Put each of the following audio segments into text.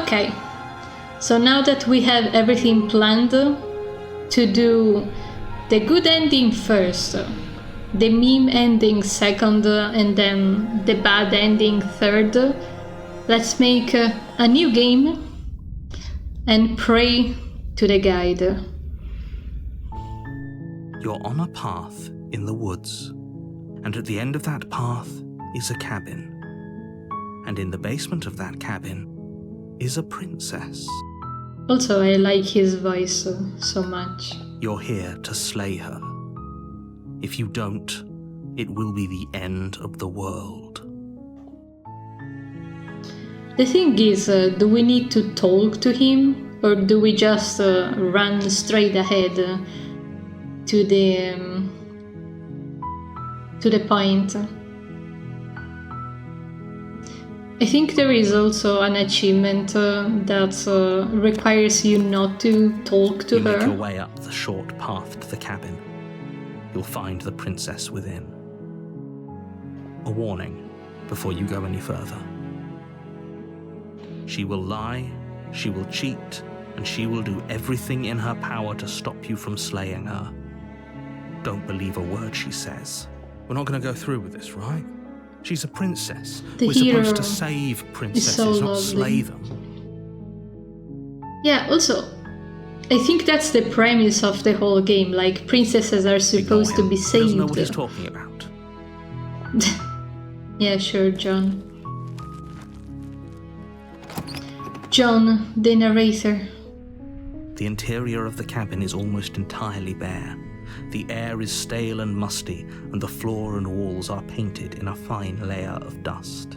Okay, so now that we have everything planned to do the good ending first, the meme ending second, and then the bad ending third, let's make a new game and pray to the guide. You're on a path in the woods, and at the end of that path is a cabin. And in the basement of that cabin is a princess. Also, I like his voice so much. You're here to slay her. If you don't, it will be the end of the world. The thing is, do we need to talk to him, or do we just run straight ahead to the point? I think there is also an achievement that requires you not to talk to her. You make your way up the short path to the cabin. You'll find the princess within. A warning before you go any further. She will lie, she will cheat, and she will do everything in her power to stop you from slaying her. Don't believe a word she says. We're not going to go through with this, right? She's a princess. We're supposed to save princesses, not slay them. Yeah, also, I think that's the premise of the whole game. Like, princesses are supposed to be saved. He doesn't know what he's talking about. Yeah, sure, John. John, the narrator. The interior of the cabin is almost entirely bare. The air is stale and musty, and the floor and walls are painted in a fine layer of dust.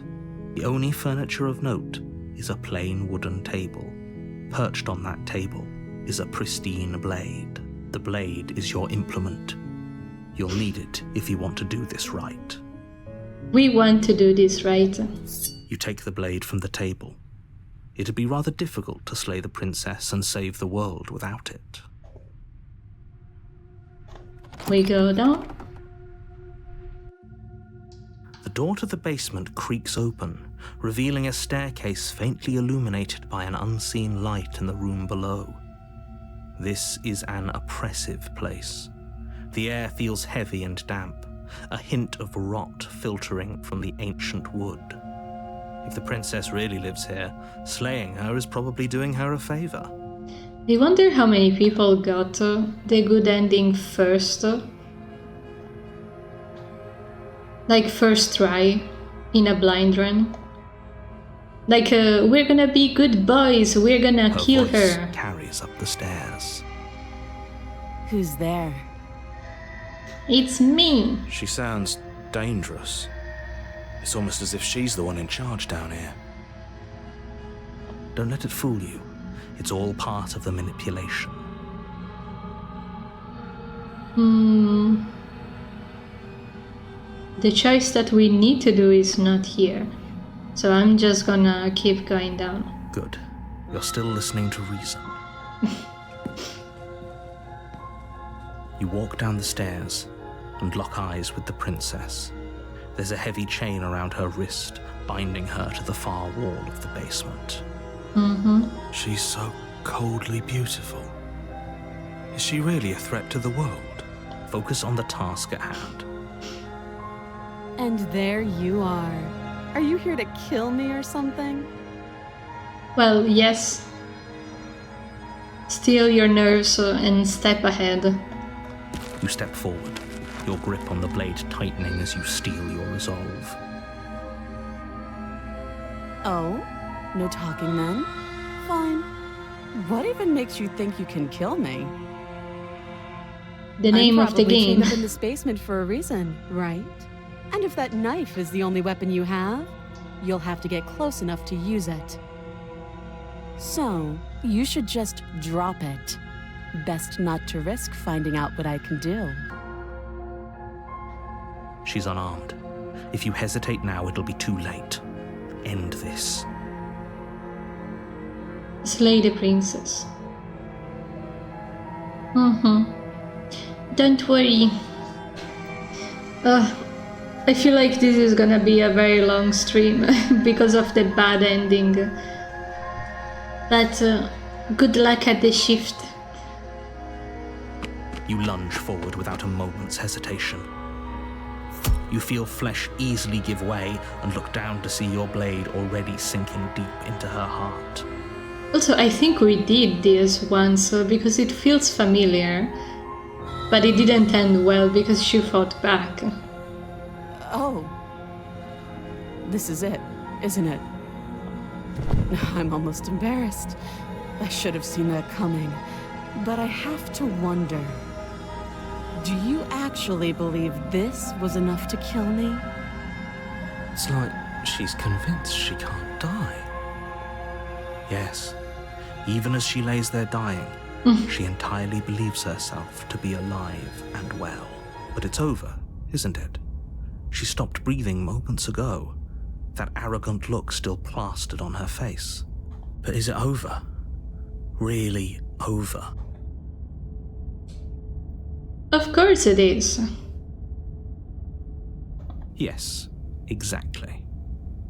The only furniture of note is a plain wooden table. Perched on that table is a pristine blade. The blade is your implement. You'll need it if you want to do this right. We want to do this right. You take the blade from the table. It'd be rather difficult to slay the princess and save the world without it. We go down. The door to the basement creaks open, revealing a staircase faintly illuminated by an unseen light in the room below. This is an oppressive place. The air feels heavy and damp, a hint of rot filtering from the ancient wood. If the princess really lives here, slaying her is probably doing her a favor. I wonder how many people got the good ending first. Like, first try, in a blind run. Like, we're gonna be good boys, we're gonna kill her. Her voice carries up the stairs. Who's there? It's me. She sounds dangerous. It's almost as if she's the one in charge down here. Don't let it fool you. It's all part of the manipulation. The choice that we need to do is not here. So I'm just gonna keep going down. Good. You're still listening to reason. You walk down the stairs and lock eyes with the princess. There's a heavy chain around her wrist, binding her to the far wall of the basement. She's so coldly beautiful. Is she really a threat to the world? Focus on the task at hand. And there you are. Are you here to kill me or something? Well, yes. Steal your nerves and step ahead. You step forward, your grip on the blade tightening as you steel your resolve. Oh? No talking then? Fine. What even makes you think you can kill me? The name of the game. I'm probably chained up in this basement for a reason, right? And if that knife is the only weapon you have, you'll have to get close enough to use it. So, you should just drop it. Best not to risk finding out what I can do. She's unarmed. If you hesitate now, it'll be too late. End this. Slay the princess. Don't worry. I feel like this is gonna be a very long stream because of the bad ending. But good luck at the shift. You lunge forward without a moment's hesitation. You feel flesh easily give way and look down to see your blade already sinking deep into her heart. Also, I think we did this once because it feels familiar. But it didn't end well because she fought back. Oh. This is it, isn't it? I'm almost embarrassed. I should have seen that coming. But I have to wonder. Do you actually believe this was enough to kill me? It's like she's convinced she can't die. Yes, even as she lays there dying, she entirely believes herself to be alive and well. But it's over, isn't it? She stopped breathing moments ago, that arrogant look still plastered on her face. But is it over? Really over? Of course it is. Yes, exactly.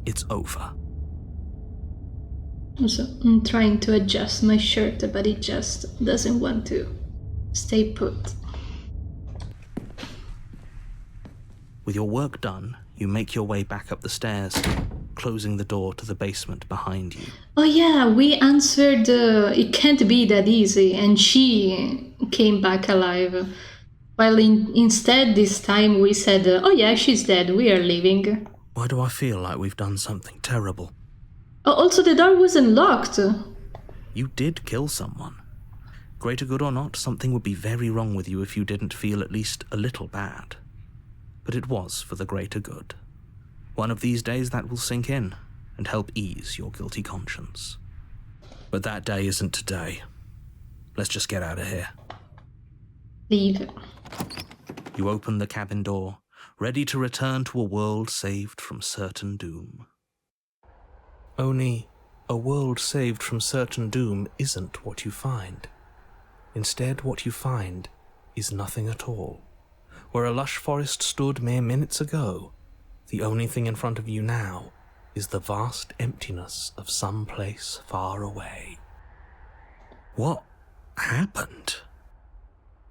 It's over. So I'm trying to adjust my shirt, but it just doesn't want to stay put. With your work done, you make your way back up the stairs, closing the door to the basement behind you. Oh yeah, we answered it can't be that easy, and she came back alive. While instead this time we said, oh yeah, she's dead, we are leaving. Why do I feel like we've done something terrible? Oh, also the door wasn't locked. You did kill someone. Greater good or not, something would be very wrong with you if you didn't feel at least a little bad. But it was for the greater good. One of these days that will sink in and help ease your guilty conscience. But that day isn't today. Let's just get out of here. Leave. You open the cabin door, ready to return to a world saved from certain doom. Only, a world saved from certain doom isn't what you find. Instead, what you find is nothing at all. Where a lush forest stood mere minutes ago, the only thing in front of you now is the vast emptiness of some place far away. What happened?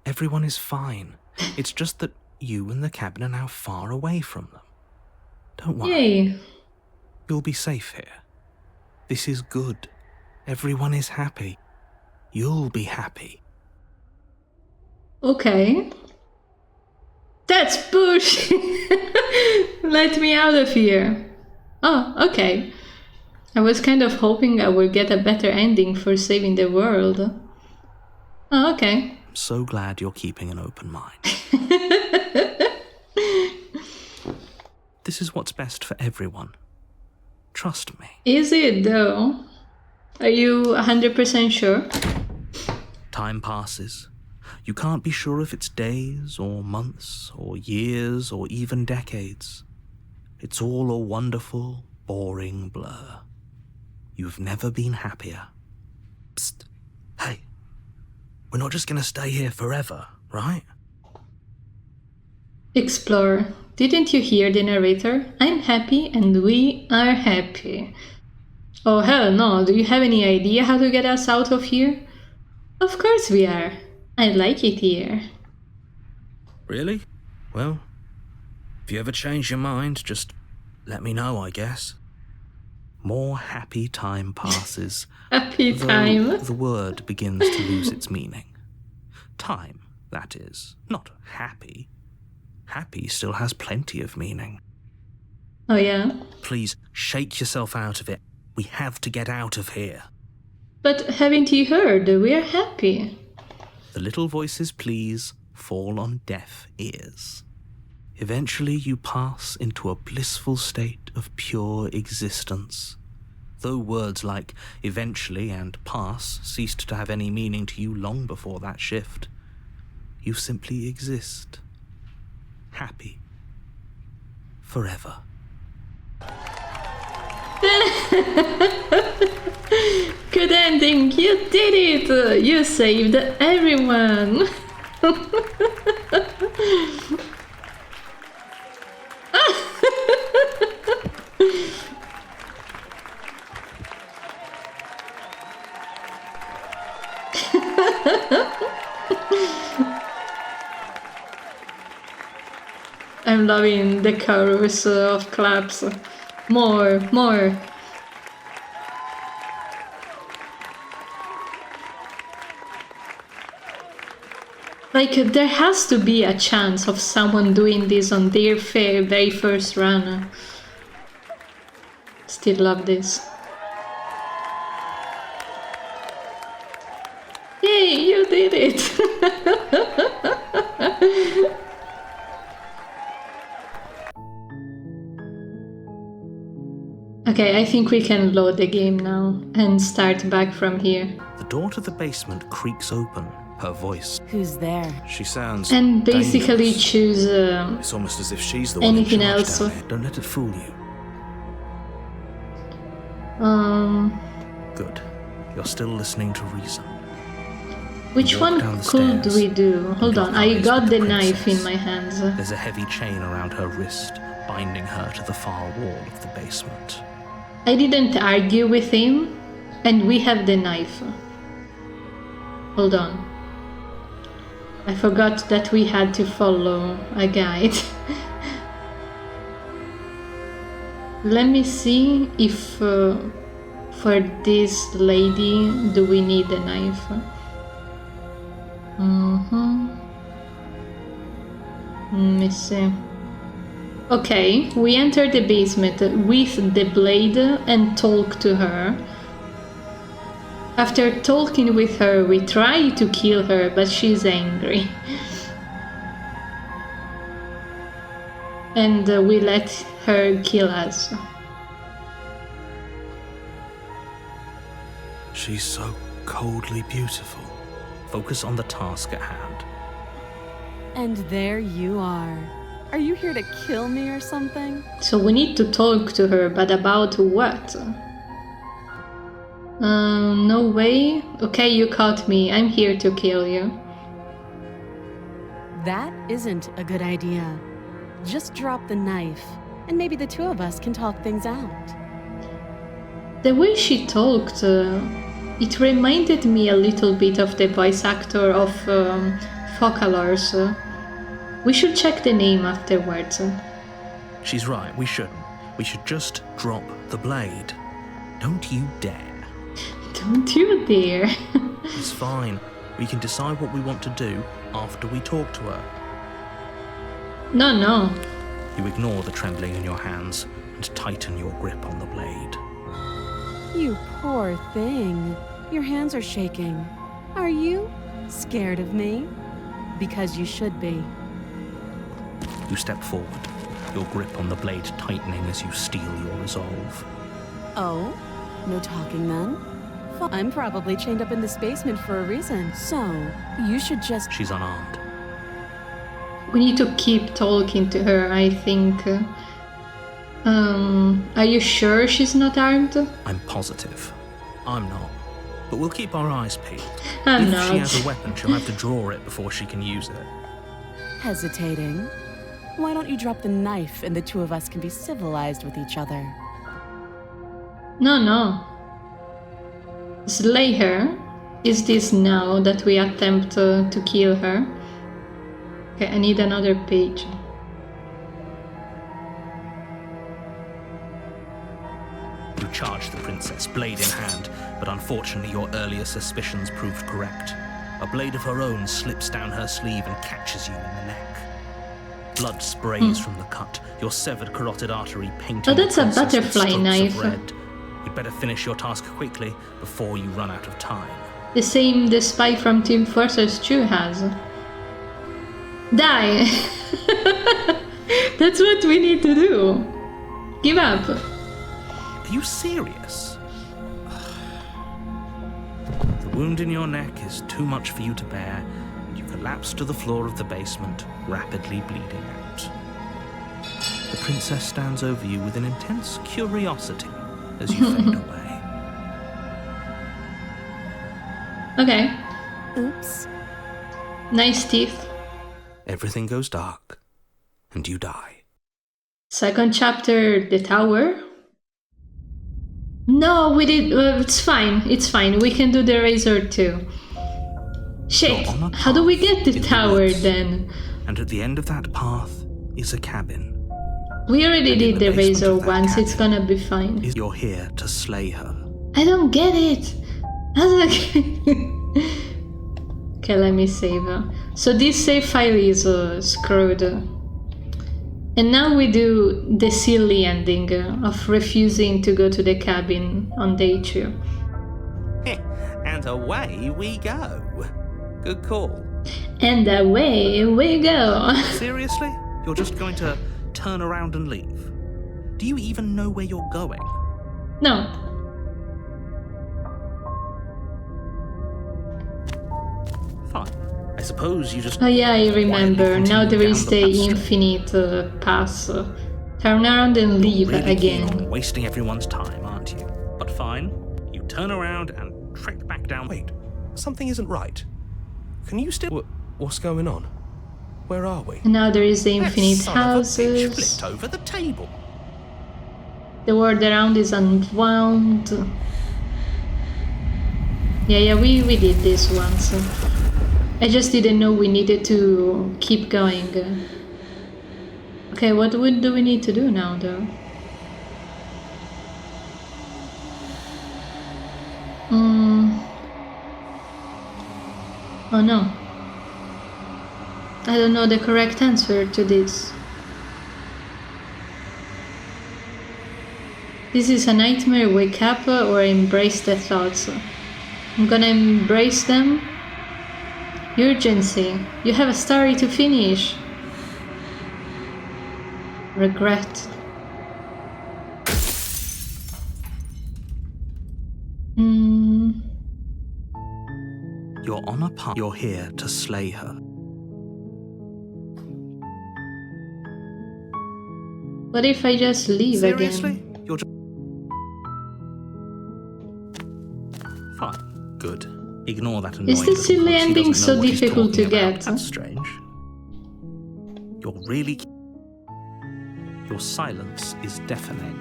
Everyone is fine. It's just that you and the cabin are now far away from them. Don't worry. Yay. You'll be safe here. This is good. Everyone is happy. You'll be happy. Okay. That's bullshit. Let me out of here. Oh, okay. I was kind of hoping I would get a better ending for saving the world. Oh, okay. I'm so glad you're keeping an open mind. This is what's best for everyone. Trust me. Is it, though? Are you 100% sure? Time passes. You can't be sure if it's days or months or years or even decades. It's all a wonderful, boring blur. You've never been happier. Psst. Hey. We're not just going to stay here forever, right? Explorer, didn't you hear the narrator? I'm happy and we are happy. Oh hell no, do you have any idea how to get us out of here? Of course we are. I like it here. Really? Well, if you ever change your mind, just let me know, I guess. More happy time passes. Happy time. Though the word begins to lose its meaning. Time, that is, not happy. Happy still has plenty of meaning. Oh yeah? Please, shake yourself out of it. We have to get out of here. But haven't you heard? We are happy. The little voices, please, fall on deaf ears. Eventually you pass into a blissful state of pure existence. Though words like eventually and pass ceased to have any meaning to you long before that shift, you simply exist. Happy. Forever. Good ending, you did it! You saved everyone! I'm loving the chorus of claps. More, more. Like, there has to be a chance of someone doing this on their very first run. Still love this. Yay, you did it! Okay, I think we can load the game now and start back from here. The door to the basement creaks open. Her voice. Who's there? She sounds And basically dangerous. choose It's almost as if she's the one in anything charge else. down here. Don't let it fool you. Good. You're still listening to reason. Which Walk one down the could stairs we do? Hold and on, lock I eyes got with the the knife in princess. my hands. There's a heavy chain around her wrist, binding her to the far wall of the basement. I didn't argue with him, and we have the knife. Hold on. I forgot that we had to follow a guide. Let me see if for this lady do we need a knife. Let me see. Okay, we enter the basement with the blade and talk to her. After talking with her, we try to kill her, but she's angry. And we let her kill us. She's so coldly beautiful. Focus on the task at hand. And there you are. Are you here to kill me or something? So we need to talk to her, but about what? No way. Okay, you caught me. I'm here to kill you. That isn't a good idea. Just drop the knife, and maybe the two of us can talk things out. The way she talked, it reminded me a little bit of the voice actor of Focalors. We should check the name afterwards. She's right, we shouldn't. We should just drop the blade. Don't you dare. Don't you dare. It's fine. We can decide what we want to do after we talk to her. No. You ignore the trembling in your hands and tighten your grip on the blade. You poor thing. Your hands are shaking. Are you scared of me? Because you should be. You step forward, your grip on the blade tightening as you steel your resolve. Oh? No talking then? I'm probably chained up in this basement for a reason, so you should just... She's unarmed. We need to keep talking to her, I think. Are you sure she's not armed? I'm positive. I'm not. But we'll keep our eyes peeled. I'm If not. she has a weapon, she'll have to draw it before she can use it. Hesitating? Why don't you drop the knife and the two of us can be civilized with each other? No. Slay her? Is this now that we attempt to kill her? Okay, I need another page. You charge the princess, blade in hand, but unfortunately your earlier suspicions proved correct. A blade of her own slips down her sleeve and catches you in the neck. Blood sprays from the cut, your severed carotid artery painting Oh, that's the a princess with butterfly strokes knife. of red. You'd better finish your task quickly before you run out of time. The same the spy from Team Fortress 2 has. Die! That's what we need to do. Give up. Are you serious? The wound in your neck is too much for you to bear, and you collapse to the floor of the basement, rapidly bleeding out. The princess stands over you with an intense curiosity as you fade away. Okay. Oops. Nice teeth. Everything goes dark, and you die. Second chapter, the tower. No, we did. It's fine. We can do the razor too. Shit, You're on a how do we get path the in the tower woods. then? And at the end of that path is a cabin. We already And in did the the basement razor of that once, it's cabin gonna be fine. You're here to slay her. I don't get it! Okay, let me save. So this save file is screwed. And now we do the silly ending of refusing to go to the cabin on day 2. And away we go. Good call. And away we go! Seriously? You're just going to turn around and leave? Do you even know where you're going? No. Fine. I suppose you just... Oh yeah, I remember. quietly Now there continue is down the passage. infinite pass. Turn around and leave Really keen again. on wasting everyone's time, aren't you? But fine. You turn around and trek back down... Wait, something isn't right. Can you still... What's going on? Where are we? And now there is the That infinite son of a bitch houses. flipped over the table. The world around is unwound. Yeah, we did this once. I just didn't know we needed to keep going. Okay, what do we need to do now, though? Oh no. I don't know the correct answer to this. This is a nightmare, wake up or embrace the thoughts. I'm gonna embrace them. Urgency. You have a story to finish. Regret. You're on a path. You're here to slay her. What if I just leave Seriously? again? You're just... Fine. Good. Ignore that annoying Is this little silly puss. She ending doesn't know so what she's difficult to talking about. get? That's strange. You're really... Your silence is deafening.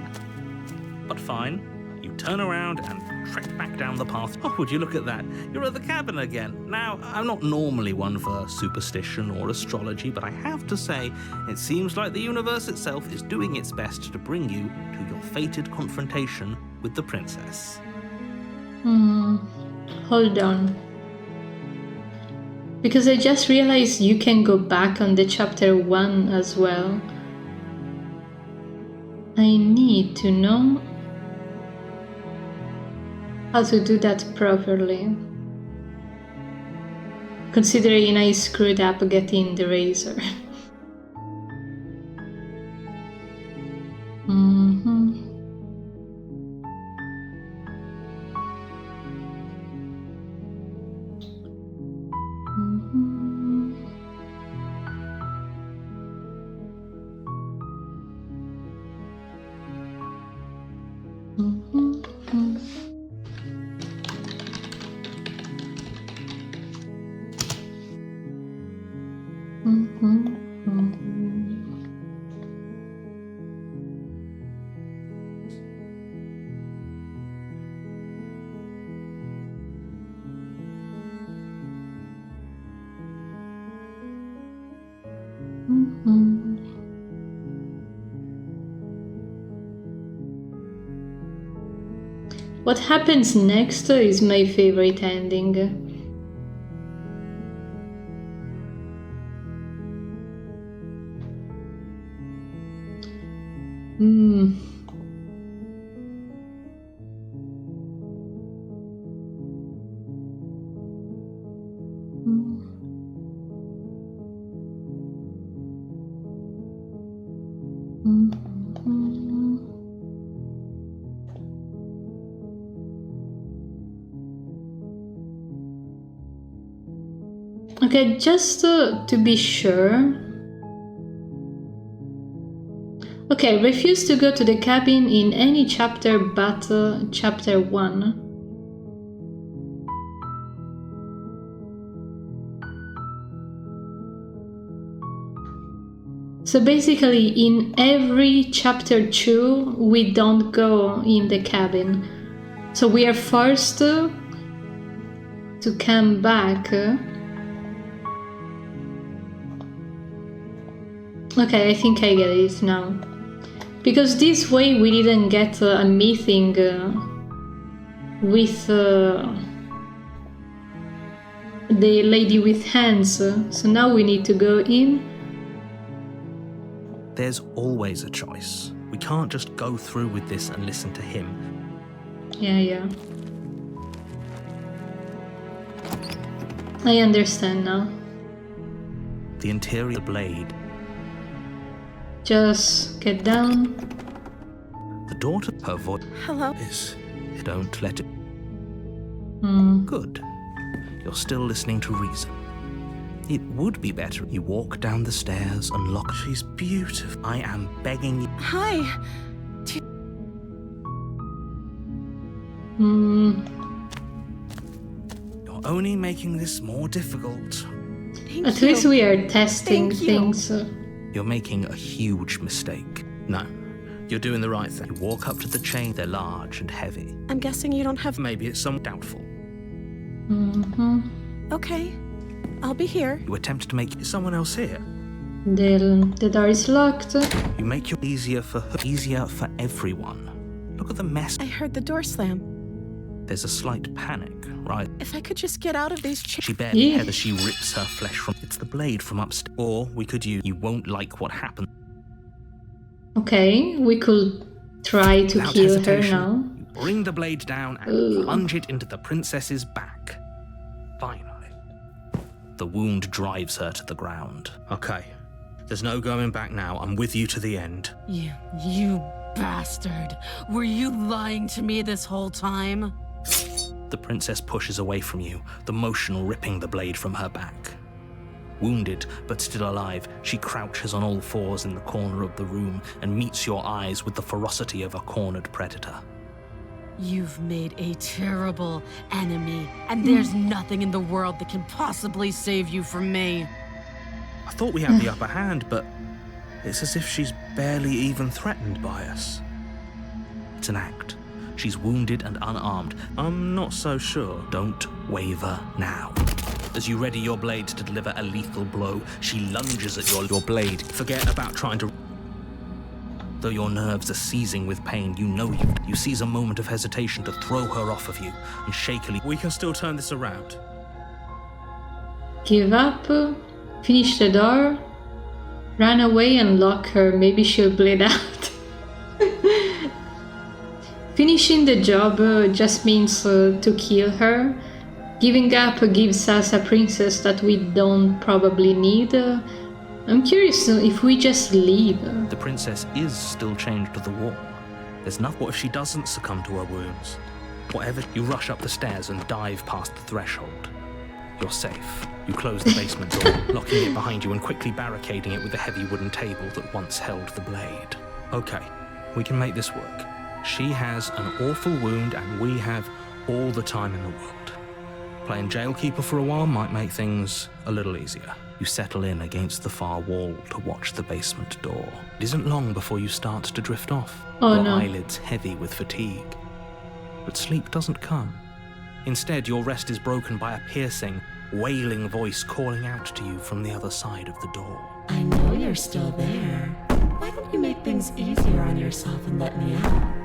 But fine. You turn around and trek back down the path. Oh, would you look at that? You're at the cabin again. Now, I'm not normally one for superstition or astrology, but I have to say, it seems like the universe itself is doing its best to bring you to your fated confrontation with the princess. Hold on. Because I just realized you can go back on the chapter 1 as well. I need to know how to do that properly. Considering I screwed up getting the razor. What happens next is my favorite ending. Okay, just to be sure. Okay, refuse to go to the cabin in any chapter but chapter 1. So basically in every chapter 2 we don't go in the cabin. So we are forced to come back Okay, I think I get it now. Because this way we didn't get a meeting with the lady with hands. So now we need to go in. There's always a choice. We can't just go through with this and listen to him. Yeah. I understand now. The interior blade. Just get down. The door to her voice Hello? is... Don't let it... Hmm. Good. You're still listening to reason. It would be better you walk down the stairs and lock... She's beautiful. I am begging you. Hi. You're only making this more difficult. Thank At you. least we are testing Thank you. things. You're making a huge mistake. No, you're doing the right thing. You walk up to the chain. They're large and heavy. I'm guessing you don't have... Maybe it's some doubtful. Okay. I'll be here. You attempt to make someone else here. The door is locked. You make it easier for her, easier for everyone. Look at the mess. I heard the door slam. There's a slight panic, right? If I could just get out of these She barely Yeah. hears as she rips her flesh from... It's the blade from upstairs. Or we could use... You won't like what happened. Okay, we could try to Without kill her hesitation, now. you bring the blade down and Ooh. plunge it into the princess's back. Finally. The wound drives her to the ground. Okay. There's no going back now. I'm with you to the end. You bastard. Were you lying to me this whole time? The princess pushes away from you, the motion ripping the blade from her back. Wounded, but still alive, she crouches on all fours in the corner of the room and meets your eyes with the ferocity of a cornered predator. You've made a terrible enemy, and there's nothing in the world that can possibly save you from me. I thought we had the upper hand, but it's as if she's barely even threatened by us. It's an act. She's wounded and unarmed. I'm not so sure. Don't waver now. As you ready your blade to deliver a lethal blow, she lunges at your blade. Forget about trying to... Though your nerves are seizing with pain, you know you seize a moment of hesitation to throw her off of you, and shakily... We can still turn this around. Give up, finish the door, run away and lock her. Maybe she'll bleed out. Finishing the job just means to kill her. Giving up gives us a princess that we don't probably need. I'm curious if we just leave. The princess is still chained to the wall. There's nothing. What if she doesn't succumb to her wounds? Whatever, you rush up the stairs and dive past the threshold. You're safe. You close the basement door, locking it behind you and quickly barricading it with the heavy wooden table that once held the blade. Okay, we can make this work. She has an awful wound and we have all the time in the world. Playing jailkeeper for a while might make things a little easier. You settle in against the far wall to watch the basement door. It isn't long before you start to drift off, Oh, your no. eyelids heavy with fatigue. But sleep doesn't come. Instead, your rest is broken by a piercing, wailing voice calling out to you from the other side of the door. I know you're still there. Why don't you make things easier on yourself and let me out?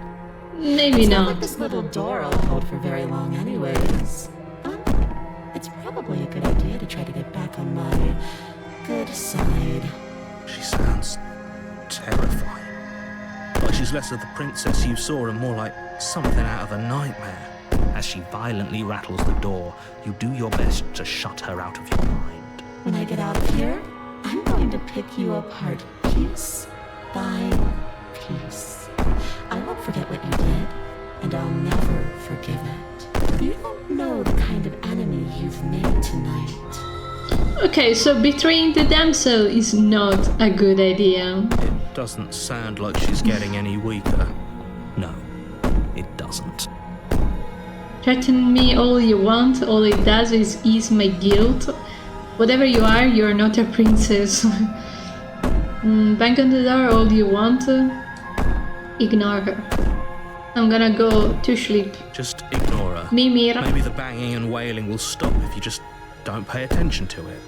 Maybe It's not not. like this little door will hold for very long anyways. It's probably a good idea to try to get back on my good side. She sounds terrifying. Like she's less of the princess you saw and more like something out of a nightmare. As she violently rattles the door, you do your best to shut her out of your mind. When I get out of here, I'm going to pick you apart piece by piece. I won't forget what you did, and I'll never forgive it. You don't know the kind of enemy you've made tonight. Okay, so betraying the damsel is not a good idea. It doesn't sound like she's getting any weaker. No, it doesn't. Threaten me all you want, all it does is ease my guilt. Whatever you are, you're not a princess. Bang on the door all you want. Ignore her. I'm gonna go to sleep. Just ignore her. Mimir. Maybe the banging and wailing will stop if you just don't pay attention to it.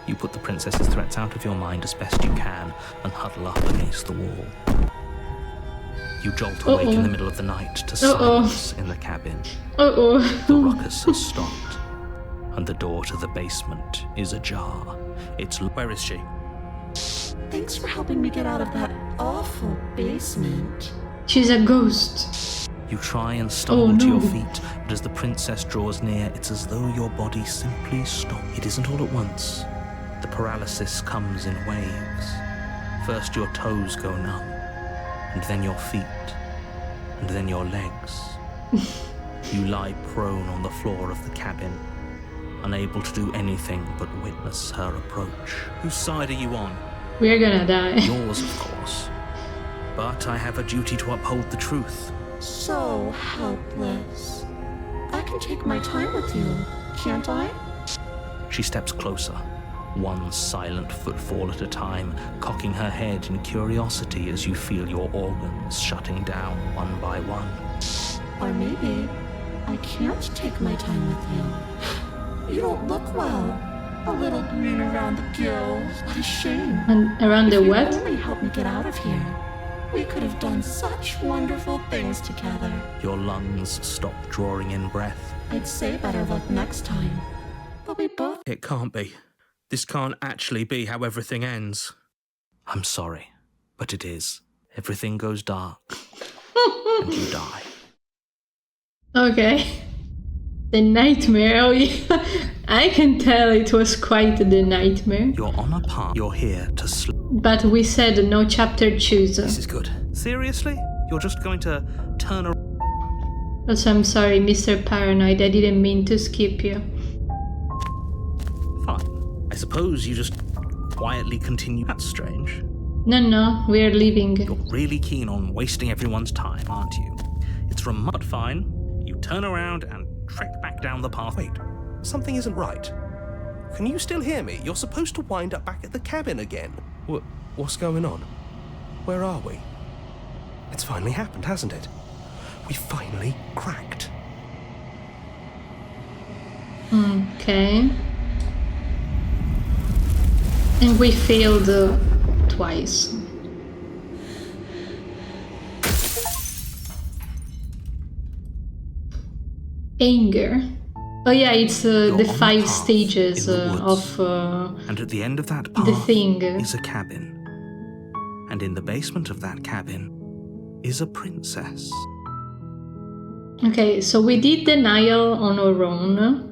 You put the princess's threats out of your mind as best you can and huddle up against the wall. You jolt awake in the middle of the night to silence in the cabin. The ruckus has stopped, and the door to the basement is ajar. Where is she? Thanks for helping me get out of that awful basement. She's a ghost. You try and stumble to your feet, but as the princess draws near, it's as though your body simply stops. It isn't all at once. The paralysis comes in waves. First your toes go numb, and then your feet, and then your legs. You lie prone on the floor of the cabin, unable to do anything but witness her approach. Whose side are you on? We're gonna die. Yours, of course. But I have a duty to uphold the truth. So helpless. I can take my time with you, can't I? She steps closer, one silent footfall at a time, cocking her head in curiosity as you feel your organs shutting down one by one. Or maybe I can't take my time with you. You don't look well. A little green around the gills. What a shame. And around the what? If you only help me get out of here, we could have done such wonderful things together. Your lungs stop drawing in breath. I'd say better luck next time. But we both... It can't be. This can't actually be how everything ends. I'm sorry, but it is. Everything goes dark, and you die. Okay. The nightmare. Oh yeah. I can tell it was quite the nightmare. You're on a path. You're here to sleep. But we said no chapter choose. This is good. Seriously? You're just going to turn around? Also, I'm sorry, Mr. Paranoid. I didn't mean to skip you. Fine. I suppose you just quietly continue. That's strange. No, we're leaving. You're really keen on wasting everyone's time, aren't you? It's but fine. You turn around and trek back down the path. Wait, something isn't right. Can you still hear me? You're supposed to wind up back at the cabin again. What's going on? Where are we? It's finally happened, hasn't it? We finally cracked. Okay. And we failed twice. Anger. Oh yeah, it's the 5 stages of and at the end of that path the thing. Is a cabin. And in the basement of that cabin is a princess. Okay, so we did denial on our own.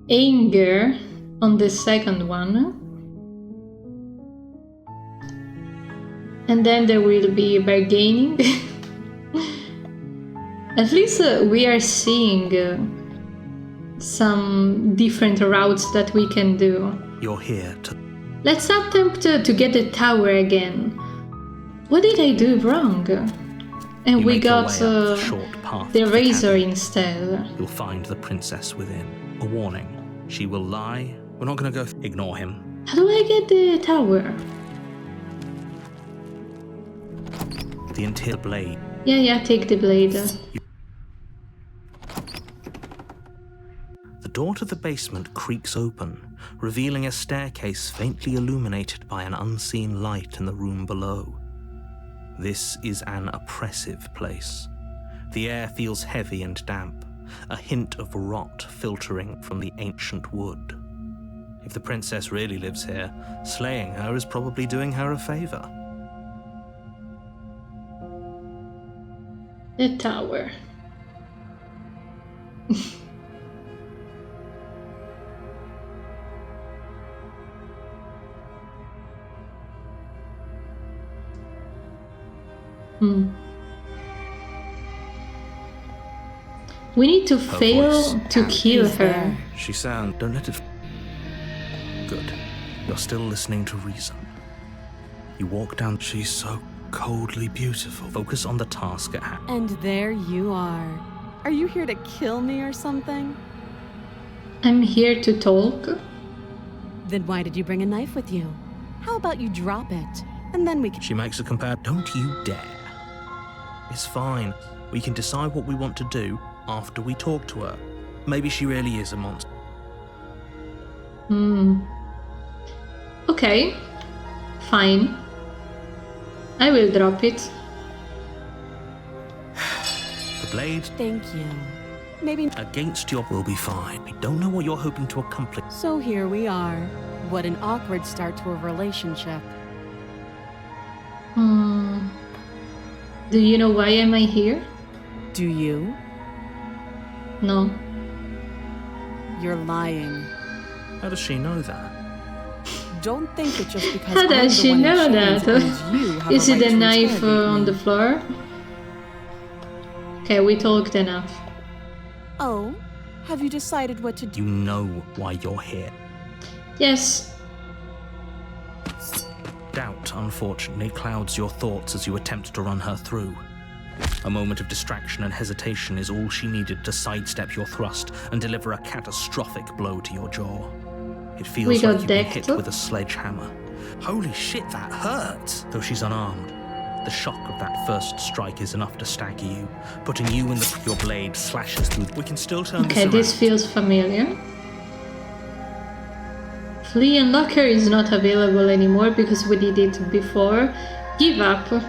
Anger on the second one. And then there will be bargaining. At least we are seeing some different routes that we can do. You're here to... Let's attempt to get the tower again. What did I do wrong? And we got the razor instead. You'll find the princess within. A warning. She will lie. We're not going to go... Ignore him. How do I get the tower? The entire blade. Yeah, take the blade. The door to the basement creaks open, revealing a staircase faintly illuminated by an unseen light in the room below. This is an oppressive place. The air feels heavy and damp, a hint of rot filtering from the ancient wood. If the princess really lives here, slaying her is probably doing her a favor. The tower. We need to fail to kill her. She sounds... Don't let it... Good. You're still listening to reason. You walk down... She's so coldly beautiful. Focus on the task at hand. And there you are. Are you here to kill me or something? I'm here to talk. Then why did you bring a knife with you? How about you drop it, and then we can... She makes a compare... Don't you dare. It's fine. We can decide what we want to do after we talk to her. Maybe she really is a monster. Okay. Fine. I will drop it. The blade Thank you. Maybe. against your will be fine. I don't know what you're hoping to accomplish. So here we are. What an awkward start to a relationship. Do you know why am I here? Do you? No. You're lying. How does she know that? Don't think that just because How I'm does the she one in know chains, that? it means you have Is a it right a to knife interrogate on me. the floor? Okay, we talked enough. Oh, have you decided what to do? You know why you're here. Yes. Doubt, unfortunately, clouds your thoughts as you attempt to run her through. A moment of distraction and hesitation is all she needed to sidestep your thrust and deliver a catastrophic blow to your jaw. It We feels got like you've been decked. hit with a sledgehammer. Holy shit, that hurt! Though she's unarmed, the shock of that first strike is enough to stagger you, putting you in your blade slashes through. We can still turn Okay, this this around. feels familiar. Flea and Locker is not available anymore because we did it before. Give up. Are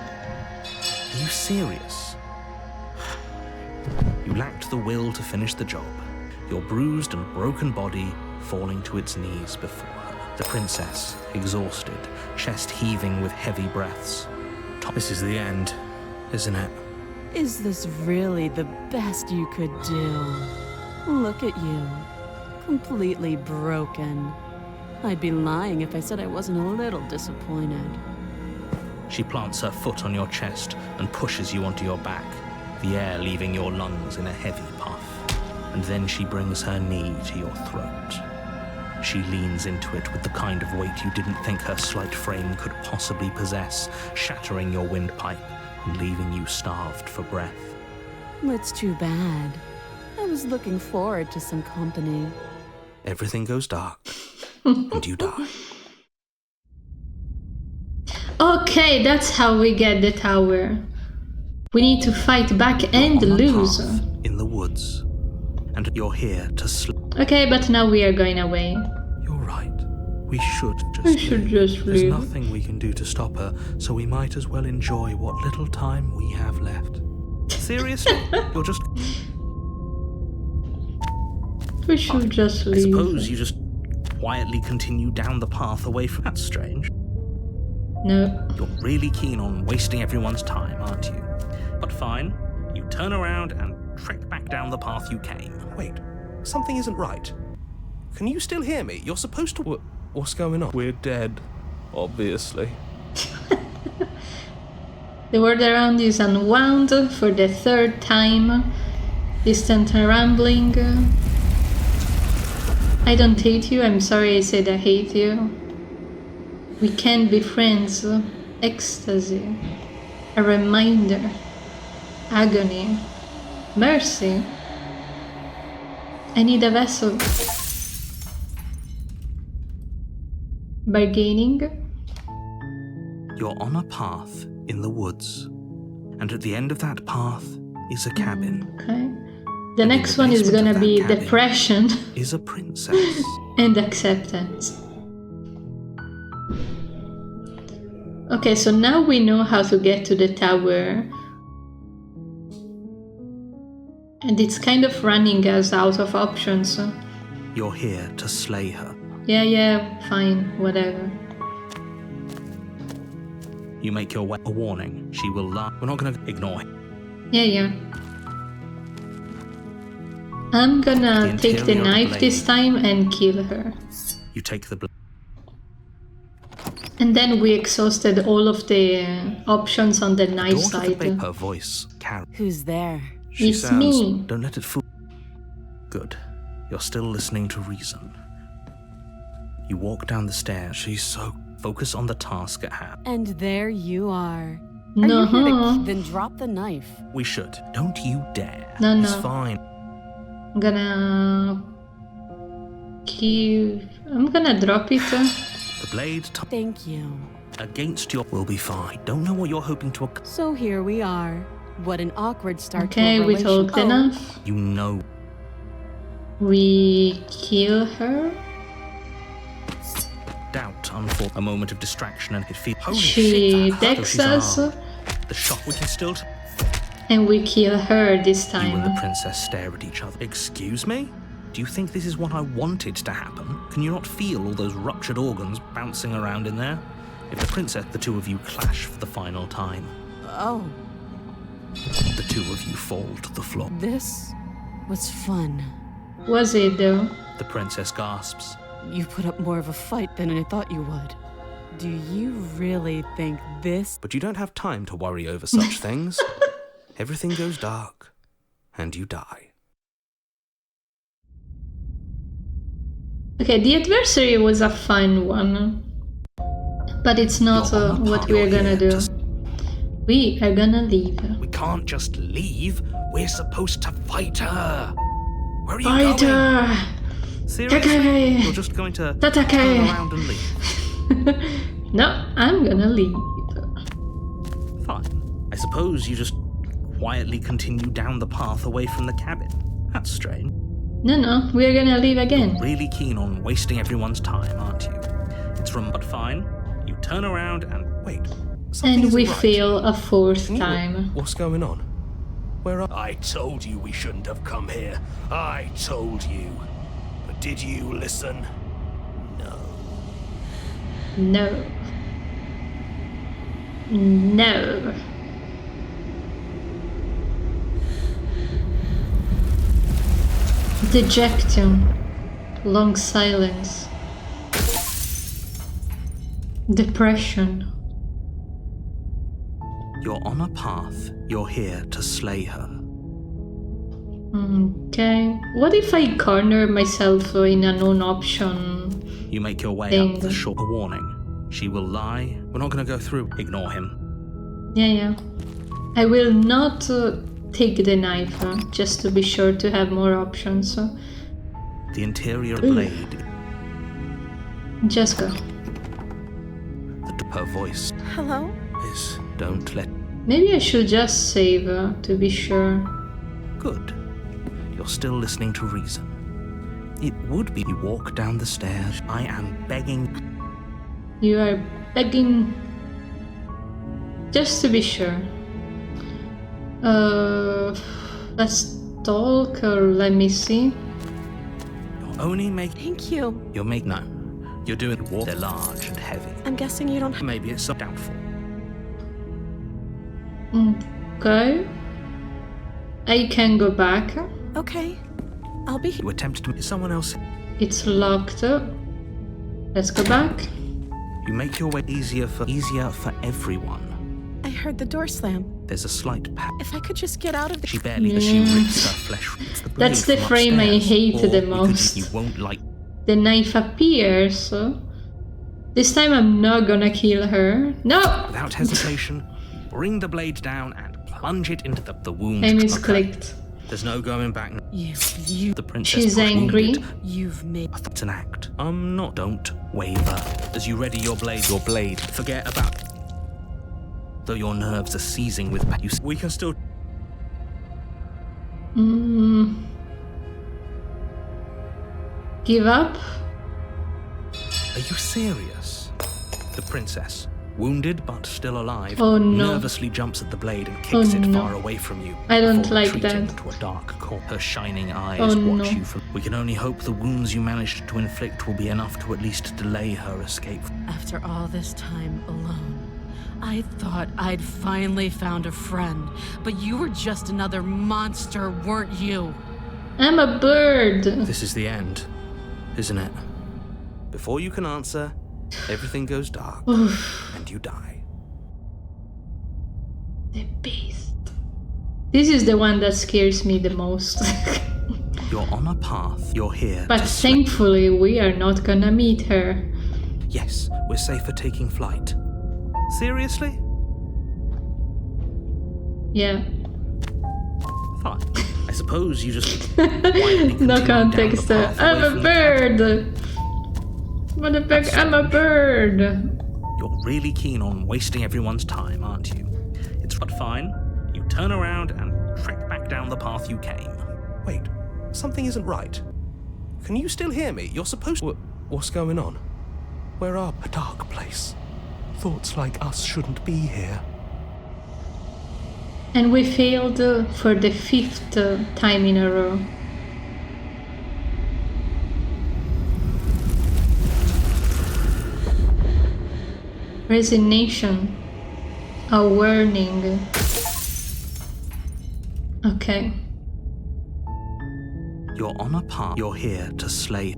you serious? You lacked the will to finish the job, your bruised and broken body falling to its knees before her. The princess, exhausted, chest heaving with heavy breaths. This is the end, isn't it? Is this really the best you could do? Look at you. Completely broken. I'd be lying if I said I wasn't a little disappointed. She plants her foot on your chest and pushes you onto your back, the air leaving your lungs in a heavy puff. And then she brings her knee to your throat. She leans into it with the kind of weight you didn't think her slight frame could possibly possess, shattering your windpipe and leaving you starved for breath. It's too bad. I was looking forward to some company. Everything goes dark, and you die. Okay, that's how we get the tower. We need to fight back and On a lose. path in the woods, and you're here to Okay, but now we are going away. You're right. We should just We should leave. just There's leave. nothing we can do to stop her, so we might as well enjoy what little time we have left. Seriously? You're just... We should just I leave. suppose you just quietly continue down the path away from... That's strange. No. You're really keen on wasting everyone's time, aren't you? But fine. You turn around and trek back down the path you came. Wait, something isn't right. Can you still hear me? You're supposed to... What's going on? We're dead, obviously. The world around is unwound for the third time. Distant rambling. I don't hate you, I'm sorry I said I hate you. We can be friends. Ecstasy. A reminder. Agony. Mercy. I need a vessel. Bargaining. You're on a path in the woods, and at the end of that path is a cabin. Okay. The And in next the one is basement gonna of that be cabin depression Is a princess. and acceptance. Okay, so now we know how to get to the tower. And it's kind of running us out of options. You're here to slay her. Yeah, fine, whatever. You make your way. A warning. She will lie. We're not gonna ignore it. Yeah. I'm gonna The take the interior knife blade. this time and kill her. You take the blade. And then we exhausted all of the options on the knife Daughter side. the her voice. Carol. Who's there? She It's sounds. me. Don't let it fool. Good. You're still listening to reason. You walk down the stairs. She's so... Focus on the task at hand. And there you are. No. Are you here to then drop the knife? We should. Don't you dare. No. It's fine. I'm gonna I'm gonna drop it. The blade Thank you. against your will be fine. Don't know what you're hoping to. So here we are. What an awkward start Okay, to a we relationship. talked enough. You know. We kill her. Doubt, but a moment of distraction and it feels. Holy She shit, that decks she's us, unarmed. The shock we can still. and we kill her this You and the time. princess stare at each other. Excuse me? Do you think this is what I wanted to happen? Can you not feel all those ruptured organs bouncing around in there? If the princess, the two of you clash for the final time. Oh, The two of you fall to the floor. this was fun. Was it though? The princess gasps. You put up more of a fight than I thought you would. Do you really think this? But you don't have time to worry over such things. Everything goes dark, and you die. Okay, the adversary was a fun one. But it's not You're on a what path. we are You're gonna here do. to- We are gonna leave. We can't just leave. We're supposed to fight her. Where are you Fight going? her! Seriously? Takei! You're just going to Takei! turn around and leave? No, I'm gonna leave. Fine. I suppose you just quietly continue down the path away from the cabin. That's strange. No, we're gonna leave again. Really keen on wasting everyone's time, aren't you? It's but fine. You turn around and Wait, something And we isn't right. fail a fourth Can you- time. What's going on? Where are... I told you we shouldn't have come here. I told you. But did you listen? No. No. No. Dejection. Long silence. Depression. you're on a path. You're here to slay her. Okay. What if I corner myself in a non-option? You make your way Thing. up the shore. A warning. She will lie. We're not going to go through. Ignore him. Yeah. I will not take the knife, just to be sure to have more options. The interior blade. Just go. Her voice Hello? is don't let. Maybe I should just save to be sure. Good. You're still listening to reason. It would be you walk down the stairs. I am begging. You are begging. Just to be sure. Let's talk, or let me see. You're only making. Thank you. You're making. No. You're doing walk. They're large and heavy. I'm guessing you don't. Maybe it's so doubtful. Okay. I can go back. Okay. I'll be here. You attempt to. Is someone else. It's locked. Let's go back. You make your way easier for everyone. I heard the door slam. There's a slight pat. If I could just get out of the. She barely, as she rips her flesh. It's the blade That's the from frame I upstairs. hate Or the you most. You won't like. The knife appears. This time I'm not gonna kill her. No! Without hesitation, bring the blade down and plunge it into the wound. I misclicked. There's no going back. You. The princess She's was angry. wounded. You've made. It's an act. I'm not. Don't waver. As you ready your blade, forget about. Though your nerves are seizing with pain, we can still. Give up? Are you serious? The princess, wounded but still alive, Oh, no. nervously jumps at the blade and kicks Oh, it no. far away from you. I don't before like retreating that. To a dark corner. Her shining eyes Oh, watch no. you from. We can only hope the wounds you managed to inflict will be enough to at least delay her escape. After all this time alone, I thought I'd finally found a friend, but you were just another monster, weren't you? I'm a bird. This is the end, isn't it? Before you can answer, everything goes dark, and you die. The beast. This is the one that scares me the most. You're on a path. You're here. But to slay. thankfully we are not gonna meet her. Yes, we're safer taking flight. Seriously? Yeah. Fine. I suppose you just quietly continue No down context. the path away I'm a from the cabin. bird. Motherfucker, I'm a bird. You're really keen on wasting everyone's time, aren't you? It's but fine. You turn around and trek back down the path you came. Wait, something isn't right. Can you still hear me? You're supposed to... What's going on? Where are a dark place? Thoughts like us shouldn't be here. And we failed for the 5th time in a row. Resignation. A warning. Okay. You're on a path. You're here to slay.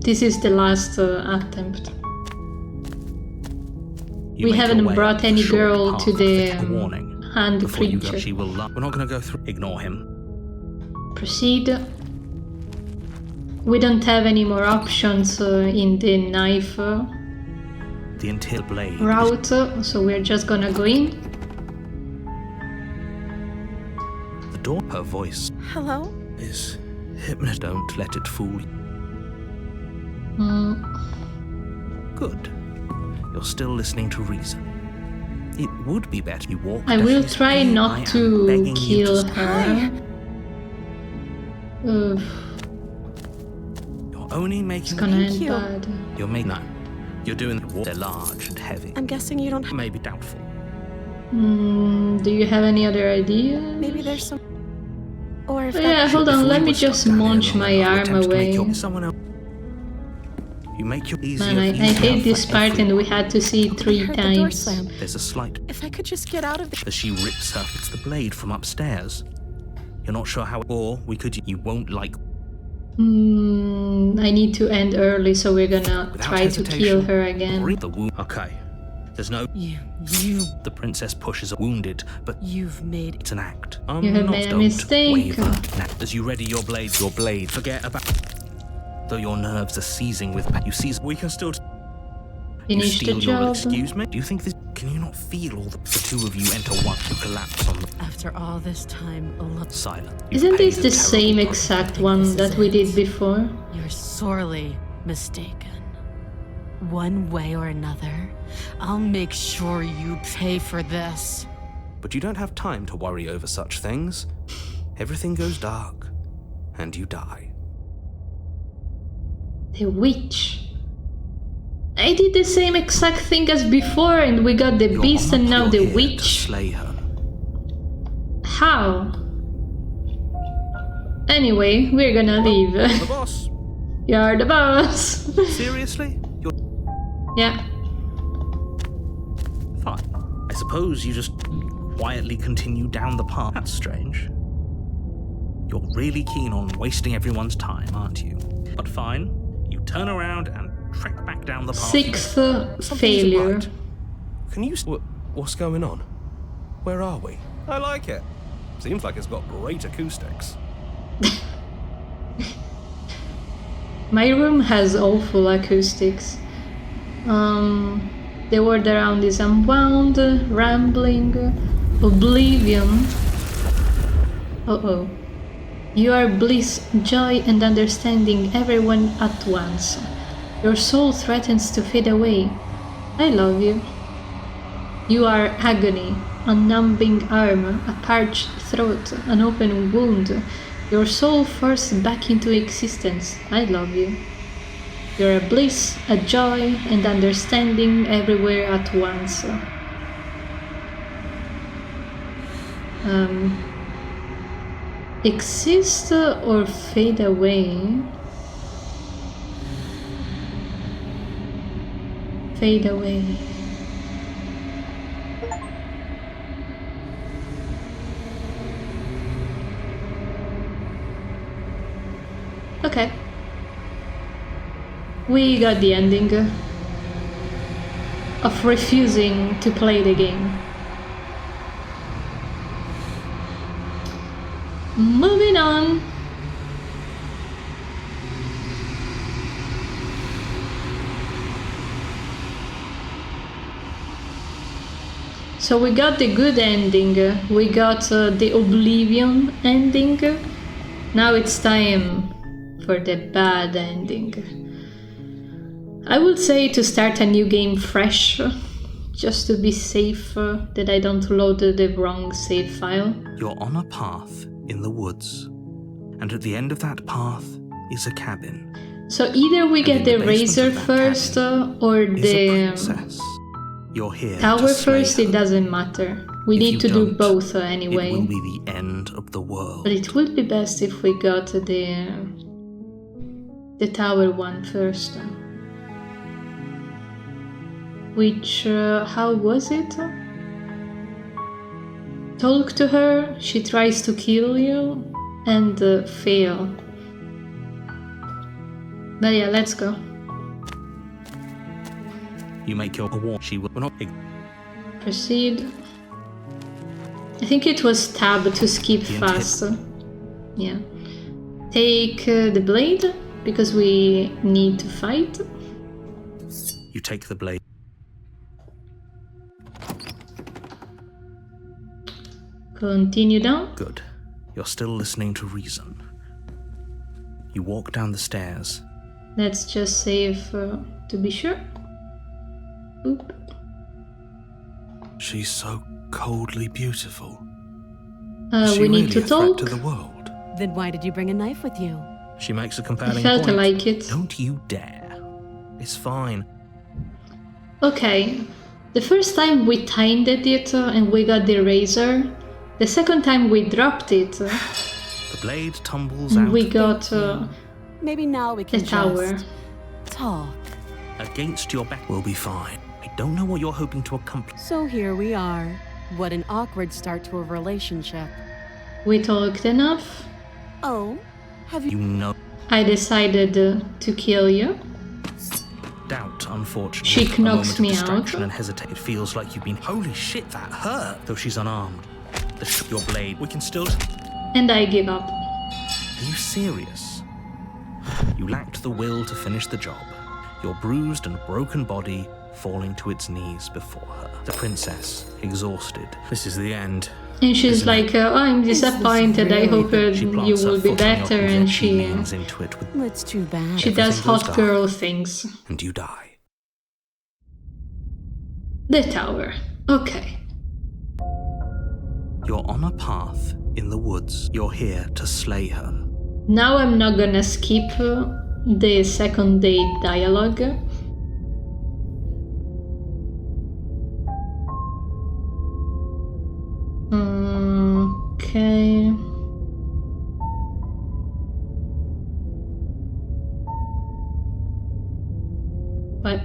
This is the last attempt. You We make haven't your way brought up any short girl path to the warning. hand Before you go, creature. she will We're not going to go through. Ignore him. Proceed. We don't have any more options in the knife The interior blade. route, so we're just gonna go in. The door. Her voice Hello? is hypnotized. Don't let it fool you. Good. You're still listening to reason. It would be better you walk. I will try not to kill her. You're only It's making. gonna end you. bad. You're making. No. You're doing. They're large and heavy. I'm guessing you don't have. Maybe doubtful. Do you have any other idea? Maybe there's some. Or if Yeah, hold on, let me just munch my arm away. Someone else. You make your easier. Man, I hate this part and we had to see it 3 heard the door times. slam. There's a slight. If I could just get out of the. As she rips her, it's the blade from upstairs. You're not sure how. Or we could. You won't like. I need to end early, so we're gonna Without try to hesitation, kill her again. Read the wound. Okay. There's no. You. The princess pushes her wounded, but You've made. it's an act. You have made a mistake. Waver. Now, as you ready your blade, forget about. Though your nerves are seizing with pain, you seize. We can still. You Finish the steal your. job. Excuse me. Do you think this? Can you not feel all the two of you enter one? You collapse on the After all this time alone, silent. You've Isn't paid this a the terrible same price. exact one that we did before? you're sorely mistaken. One way or another, I'll make sure you pay for this. But you don't have time to worry over such things. Everything goes dark, and you die. The witch. I did the same exact thing as before and we got the You're beast on and now you're the here to witch. slay her. How? Anyway, we're gonna leave. The boss. You're the boss. Seriously? You're Yeah. Fine. I suppose you just quietly continue down the path. That's strange. You're really keen on wasting everyone's time, aren't you? But fine. You turn around and trek back down the path. 6th Something's failure. right. Can you? What's going on? Where are we? I like it. Seems like it's got great acoustics. My room has awful acoustics. The world around is unwound, rambling, oblivion. Uh-oh. You are bliss, joy, and understanding everyone at once. Your soul threatens to fade away. I love you. You are agony, a numbing arm, a parched throat, an open wound. Your soul forced back into existence. I love you. You're a bliss, a joy, and understanding everywhere at once. Exist or fade away? Fade away. Okay. We got the ending of refusing to play the game. Moving on. So we got the good ending, we got the Oblivion ending. Now it's time for the bad ending. I would say to start a new game fresh, just to be safe that I don't load the wrong save file. You're on a path in the woods, and at the end of that path is a cabin. So either we And get in the the razor basement of that first or Is a the princess. You're here tower to slay first, her. it doesn't matter. We If need you to do don't, both It anyway. will be the end of the world. But it would be best if we got the tower one first. Which, how was it? Talk to her, she tries to kill you, and fail. But yeah, let's go. You make your war. She will not. Proceed. I think it was tab to skip The fast. Yeah. Take the blade, because we need to fight. You take the blade. Continue down. Good. You're still listening to reason. You walk down the stairs. Let's just save to be sure. Oop. She's so coldly beautiful. We need to a threat talk. to the world? Then why did you bring a knife with you? She makes a I compelling felt point. like it. Don't you dare. It's fine. Okay. The first time we timed it and we got the razor. The second time we dropped it. The blade tumbles And out we got Maybe now we can the tower. just talk. against your back. We'll be fine. I don't know what you're hoping to accomplish. So here we are. What an awkward start to a relationship. We talked enough. Oh, have You you... know I decided to kill you. doubt, unfortunately. She A moment knocks of me distraction out. and hesitate. It feels like you've been. Holy shit, that hurt! Though she's unarmed. Your blade. We can still. And I give up. Are you serious? You lacked the will to finish the job. Your bruised and broken body falling to its knees before her. The princess, exhausted. This is the end. And she's Isn't it? like, oh, I'm disappointed. I hope She you plants her will be foot on your better. knees And she she leans into it with, It's too bad. she does Everything goes hot dark. girl things. and you die. The tower. Okay. You're on a path in the woods. You're here to slay her. Now I'm not gonna skip the second date dialogue. Okay. But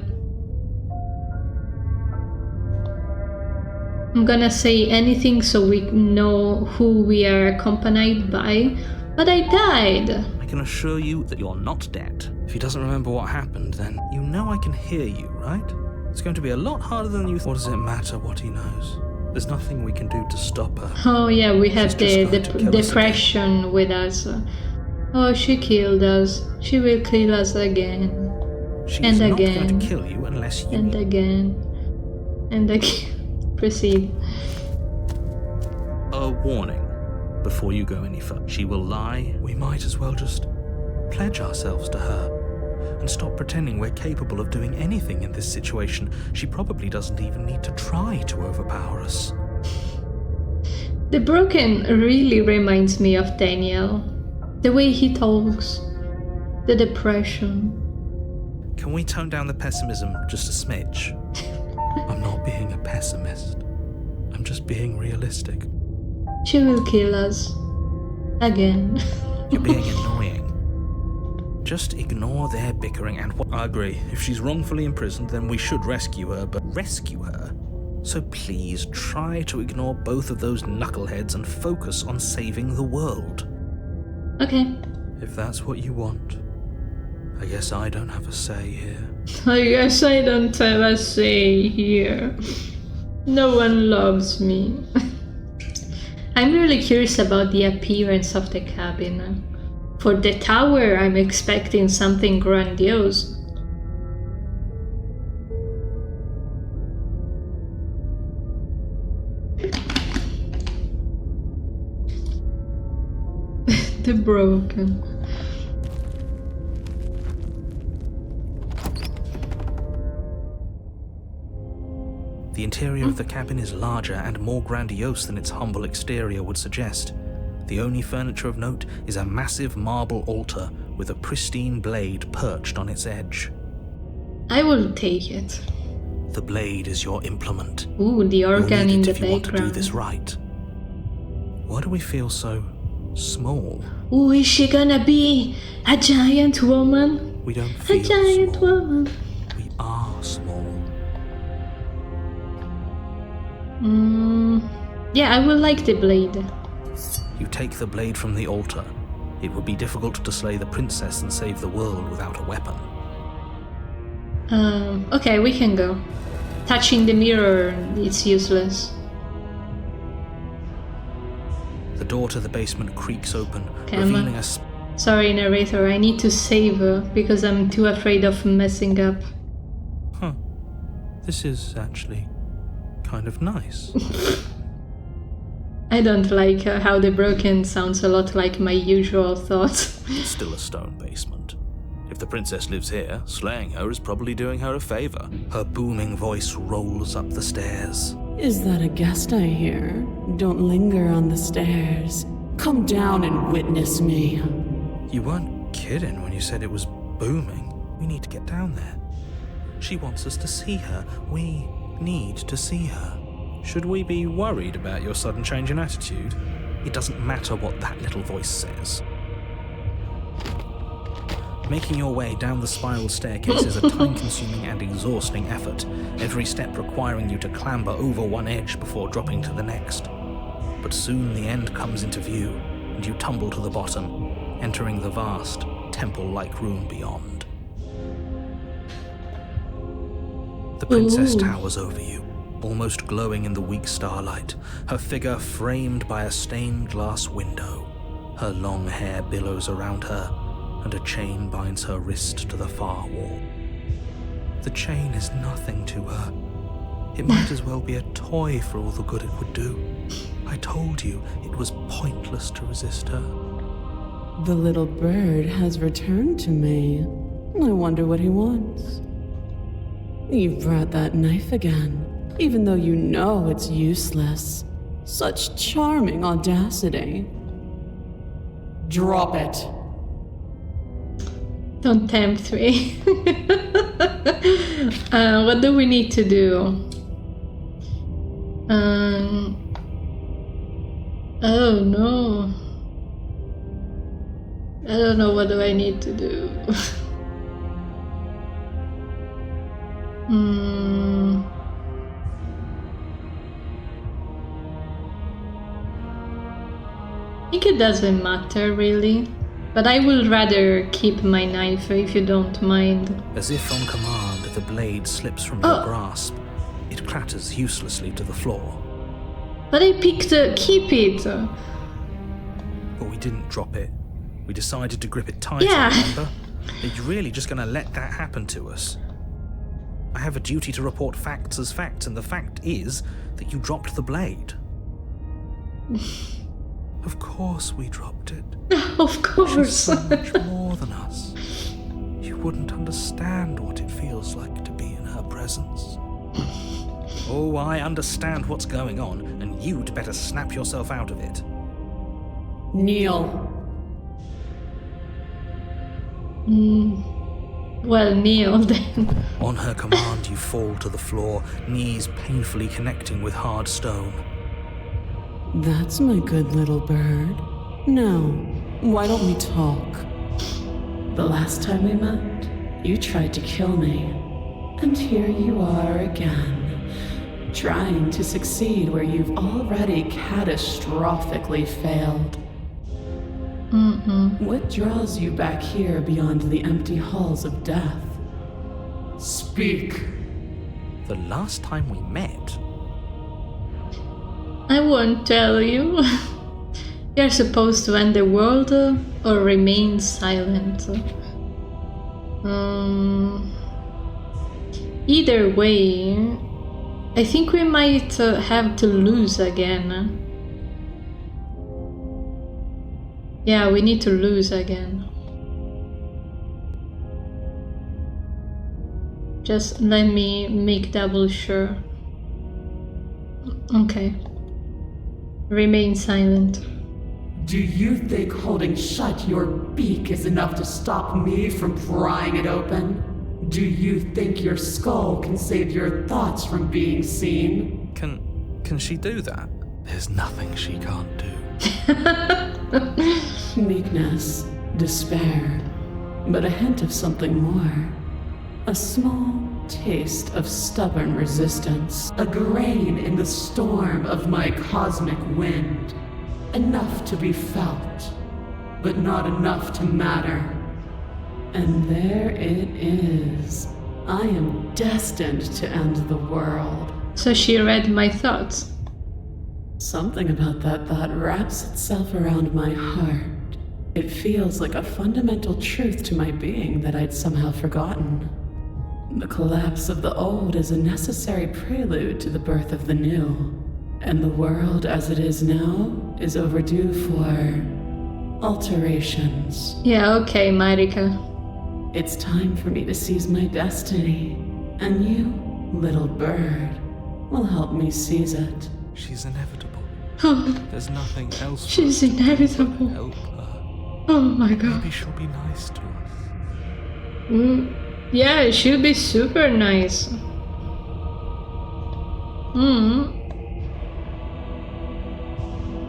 I'm gonna say anything so we know who we are accompanied by. But I died. I can assure you that you're not dead. If he doesn't remember what happened, then you know I can hear you, right? It's going to be a lot harder than you thought. What does it matter what he knows? There's nothing we can do to stop her. Oh yeah, we have She's the just going to kill us depression with us. Oh, she killed us. She will kill us again. She And is not again. going to kill you unless you... And again. And again. Proceed. A warning before you go any further. She will lie. We might as well just pledge ourselves to her and stop pretending we're capable of doing anything in this situation. She probably doesn't even need to try to overpower us. The Broken really reminds me of Daniel. The way he talks. The depression. Can we tone down the pessimism just a smidge? I'm not being a pessimist. I'm just being realistic. She will kill us. Again. You're being annoying. Just ignore their bickering and what... I agree. If she's wrongfully imprisoned, then we should rescue her, but Rescue her. So please try to ignore both of those knuckleheads and focus on saving the world. Okay. if that's what you want, I guess I don't have a say here. I guess I don't have a say here. No one loves me. I'm really curious about the appearance of the cabin. For the tower, I'm expecting something grandiose. The Broken. The interior of the cabin is larger and more grandiose than its humble exterior would suggest. The only furniture of note is a massive marble altar with a pristine blade perched on its edge. I will take it. The blade is your implement. Ooh, the organ in the if you want to do background. this right. Why do we feel so small? Ooh, is she gonna be a giant woman? We don't A feel giant small. woman. We are small. Yeah, I will like the blade. You take the blade from the altar. It would be difficult to slay the princess and save the world without a weapon. Okay, we can go. Touching the mirror, it's useless. The door to the basement creaks open, Okay, revealing Sorry, narrator, I need to save because I'm too afraid of messing up. This is actually kind of nice. I don't like how the broken sounds a lot like my usual thoughts. It's still a stone basement. If the princess lives here, slaying her is probably doing her a favor. Her booming voice rolls up the stairs. Is that a guest I hear? Don't linger on the stairs. Come down and witness me. You weren't kidding when you said it was booming. We need to get down there. She wants us to see her. We need to see her. Should we be worried about your sudden change in attitude? It doesn't matter what that little voice says. Making your way down the spiral staircase is a time-consuming and exhausting effort, every step requiring you to clamber over one edge before dropping to the next. But soon the end comes into view, and you tumble to the bottom, entering the vast, temple-like room beyond. The princess towers over you, almost glowing in the weak starlight, her figure framed by a stained glass window. Her long hair billows around her, and a chain binds her wrist to the far wall. The chain is nothing to her. It might as well be a toy for all the good it would do. I told you it was pointless to resist her. The little bird has returned to me. I wonder what he wants. You brought that knife again, even though you know it's useless. Such charming audacity. Drop it. Don't tempt me. What do we need to do? Oh no. I don't know, what do I need to do? I think it doesn't matter really, but I would rather keep my knife if you don't mind. As if on command, the blade slips from your grasp. It clatters uselessly to the floor. But I picked keep it. But we didn't drop it. We decided to grip it tighter, remember? Are you really just going to let that happen to us? I have a duty to report facts as facts, and the fact is that you dropped the blade. Of course we dropped it. Of course. She's so much more than us. You wouldn't understand what it feels like to be in her presence. Oh, I understand what's going on, and you'd better snap yourself out of it. Kneel. Well, kneel then. On her command, you fall to the floor, knees painfully connecting with hard stone. That's my good little bird. Now, why don't we talk? The last time we met, you tried to kill me. And here you are again, trying to succeed where you've already catastrophically failed. What draws you back here beyond the empty halls of death? Speak. The last time we met, I won't tell you. You're supposed to end the world or remain silent. Either way, I think we might have to lose again. Yeah, we need to lose again. Just let me make double sure. Okay. Remain silent. Do you think holding shut your beak is enough to stop me from prying it open? Do you think your skull can save your thoughts from being seen? Can she do that? There's nothing she can't do. Meekness, despair, but a hint of something more. A small taste of stubborn resistance. A grain in the storm of my cosmic wind. Enough to be felt, but not enough to matter. And there it is. I am destined to end the world. So she read my thoughts. Something about that thought wraps itself around my heart. It feels like a fundamental truth to my being that I'd somehow forgotten. The collapse of the old is a necessary prelude to the birth of the new. And the world as it is now is overdue for alterations. Yeah, okay, Marika. It's time for me to seize my destiny. And you, little bird, will help me seize it. She's inevitable. Oh, There's nothing else. she's for us to do but inevitable. help her. Oh my god. Maybe she'll be nice to us. Yeah, she'll be super nice.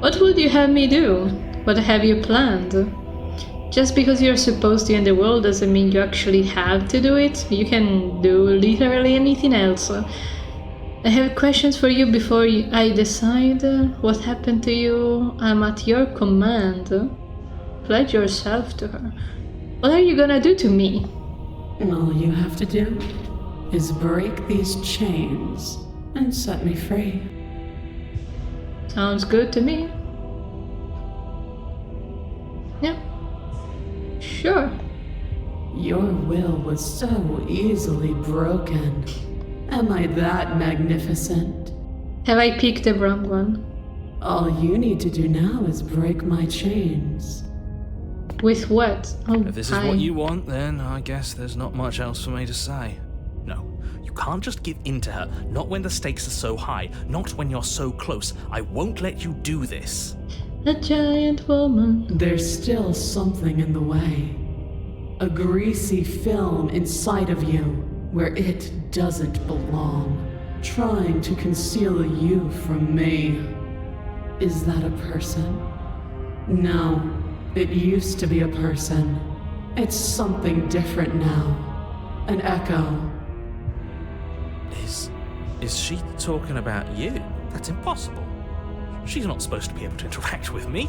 What would you have me do? What have you planned? Just because you're supposed to end the world doesn't mean you actually have to do it. You can do literally anything else. I have questions for you before I decide what happened to you. I'm at your command. Pledge yourself to her. What are you gonna do to me? All you have to do is break these chains and set me free. Sounds good to me. Yeah. Sure. Your will was so easily broken. Am I that magnificent? Have I picked the wrong one? All you need to do now is break my chains. With what? Oh, If this is what you want, then I guess there's not much else for me to say. No, you can't just give in to her. Not when the stakes are so high. Not when you're so close. I won't let you do this. A giant woman. There's still something in the way. A greasy film inside of you where it doesn't belong, trying to conceal you from me. Is that a person? No, it used to be a person. It's something different now. An echo. Is she talking about you? That's impossible. She's not supposed to be able to interact with me.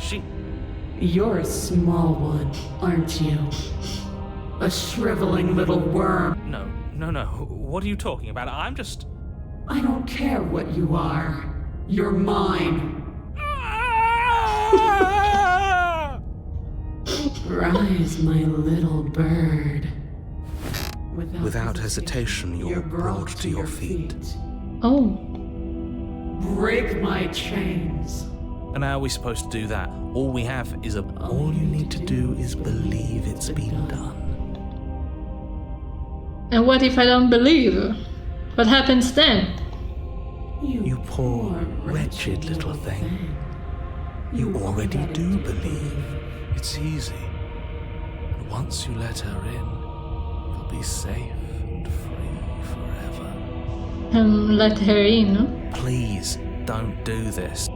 You're a small one, aren't you? A shriveling little worm. No. What are you talking about? I'm just... I don't care what you are. You're mine. Rise, my little bird. Without hesitation, you're brought to your feet. Oh. Break my chains. And how are we supposed to do that? All we have is a... All you need to do is believe it's been done. And what if I don't believe? What happens then? You poor, wretched little thing. You already do believe. It's easy. And once you let her in, you'll be safe and free forever. Let her in, no? Please, don't do this.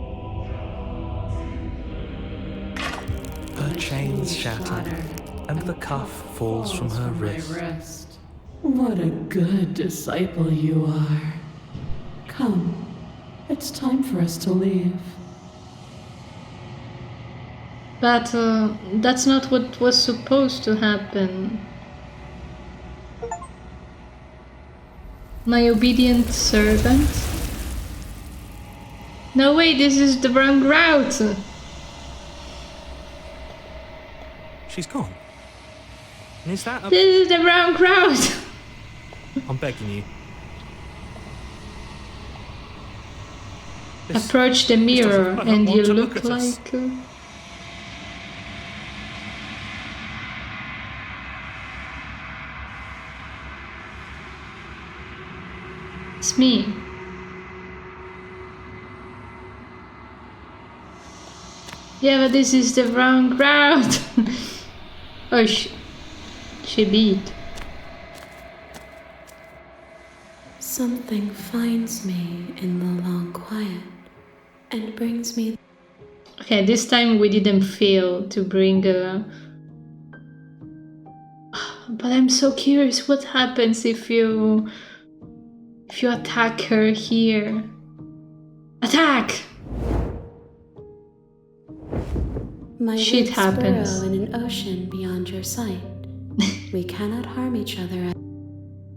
Her chains shatter, and the cuff falls from her wrist. What a good disciple you are. Come, it's time for us to leave. But that's not what was supposed to happen. My obedient servant? No way, this is the wrong route! She's gone. And is that a... This is the wrong route! I'm begging you. Approach the mirror I don't and want you to look look at us. like... It's me. Yeah, but this is the wrong route. Oh, she beat. Something finds me in the long quiet and brings me. Okay, this time we didn't fail to bring a... But I'm so curious what happens if you attack her here. Attack! My Shit roots happens. burrow in an ocean beyond your sight. We cannot harm each other.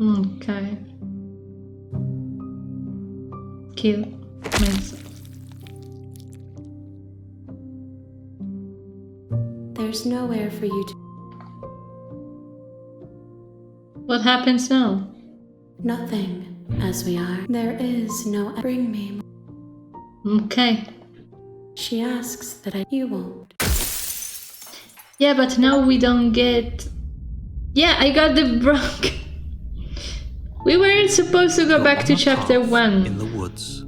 Okay. Kill myself. There's nowhere for you to. What happens now? Nothing, as we are. There is no. Bring me. Okay. She asks that I. You won't. Yeah, but now we don't get... Yeah, I got the wrong... We weren't supposed to go You're back on to a chapter path 1. in the woods,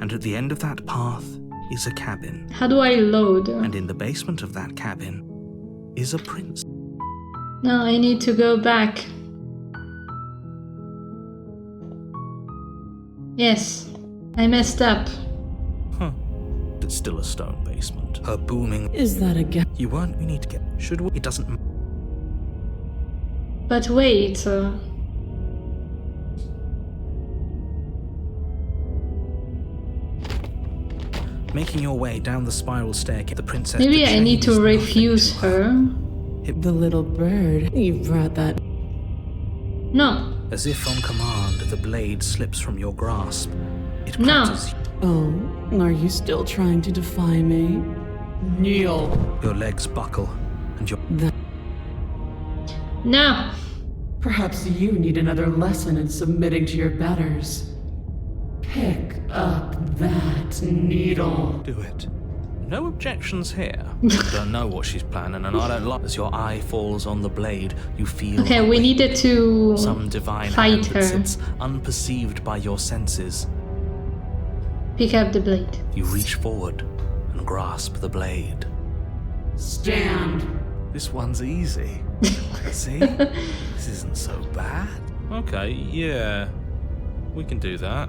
and at the end of that path is a cabin. How do I load? And in the basement of that cabin is a prince. No, I need to go back. Yes, I messed up. Huh. It's still a stone basement. Her booming. Is that a guess? You need to get. Should we? It doesn't. But wait. Making your way down the spiral staircase, the princess. Maybe the I need chain to is nothing refuse to her. The little bird. You brought that. No. As if on command, the blade slips from your grasp. It No. clutches Oh, are you still trying to defy me? Kneel. your legs buckle, and your. No. Perhaps you need another lesson in submitting to your betters. Pick up that needle. Do it. No objections here. Don't know what she's planning, and I don't like. As your eye falls on the blade, you feel. Okay, a we weight. needed to Some divine fight hand her. that sits unperceived by your senses. Pick up the blade. You reach forward and grasp the blade. Stand. This one's easy. See? This isn't so bad. Okay, yeah. We can do that.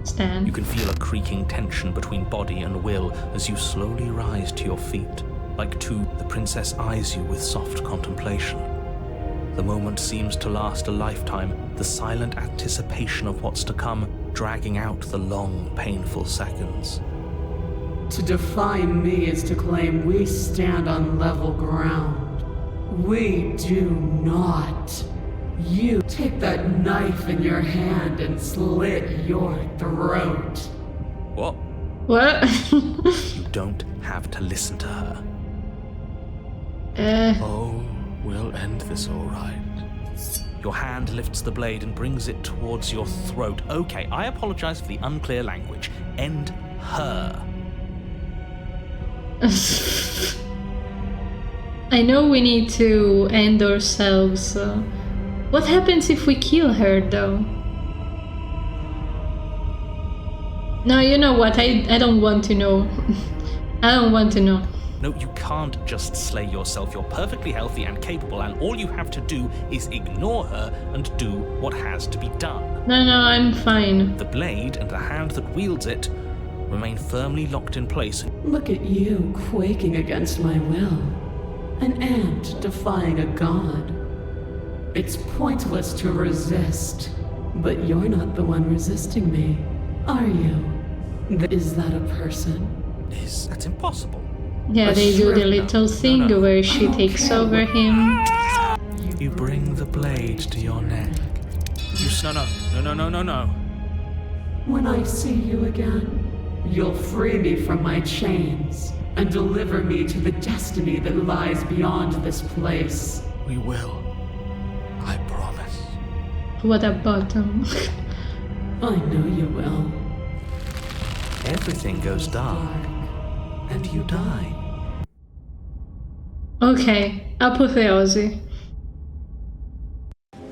Stand. You can feel a creaking tension between body and will as you slowly rise to your feet. Like two, the princess eyes you with soft contemplation. The moment seems to last a lifetime, the silent anticipation of what's to come, dragging out the long, painful seconds. To defy me is to claim we stand on level ground. We do not. You take that knife in your hand and slit your throat. What? What? You don't have to listen to her. uh, Oh, we'll end this all right. Your hand lifts the blade and brings it towards your throat. Okay, I apologize for the unclear language. End her. I know we need to end ourselves. What happens if we kill her, though? No, you know what? I don't want to know. I don't want to know. No, you can't just slay yourself. You're perfectly healthy and capable, and all you have to do is ignore her and do what has to be done. No, I'm fine. The blade and the hand that wields it remain firmly locked in place. Look at you quaking against my will. An ant defying a god. It's pointless to resist. But you're not the one resisting me, are you? Is that a person? That's impossible. Yeah, they do the Sure. little thing no. where she takes over him. You bring the blade to your neck. No. When I see you again, you'll free me from my chains and deliver me to the destiny that lies beyond this place. We will. I promise. What a bottom. I know you will. Everything goes dark, and you die. Okay, apotheosis.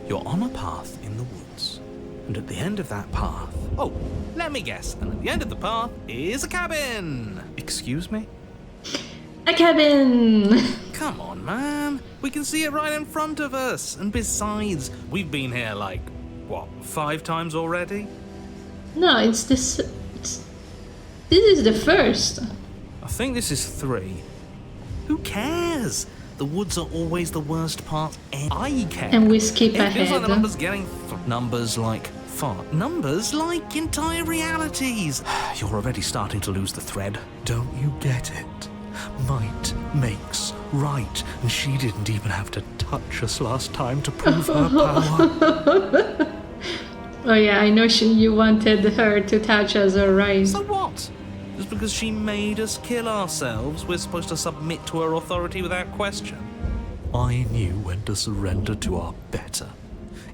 You're on a path in the woods, and at the end of that path... Oh, let me guess. And at the end of the path is a cabin! Excuse me? A cabin! Come on, man. We can see it right in front of us. And besides, we've been here like, what, 5 times already? No, it's this. This is the first. I think this is 3. Who cares? The woods are always the worst part. I care. And we skip It feels like the ahead. numbers getting numbers like fart. Numbers like entire realities. You're already starting to lose the thread. Don't you get it? Might makes right, and she didn't even have to touch us last time to prove her power. Oh yeah, I know you wanted her to touch us, alright. So what? Just because she made us kill ourselves, we're supposed to submit to her authority without question? I knew when to surrender to our better.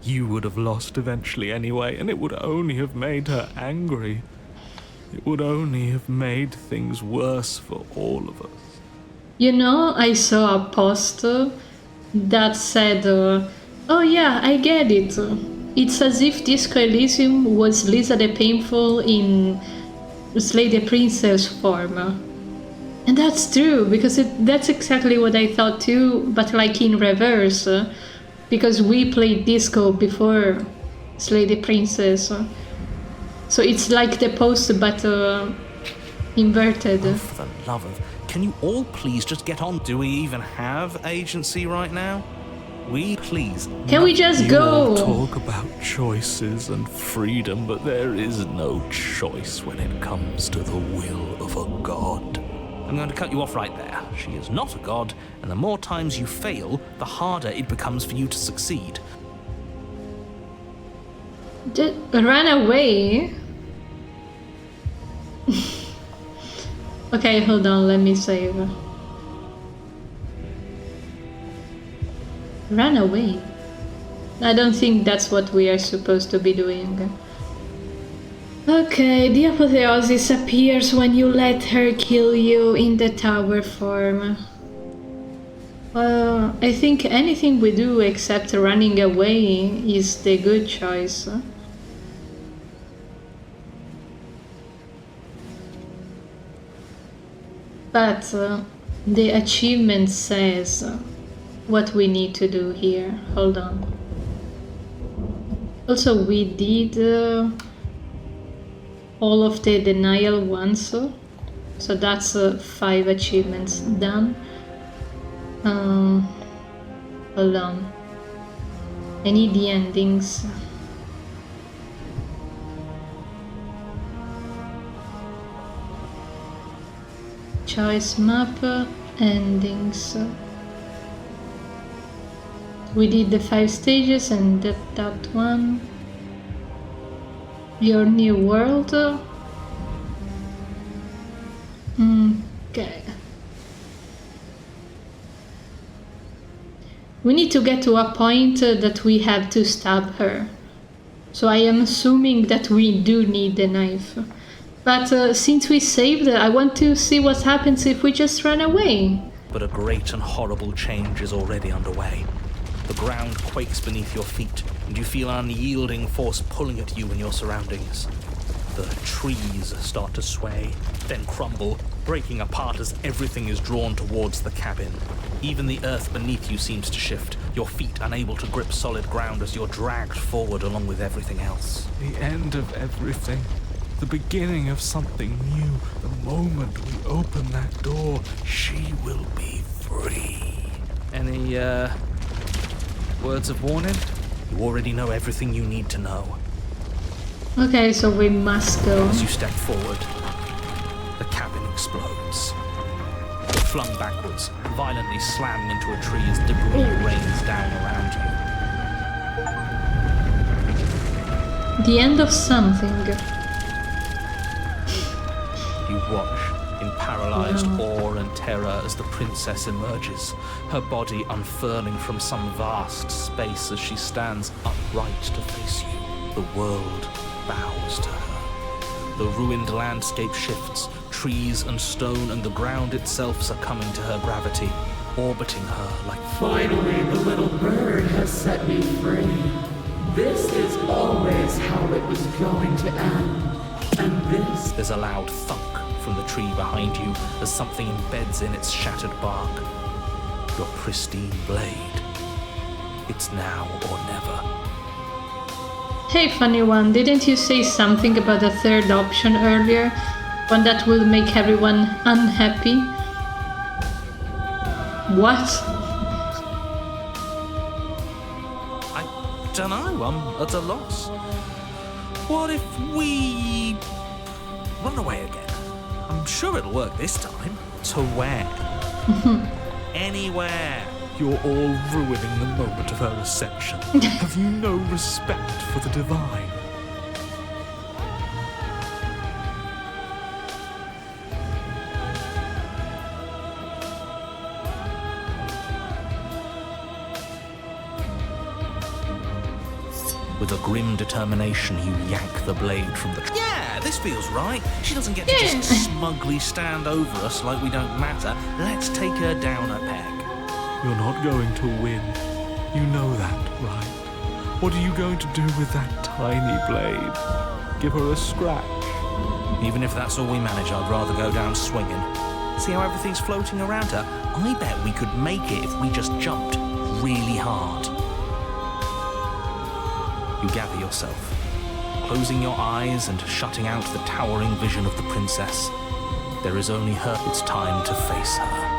You would have lost eventually anyway, and it would only have made her angry. It would only have made things worse for all of us. You know, I saw a post that said, oh yeah, I get it. It's as if Disco Elysium was Lisa the Painful in Slay the Princess form. And that's true, because that's exactly what I thought too, but like in reverse. Because we played Disco before Slay the Princess. So it's like the post, but inverted. Oh, for the love of... Can you all please just get on? Do we even have agency right now? We please... Can we just You all go? talk about choices and freedom, but there is no choice when it comes to the will of a god. I'm going to cut you off right there. She is not a god, and the more times you fail, the harder it becomes for you to succeed. Just run away. Okay, hold on, let me save. Run away? I don't think that's what we are supposed to be doing. Okay, the apotheosis appears when you let her kill you in the tower form. Well, I think anything we do except running away is the good choice. But the achievement says what we need to do here. Hold on. Also, we did all of the denial ones, so that's 5 achievements done. Hold on. I need the endings. Choice map, endings. We did the 5 stages and that one. Your new world. Okay. We need to get to a point that we have to stab her. So I am assuming that we do need the knife. But since we saved, I want to see what happens if we just run away. But a great and horrible change is already underway. The ground quakes beneath your feet, and you feel an unyielding force pulling at you and your surroundings. The trees start to sway, then crumble, breaking apart as everything is drawn towards the cabin. Even the earth beneath you seems to shift, your feet unable to grip solid ground as you're dragged forward along with everything else. The end of everything. The beginning of something new. The moment we open that door, she will be free. Any, words of warning? You already know everything you need to know. Okay, so we must go. As you step forward, the cabin explodes. You're flung backwards, violently slamming into a tree as debris rains down around you. The end of something. You watch in paralyzed awe and terror as the princess emerges, her body unfurling from some vast space as she stands upright to face you. The world bows to her. The ruined landscape shifts, trees and stone and the ground itself succumbing to her gravity, orbiting her like Finally, the little bird has set me free. This is always how it was going to end. And this... There's a loud thunk from the tree behind you as something embeds in its shattered bark. Your pristine blade. It's now or never. Hey, funny one, didn't you say something about a third option earlier? One that will make everyone unhappy? What? I dunno, I'm at a loss. What if we run away again? I'm sure it'll work this time. To where? Anywhere. You're all ruining the moment of her reception. Have you no respect for the divine? With a grim determination, you yank the blade from the... Yeah, this feels right. She doesn't get to just smugly stand over us like we don't matter. Let's take her down a peg. You're not going to win. You know that, right? What are you going to do with that tiny blade? Give her a scratch? Even if that's all we manage, I'd rather go down swinging. See how everything's floating around her? I bet we could make it if we just jumped really hard. You gather yourself, closing your eyes and shutting out the towering vision of the princess. There is only her. It's time to face her.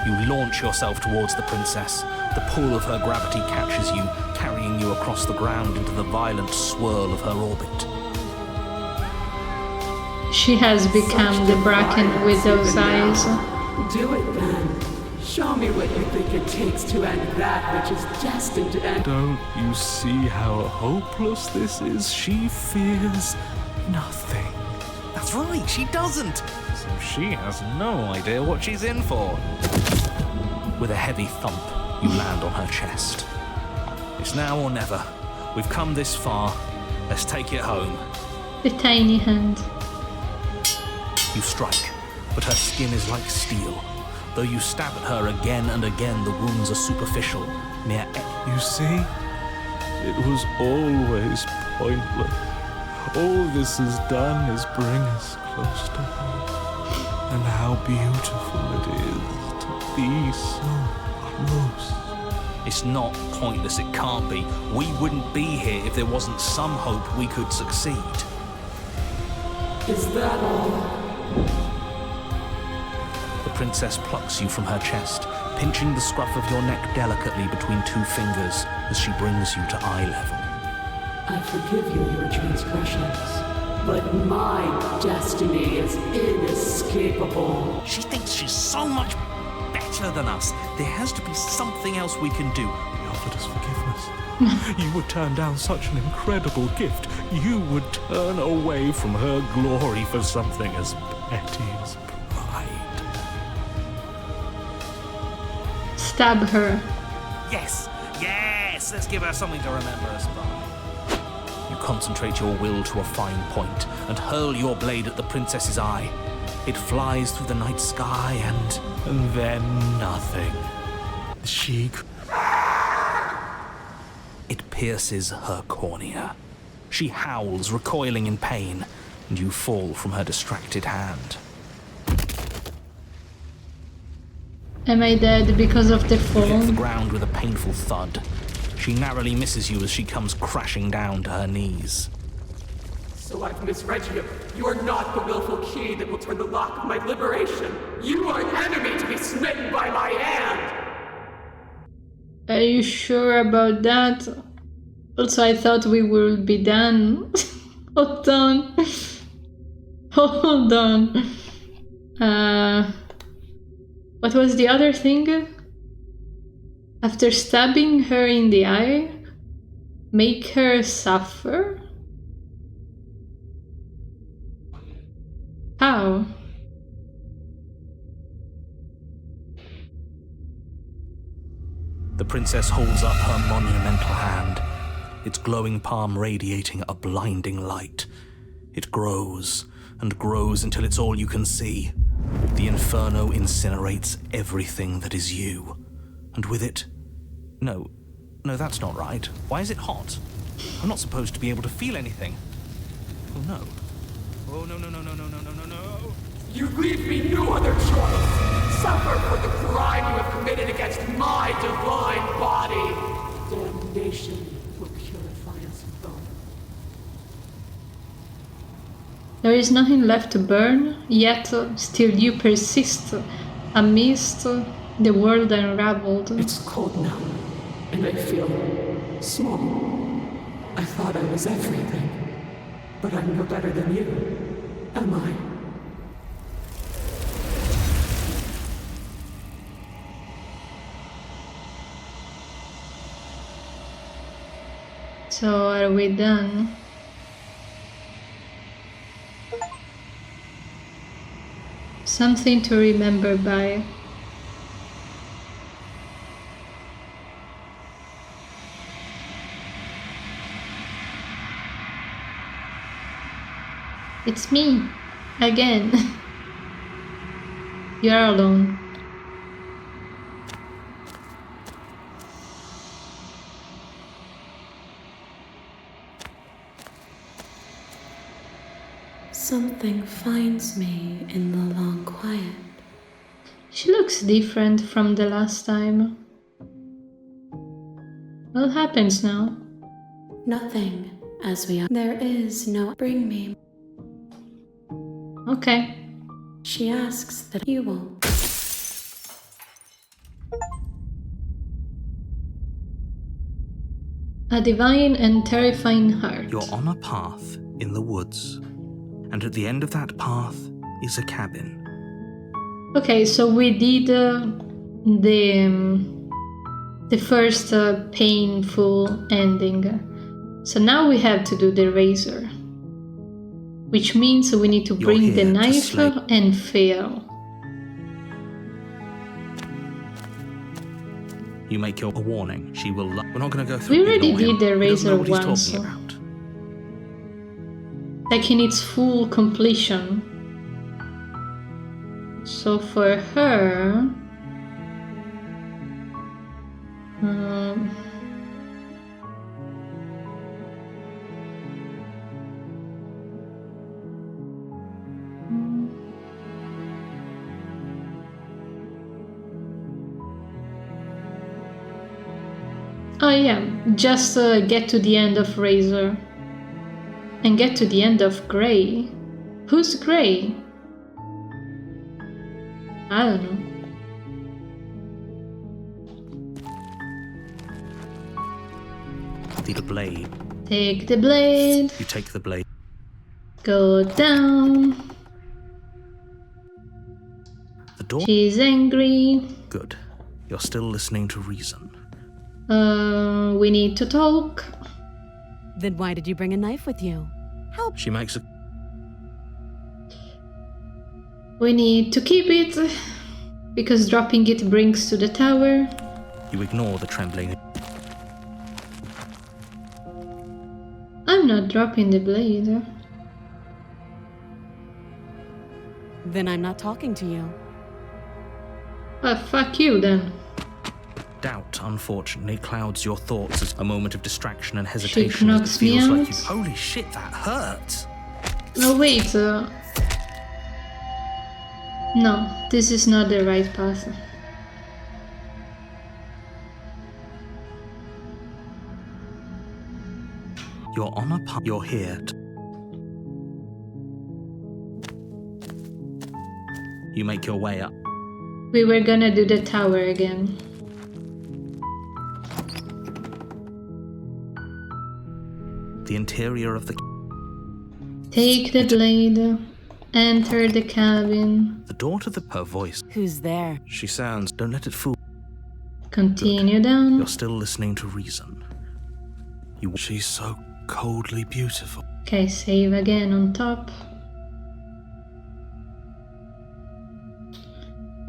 You launch yourself towards the princess. The pull of her gravity catches you, carrying you across the ground into the violent swirl of her orbit. She has become the Bracken Widow's eyes. Do it then. Show me what you think it takes to end that which is destined to end. Don't you see how hopeless this is? She fears nothing. That's right, she doesn't. So she has no idea what she's in for. With a heavy thump, you land on her chest. It's now or never. We've come this far. Let's take it home. The tiny hand. You strike, but her skin is like steel. Though you stab at her again and again, the wounds are superficial, mere... You see? It was always pointless. All this has done is bring us close to her. And how beautiful it is to be so close. It's not pointless, it can't be. We wouldn't be here if there wasn't some hope we could succeed. Is that all? The princess plucks you from her chest, pinching the scruff of your neck delicately between two fingers as she brings you to eye level. I forgive you your transgressions, but my destiny is inescapable. She thinks she's so much better than us. There has to be something else we can do. You offered us forgiveness. You would turn down such an incredible gift. You would turn away from her glory for something as petty as pride. Stab her. Yes! Yes! Let's give her something to remember us by. You concentrate your will to a fine point and hurl your blade at the princess's eye. It flies through the night sky and then nothing. She... It pierces her cornea. She howls, recoiling in pain, and you fall from her distracted hand. Am I dead because of the You hit the fall? ground with a painful thud. She narrowly misses you as she comes crashing down to her knees. So I've misread you. You are not the willful key that will turn the lock of my liberation. You are an enemy to be smitten by my hand. Are you sure about that? Also, I thought we would be done. Hold on. Hold on. What was the other thing? After stabbing her in the eye, make her suffer? How? The princess holds up her monumental hand, its glowing palm radiating a blinding light. It grows and grows until it's all you can see. The inferno incinerates everything that is you. And with it... No, that's not right. Why is it hot? I'm not supposed to be able to feel anything. Oh no. Oh no, no, no, no, no, no, no, no, no. You leave me no other choice. Suffer for the crime you have committed against my divine body. Damnation will purify us both. There is nothing left to burn, yet still you persist amidst the world unraveled. It's cold now, and I feel small. I thought I was everything, but I'm no better than you, am I? So are we done? Something to remember by. It's me, again. You're alone. Something finds me in the long quiet. She looks different from the last time. What happens now? Nothing as we are. There is no bring me. Okay. She asks that you will. A divine and terrifying heart. You're on a path in the woods, and at the end of that path is a cabin. Okay, so we did the first painful ending. So now we have to do the razor, which means we need to bring the knife and fail. You make your warning. She will. We're not going to go through. We already Ignore him. did the He doesn't know razor what he's once. talking about. Like in its full completion. So for her, oh yeah, just get to the end of Razor. And get to the end of Grey. Who's Grey? I don't know. The blade. Take the blade. You take the blade. Go down. The door. She's angry. Good. You're still listening to reason. We need to talk. Then why did you bring a knife with you? Help! She makes a. We need to keep it, because dropping it brings to the tower. You ignore the trembling. I'm not dropping the blade. Then I'm not talking to you. Fuck you then. Doubt, unfortunately, clouds your thoughts as a moment of distraction and hesitation. knocks as it feels me like out. you. Holy shit, that hurt! No, wait. No, this is not the right path. You're on a path. You're here. You make your way up. We were gonna do the tower again. The interior of the. Take the blade. Enter the cabin. The door to her voice. Who's there? She sounds. Don't let it fool. Continue down. You're still listening to reason. She's so coldly beautiful. Okay, save again on top.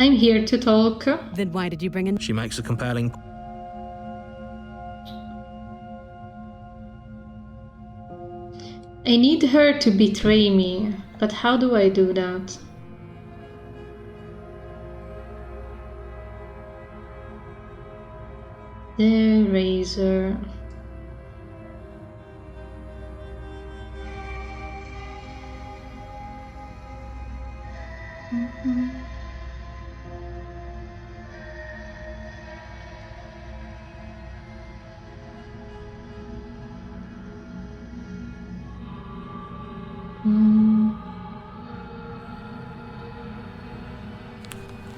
I'm here to talk. Then why did you bring in? She makes a compelling. I need her to betray me, but how do I do that? The razor.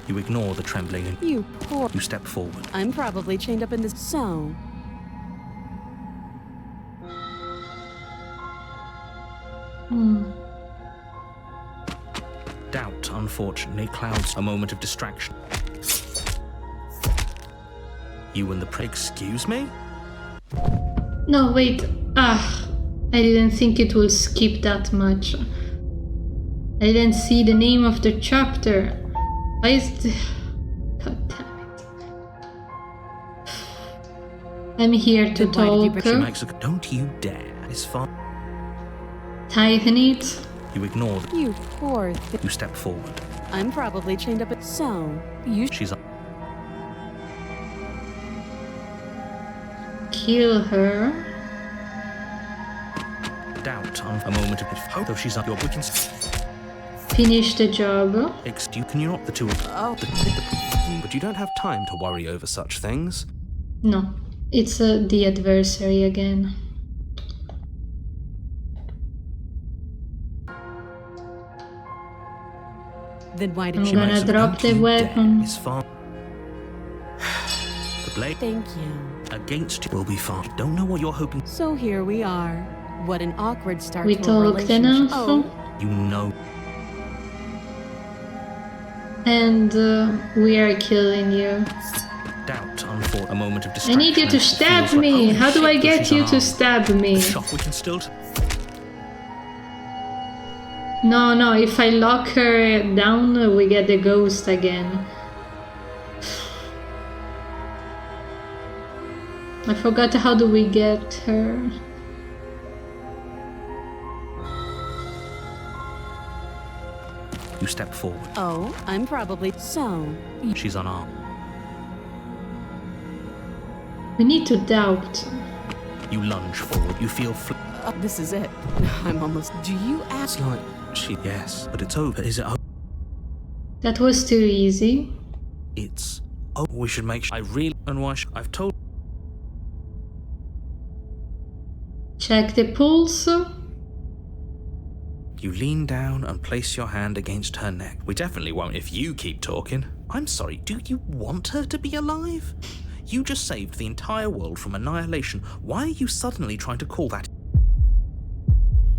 You ignore the trembling and You poor. you step forward. I'm probably chained up in this. So, Doubt, unfortunately, clouds a moment of distraction. You and the excuse me? No, wait. I didn't think it will skip that much. I didn't see the name of the chapter. Why is the... God damn it. I'm here to Then why did you talk. She makes a... Don't you dare. It's fine. Tighten it. You ignore the... you poor. You step forward. I'm probably chained up. So, you. She's... Kill her. Doubt, a moment of hope. Though she's up your bookings. Finish the job. You can you not the two of Oh. But you don't have time to worry over such things. No, it's the adversary again. Then why did I'm she? gonna makes a- drop Don't the you dare. weapon. It's fine. The blade Thank you. against you will be fine. Don't know what you're hoping. So here we are. What an awkward start We to a talked relationship. enough. Oh, You know. And we are killing you. Doubt, a moment of I distraction. need you to It stab feels like, me. holy How do shit, I though get she's you to unarmed. stab me? The shock we can still... No, if I lock her down, we get the ghost again. I forgot how do we get her. You step forward. oh, I'm probably. So, She's unarmed. We need to doubt. You lunge forward. You feel this is it. I'm almost. Do you ask? It's like she... Yes, but it's over. Is it over? That was too easy. It's... Oh, we should make sure... I really... And why I've told... Check the pulse. You lean down and place your hand against her neck. We definitely won't if you keep talking. I'm sorry, do you want her to be alive? You just saved the entire world from annihilation. Why are you suddenly trying to call that...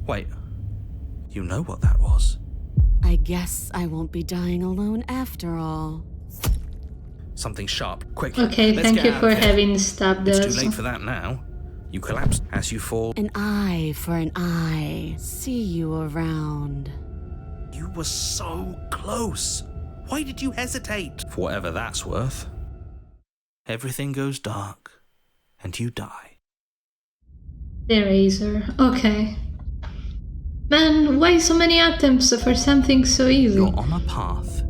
Wait, you know what that was? I guess I won't be dying alone after all. Something sharp. Quick. Okay, let's thank get you out for of here. having stabbed It's us. too late for that now. You collapse as you fall. An eye for an eye. See you around. You were so close. Why did you hesitate? For whatever that's worth. Everything goes dark, and you die. The razor. Okay. Man, why so many attempts for something so easy? You're on a path.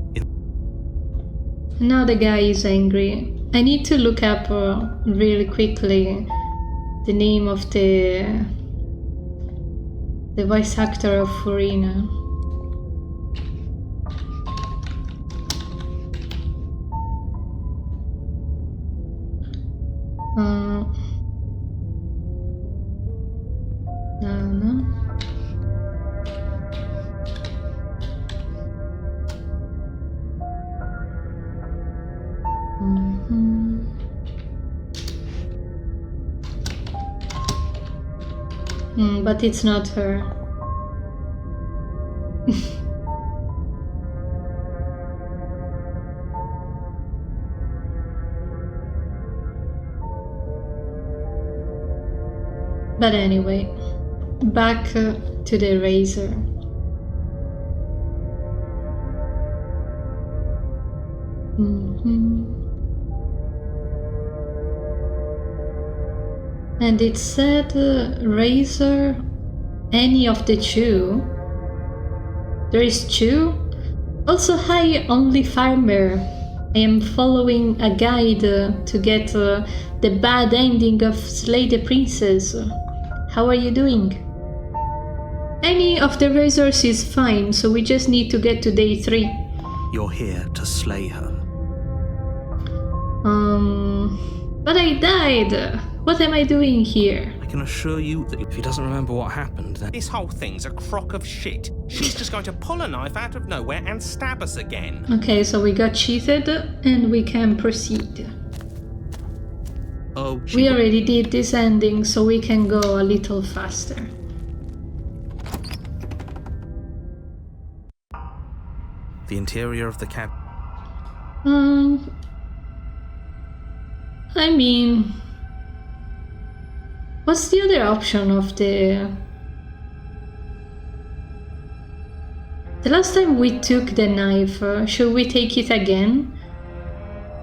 Now the guy is angry. I need to look up really quickly the name of the voice actor of Furina. No. But it's not her. But anyway, back to the razor. And it said razor, any of the two. There is two. Also, hi, only farmer. I am following a guide to get the bad ending of Slay the Princess. How are you doing? Any of the razors is fine, so we just need to get to day 3. You're here to slay her. But I died. What am I doing here? I can assure you that if he doesn't remember what happened, then... This whole thing's a crock of shit. She's just going to pull a knife out of nowhere and stab us again. Okay, so we got cheated and we can proceed. Oh, We already did this ending, so we can go a little faster. The interior of the cabin... I mean... What's the other option of the... The last time we took the knife, should we take it again?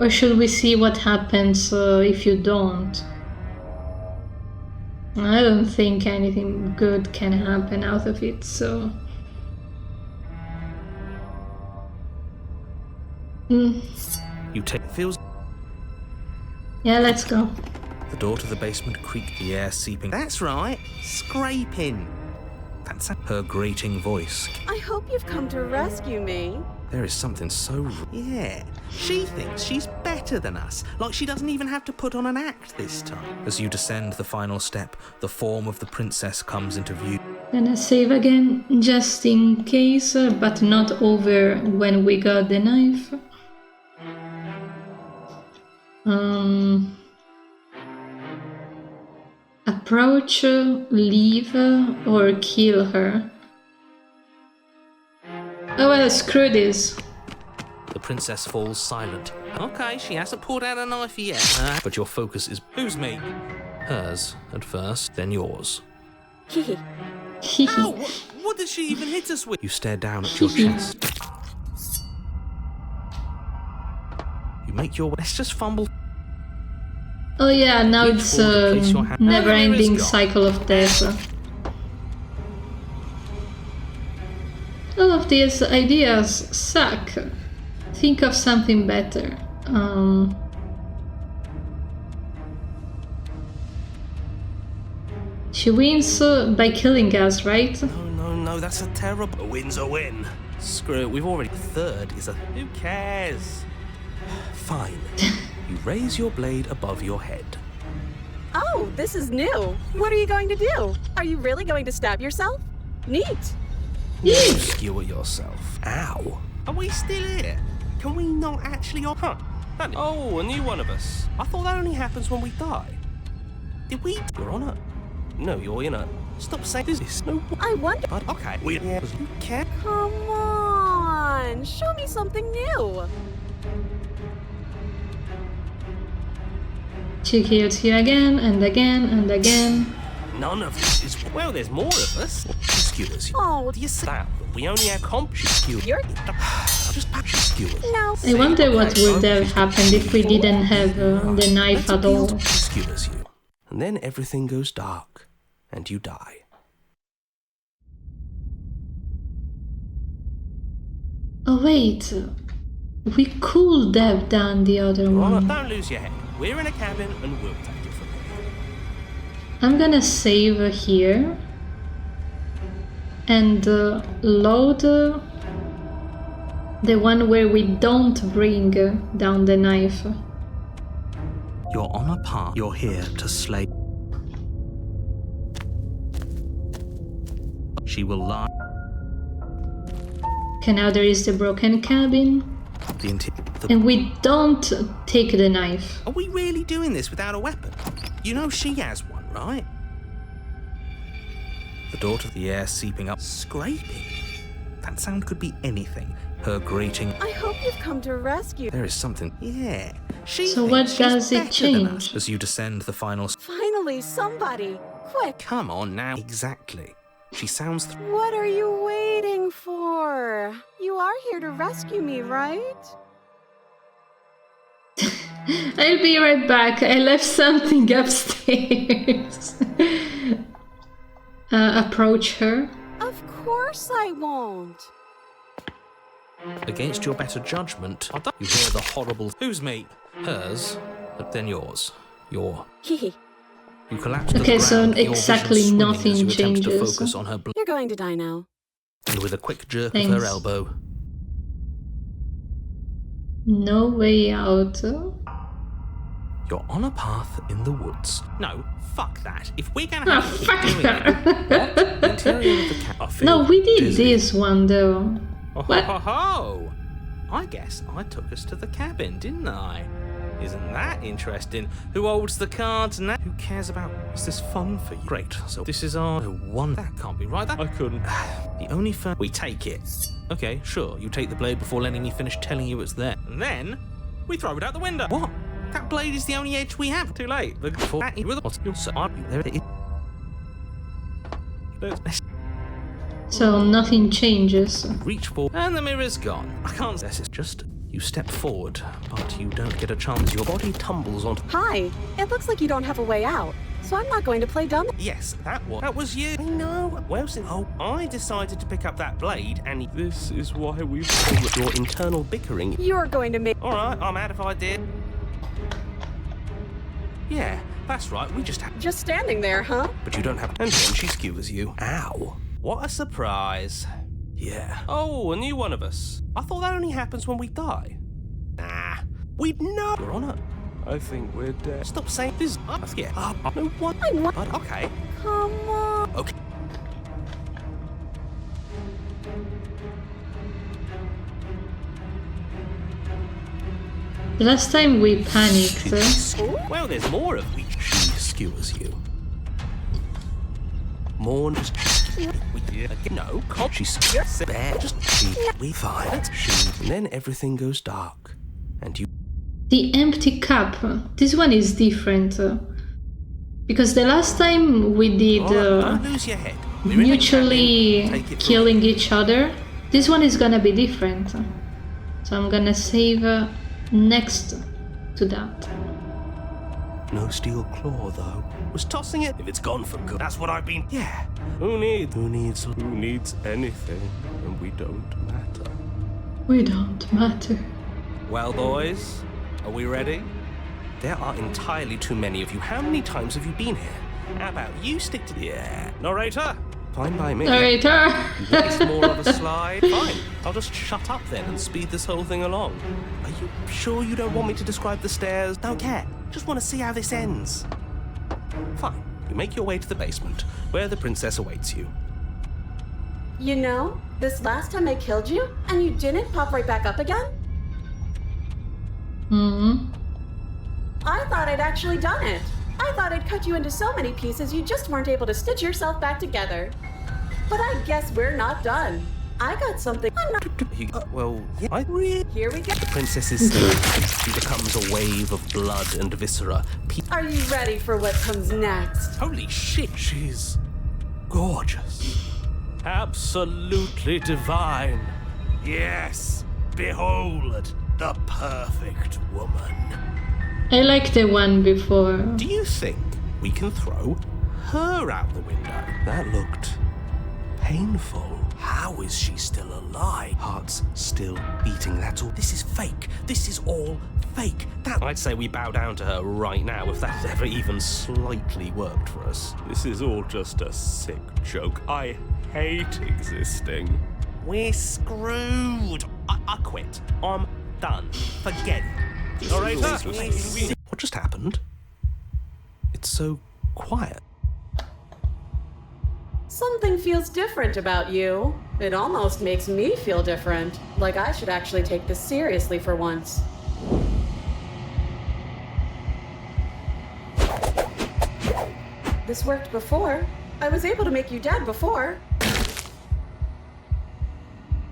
Or should we see what happens if you don't? I don't think anything good can happen out of it, so... You take... Feels... Yeah, let's go. The door to the basement creaked, the air seeping... That's right, scraping. That's her grating voice. I hope you've come to rescue me. There is something so... Yeah, she thinks she's better than us, like she doesn't even have to put on an act this time. As you descend the final step, the form of the princess comes into view. Gonna save again, just in case, but not over when we got the knife. Approach, leave, or kill her. Oh well, screw this. The princess falls silent, Okay, she hasn't pulled out a knife yet. but your focus is Who's me? hers at first, then yours. Hehe. Ow! What did she even hit us with? You stare down at your chest. You make your... Let's just fumble. Oh yeah, now Reach it's forward a and place your hand- never-ending Gone. cycle of death. All of these ideas suck. Think of something better. She wins by killing us, right? No, that's a terrible... A win's a win. Screw it, we've already... Third is a... Who cares? Fine. You raise your blade above your head. Oh, this is new. What are you going to do? Are you really going to stab yourself? Neat. You skewer yourself. Ow. Are we still here? Can we not actually... Oh, a new one of us. I thought that only happens when we die. Did we... You're on it. No, you're in it. Stop saying this. No... I wonder. Okay, yeah, you can... Come on, show me something new. She kills you again and again and again. None of this is... Well, there's more of us. She skewers you. Oh, Do you say that? We only have you're Just She skewers. no. I wonder what would have happened if we didn't have the knife at all. She skewers you. And then everything goes dark, and you die. Oh wait, we could have done the other Right, one. don't lose your head. We're in a cabin, and we'll take it from here. I'm gonna save here and load the one where we don't bring down the knife. You're on a path. You're here to slay. She will lie. Okay, now there is the broken cabin. And we don't take the knife. Are we really doing this without a weapon? You know she has one, right? The door to the air seeping up. Scraping. That sound could be anything. Her grating. I hope you've come to rescue. There is something. Yeah. She So thinks what she's does it better than us. change? As you descend the final. Finally, somebody. Quick. Come on now. Exactly. She sounds. What are you waiting for? You are here to rescue me, right? I'll be right back. I left something upstairs. Approach her. Of course I won't. Against your better judgment, you hear the horrible. Who's me? Hers, but then yours. Your. Hehe. You collapse to Okay, the so ground, your vision exactly swimming nothing as you attempt to changes. focus on her blood. You're going to die now. And with a quick jerk Thanks. of her elbow, No way out. You're on a path in the woods. No, fuck that. If we're gonna have to keep Fuck doing that. it, the interior of the I feel No, we did dizzy. this one though. Oh, What? ho, ho. I guess I took us to the cabin, didn't I? Isn't that interesting? Who holds the cards now? Who cares about... Is this fun for you? Great. So this is our one... That can't be right. That... I couldn't. The only fun... We take it. Okay, sure. You take the blade before letting me finish telling you it's there. And then... We throw it out the window. What? That blade is the only edge we have. Too late. The... For that... With a... So there it is. So nothing changes. Reach for... And the mirror's gone. I can't... This is just... You step forward, but you don't get a chance. Your body tumbles onto... Hi. It looks like you don't have a way out, so I'm not going to play dumb. Yes, that was you. I know. Well, I decided to pick up that blade, and This is why we... Your internal bickering. You're going to make... all right, I'm mad if I did. Yeah, that's right. We just have... Just standing there, huh? But you don't have... And then she skewers you. Ow. What a surprise. Yeah. Oh, a new one of us. I thought that only happens when we die. Nah. We'd know. You're on it. I think we're dead. Stop saying this. Yeah. No one. I'm not... But okay. Come on. Okay. The last time we panicked. Well, there's more of we. She skewers you. More just. No, she's there. Just she. We find she. And then everything goes dark, and you. The empty cup. This one is different. Because the last time we did Don't lose your head. We're in the mutually cabin. Take it killing each other, this one is gonna be different. So I'm gonna save next to that. No steel claw, though. Was tossing it if it's gone for good. That's what I've been. Yeah. Who needs anything, and we don't matter. We don't matter. Well, boys, are we ready? There are entirely too many of you. How many times have you been here? How about you stick to... Yeah. Narrator? Fine by me. Narrator! It's more of a slide. Fine. I'll just shut up then and speed this whole thing along. Are you sure you don't want me to describe the stairs? Don't care. Just want to see how this ends. Fine. You make your way to the basement, where the princess awaits you. You know, this last time I killed you, and you didn't pop right back up again? I thought I'd actually done it. I thought I'd cut you into so many pieces you just weren't able to stitch yourself back together. But I guess we're not done. I got something. I'm not... Here we go. The princess is still. She becomes a wave of blood and viscera. Are you ready for what comes next? Holy shit, she's gorgeous. Absolutely divine. Yes, behold, the perfect woman. I like the one before. Do you think we can throw her out the window? That looked painful. How is she still alive? Heart's still beating, that's all. This is fake. This is all fake. I'd say we bow down to her right now if that ever even slightly worked for us. This is all just a sick joke. I hate existing. We're screwed. I quit. I'm done. Forget it. All right, what just happened? It's so quiet. Something feels different about you. It almost makes me feel different. Like I should actually take this seriously for once. This worked before. I was able to make you dead before.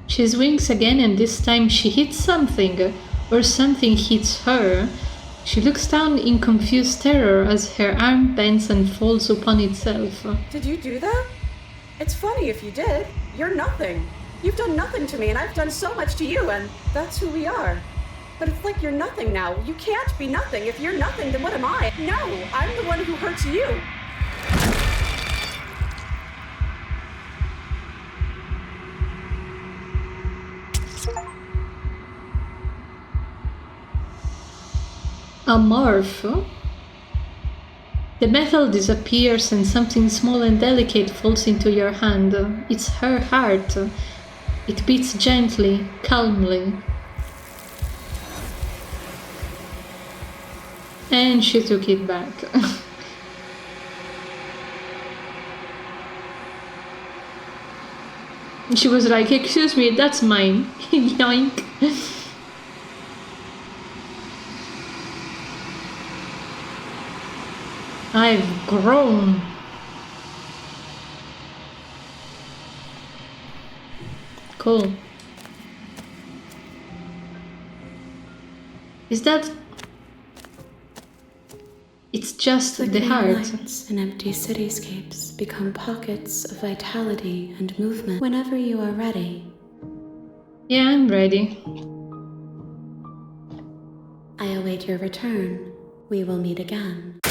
She swings again and this time she hits something, or something hits her. She looks down in confused terror as her arm bends and falls upon itself. Did you do that? It's funny if you did. You're nothing. You've done nothing to me and I've done so much to you and that's who we are. But it's like you're nothing now. You can't be nothing. If you're nothing, then what am I? No, I'm the one who hurts you. A morph? The metal disappears and something small and delicate falls into your hand. It's her heart. It beats gently, calmly. And she took it back. She was like, excuse me, that's mine. Yoink. I've grown. Cool. Is that... It's just the Flickering heart. lights and empty cityscapes become pockets of vitality and movement. Whenever you are ready, Yeah, I'm ready. I await your return. We will meet again.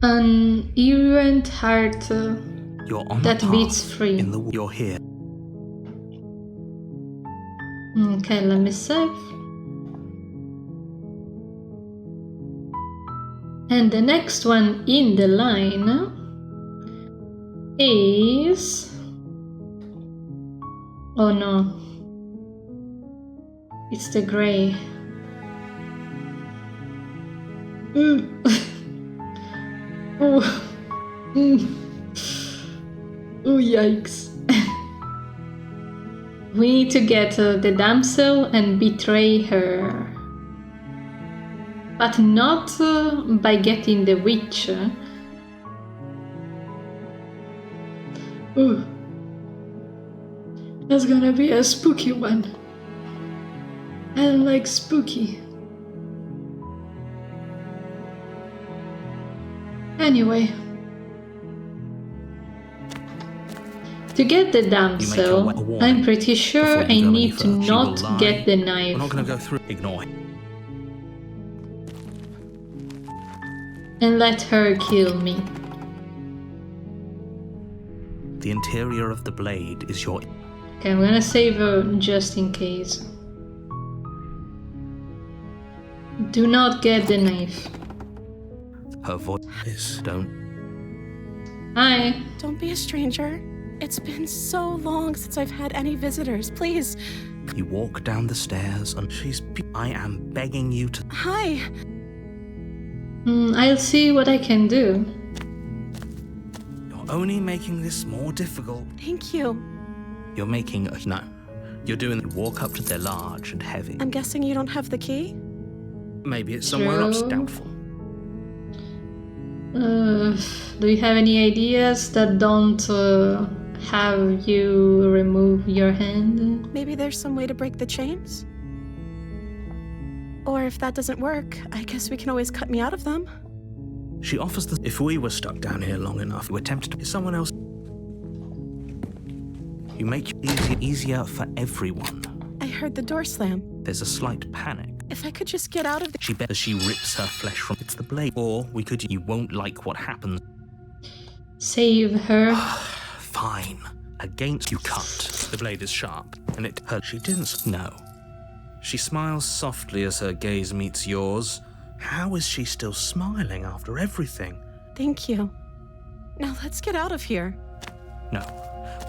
An errant heart You're on that a path beats free. You're here. Okay, let me save. And the next one in the line is... Oh no. It's the grey. Oh. Oh, yikes. We need to get the damsel and betray her. But not by getting the witch. Ooh. That's gonna be a spooky one. I don't like spooky. Anyway. To get the damsel, I'm pretty sure I need to not get the knife. We're not going to go through. Ignore it. And let her kill me. The interior of the blade is your... Okay, I'm gonna save her just in case. Do not get the knife. Her voice is... Don't... Hi. Don't be a stranger. It's been so long since I've had any visitors. Please. You walk down the stairs and I am begging you to... Hi. I'll see what I can do. You're only making this more difficult. Thank you. You're making... No. You're doing... You walk up to they're large and heavy. I'm guessing you don't have the key? Maybe it's somewhere else. True. Doubtful. Do you have any ideas that don't have you remove your hand? Maybe there's some way to break the chains? Or if that doesn't work, I guess we can always cut me out of them. She offers the... If we were stuck down here long enough, we're tempted to... Someone else... You make it easier for everyone. I heard the door slam. There's a slight panic. If I could just get out of the... She bet she rips her flesh from... It's the blade. Or we could... You won't like what happens. Save her. Fine. Against you cut. The blade is sharp, and it hurt. She didn't... No. She smiles softly as her gaze meets yours. How is she still smiling after everything? Thank you. Now let's get out of here. No.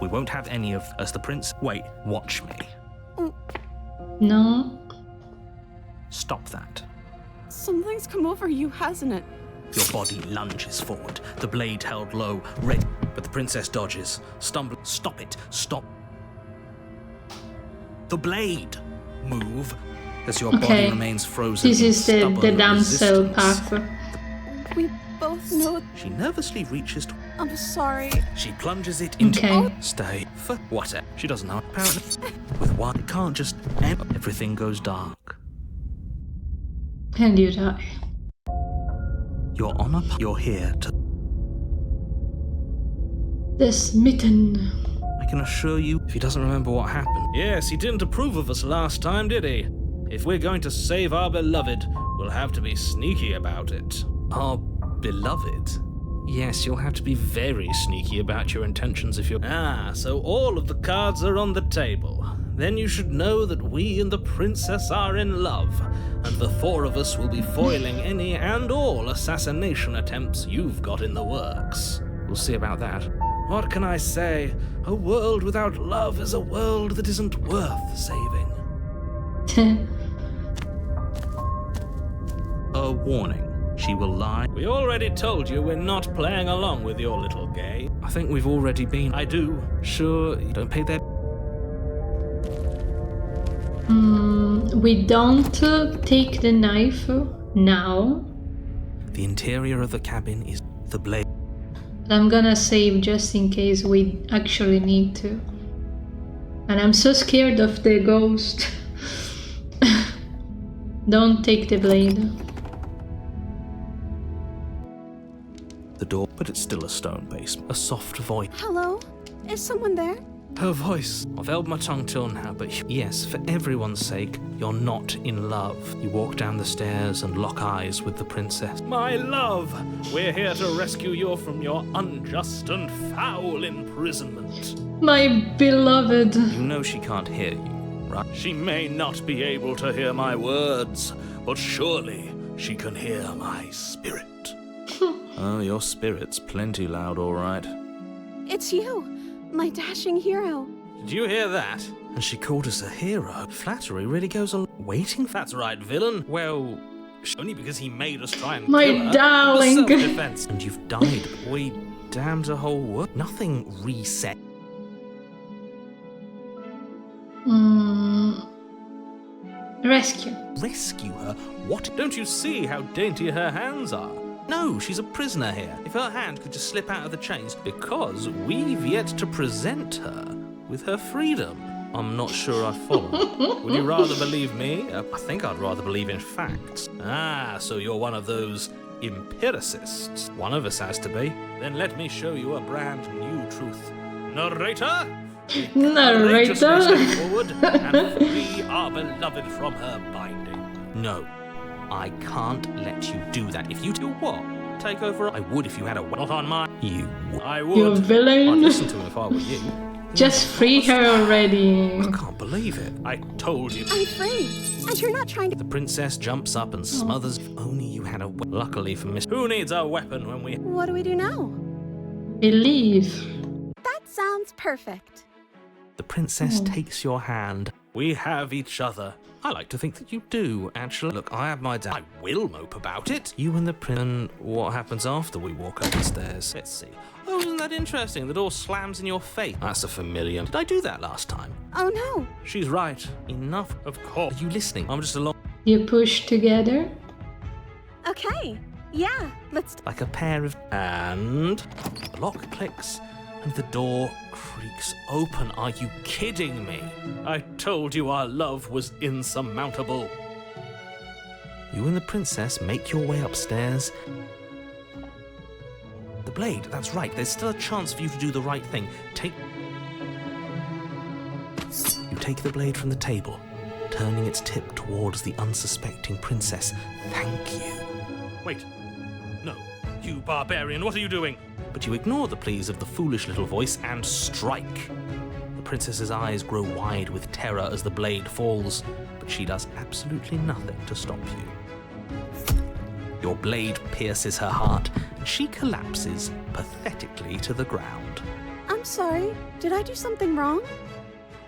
We won't have any of... As the prince... Wait. Watch me. No. Stop that. Something's come over you, hasn't it? Your body lunges forward, the blade held low, ready, but the princess dodges, stumbling. Stop it! Stop! The blade! Move! As your body remains frozen. This is the damsel path. We both know... She nervously reaches to... I'm sorry. She plunges it into... Okay. Stay. For what? She doesn't know. Apparently. With one, it can't just... Everything goes dark. And you die. You're on a... You're here to... The smitten. I can assure you, if he doesn't remember what happened. Yes, he didn't approve of us last time, did he? If we're going to save our beloved, we'll have to be sneaky about it. Our beloved? Yes, you'll have to be very sneaky about your intentions if you're... Ah, so all of the cards are on the table. Then you should know that we and the princess are in love, and the four of us will be foiling any and all assassination attempts you've got in the works. We'll see about that. What can I say? A world without love is a world that isn't worth saving. A warning. She will lie. We already told you we're not playing along with your little game. I think we've already been. I do. Sure, you don't pay that. We don't take the knife now. The interior of the cabin is the blade. I'm gonna save just in case we actually need to. And I'm so scared of the ghost. Don't take the blade. The door, but it's still a stone base. A soft voice. Hello? Is someone there? Her voice. I've held my tongue till now, but yes, for everyone's sake, you're not in love. You walk down the stairs and lock eyes with the princess. My love, we're here to rescue you from your unjust and foul imprisonment. My beloved. You know she can't hear you, right? She may not be able to hear my words, but surely she can hear my spirit. Oh, your spirit's plenty loud, all right. It's you, my dashing hero. Did you hear that? And she called us a hero. Flattery really goes on waiting. That's right, villain. Well, only because he made us try and My kill her. darling. It was self-defense. And you've died. We damned a whole world. Nothing reset. Rescue. Rescue her? What? Don't you see how dainty her hands are? No, she's a prisoner here. If her hand could just slip out of the chains, because we've yet to present her with her freedom. I'm not sure I follow. Would you rather believe me? I think I'd rather believe in facts. Ah, so you're one of those empiricists. One of us has to be. Then let me show you a brand new truth. Narrator? Narrator. Step forward and free our beloved from her binding. No. I can't let you do that. If you do what? Take over? I would if you had a... Not on my... You would. I would. You villain. I'd listen to him if I were you. Just free her already. I can't believe it. I told you. I'm free, and you're not trying to... The princess jumps up and smothers. If only you had a... Luckily for Miss... Who needs a weapon when we... What do we do now? Believe. That sounds perfect. The princess takes your hand. We have each other. I like to think that you do, actually. Look, I have my doubt. I will mope about it. You and the prince. And what happens after we walk up the stairs? Let's see. Oh, isn't that interesting? The door slams in your face. That's a familiar. Did I do that last time? Oh no. She's right. Enough. Of course. Are you listening? I'm just along. You push together. Okay. Yeah, let's... Like a pair of... And... The lock clicks. And the door creaks open. Are you kidding me? I told you our love was insurmountable. You and the princess make your way upstairs. The blade, that's right. There's still a chance for you to do the right thing. You take the blade from the table, turning its tip towards the unsuspecting princess. Thank you. Wait. No. You barbarian, what are you doing? But you ignore the pleas of the foolish little voice and strike. The princess's eyes grow wide with terror as the blade falls, but she does absolutely nothing to stop you. Your blade pierces her heart, and she collapses pathetically to the ground. I'm sorry. Did I do something wrong?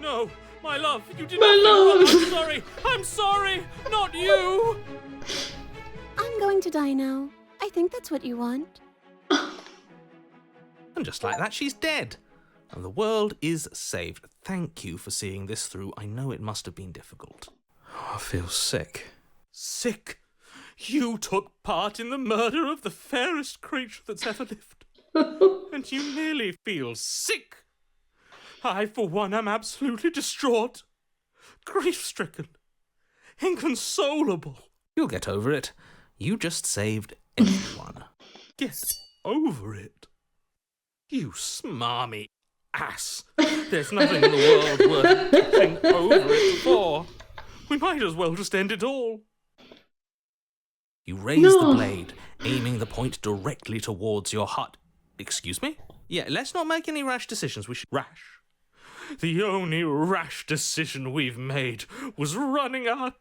No, my love, you did My not do love. wrong. I'm sorry, not you. I'm going to die now. I think that's what you want. And just like that, she's dead. And the world is saved. Thank you for seeing this through. I know it must have been difficult. I feel sick. Sick? You took part in the murder of the fairest creature that's ever lived. And you nearly feel sick. I, for one, am absolutely distraught. Grief-stricken. Inconsolable. You'll get over it. You just saved everyone. Get over it. You smarmy ass. There's nothing in the world worth getting over it for. We might as well just end it all. You raise the blade, aiming the point directly towards your heart. Excuse me? Yeah, let's not make any rash decisions. We should... Rash? The only rash decision we've made was running our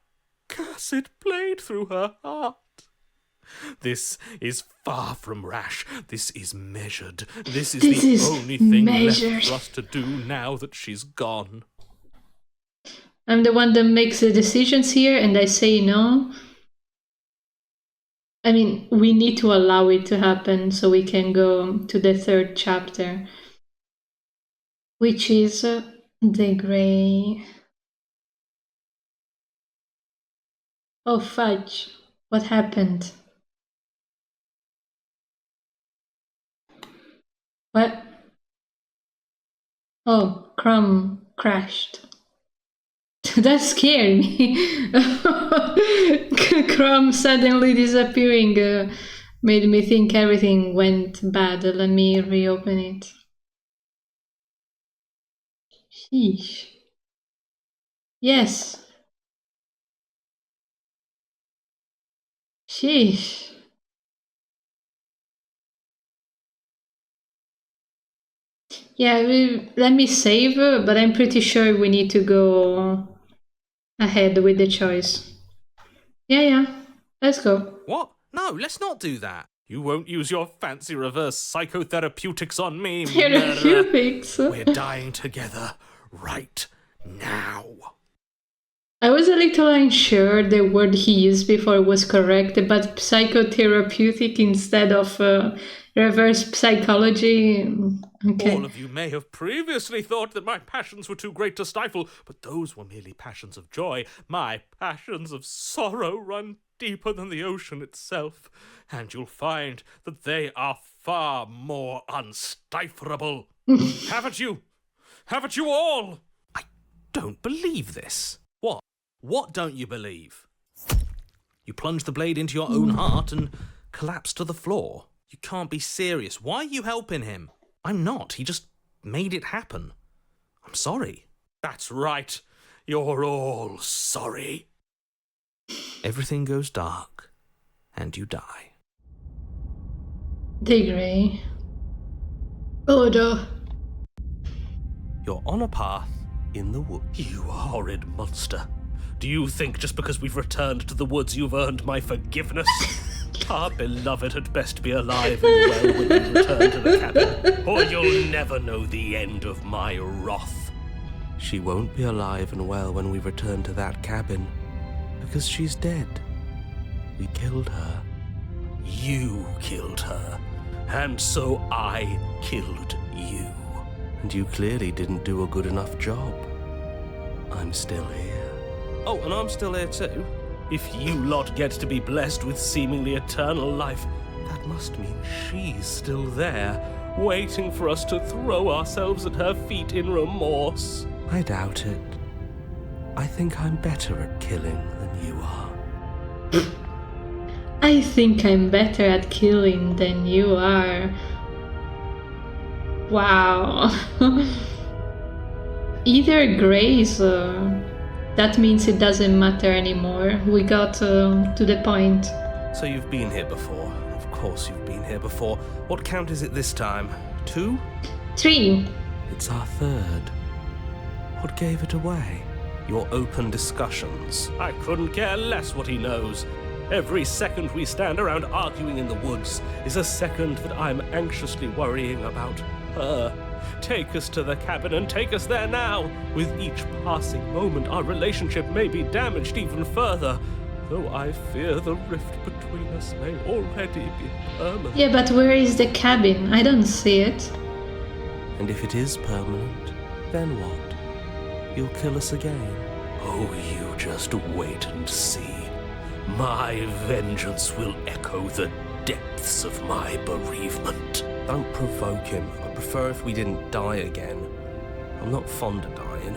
cursed blade through her heart. This is far from rash. This is measured. This is This the is only thing measured. left for us to do now that she's gone. I'm the one that makes the decisions here, and I say no. I mean, we need to allow it to happen so we can go to the third chapter, which is the Grey. Oh, fudge. What happened? What? Oh, Crumb crashed. That scared me. Crumb suddenly disappearing made me think everything went bad. Let me reopen it. Sheesh. Yes. Sheesh. Yeah, let me save, but I'm pretty sure we need to go ahead with the choice. Yeah, let's go. What? No, let's not do that. You won't use your fancy reverse psychotherapeutics on me, Therapeutics. We're dying together right now. I was a little unsure the word he used before was correct, but psychotherapeutic instead of reverse psychology. Okay. All of you may have previously thought that my passions were too great to stifle, but those were merely passions of joy. My passions of sorrow run deeper than the ocean itself, and you'll find that they are far more unstiflable. Haven't you? Haven't you all? I don't believe this. What? What don't you believe? You plunged the blade into your own heart and collapsed to the floor. You can't be serious. Why are you helping him? I'm not. He just made it happen. I'm sorry. That's right. You're all sorry. Everything goes dark, and you die. The Grey. Odo. You're on a path in the woods. You horrid monster. Do you think just because we've returned to the woods you've earned my forgiveness? Our beloved had best be alive and well when we return to the cabin, or you'll never know the end of my wrath. She won't be alive and well when we return to that cabin, because she's dead. We killed her. You killed her, and so I killed you. And you clearly didn't do a good enough job. I'm still here. Oh, and I'm still here too. If you lot get to be blessed with seemingly eternal life, that must mean she's still there, waiting for us to throw ourselves at her feet in remorse. I doubt it. I think I'm better at killing than you are. I think I'm better at killing than you are. Wow. Either Grace, that means it doesn't matter anymore. We got to the point. So you've been here before. Of course you've been here before. What count is it this time? 2? 3. It's our 3rd. What gave it away? Your open discussions. I couldn't care less what he knows. Every second we stand around arguing in the woods is a second that I'm anxiously worrying about her. Take us to the cabin and take us there now. With each passing moment, our relationship may be damaged even further, though I fear the rift between us may already be permanent. Yeah, but where is the cabin? I don't see it. And if it is permanent, then what? You'll kill us again. Oh, you just wait and see. My vengeance will echo the depths of my bereavement. Don't provoke him. I'd prefer if we didn't die again. I'm not fond of dying.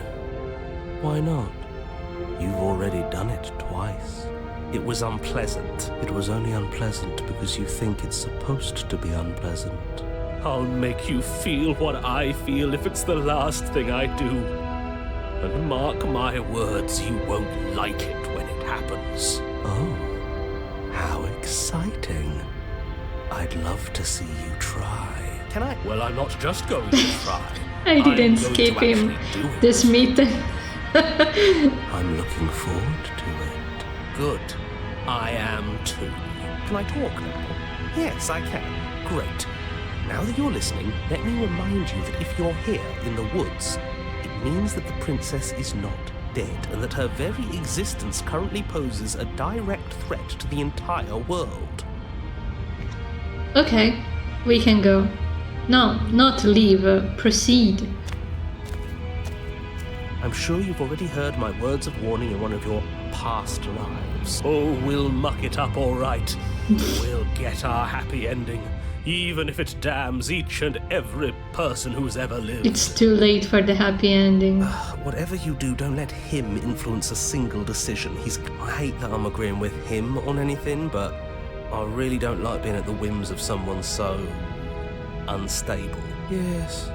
Why not? You've already done it twice. It was unpleasant. It was only unpleasant because you think it's supposed to be unpleasant. I'll make you feel what I feel if it's the last thing I do. And mark my words, you won't like it when it happens. Oh, how exciting. I'd love to see you try. Can I? Well, I'm not just going to try. I didn't I'm going skip to him. actually do it. This meeting. I'm looking forward to it. Good. I am too. Can I talk now? Yes, I can. Great. Now that you're listening, let me remind you that if you're here in the woods, it means that the princess is not dead, and that her very existence currently poses a direct threat to the entire world. Okay, we can go. No, not leave, proceed. I'm sure you've already heard my words of warning in one of your past lives. Oh, we'll muck it up all right. We'll get our happy ending, even if it damns each and every person who's ever lived. It's too late for the happy ending. Whatever you do, don't let him influence a single decision. I hate that I'm agreeing with him on anything, but I really don't like being at the whims of someone so unstable. Yes,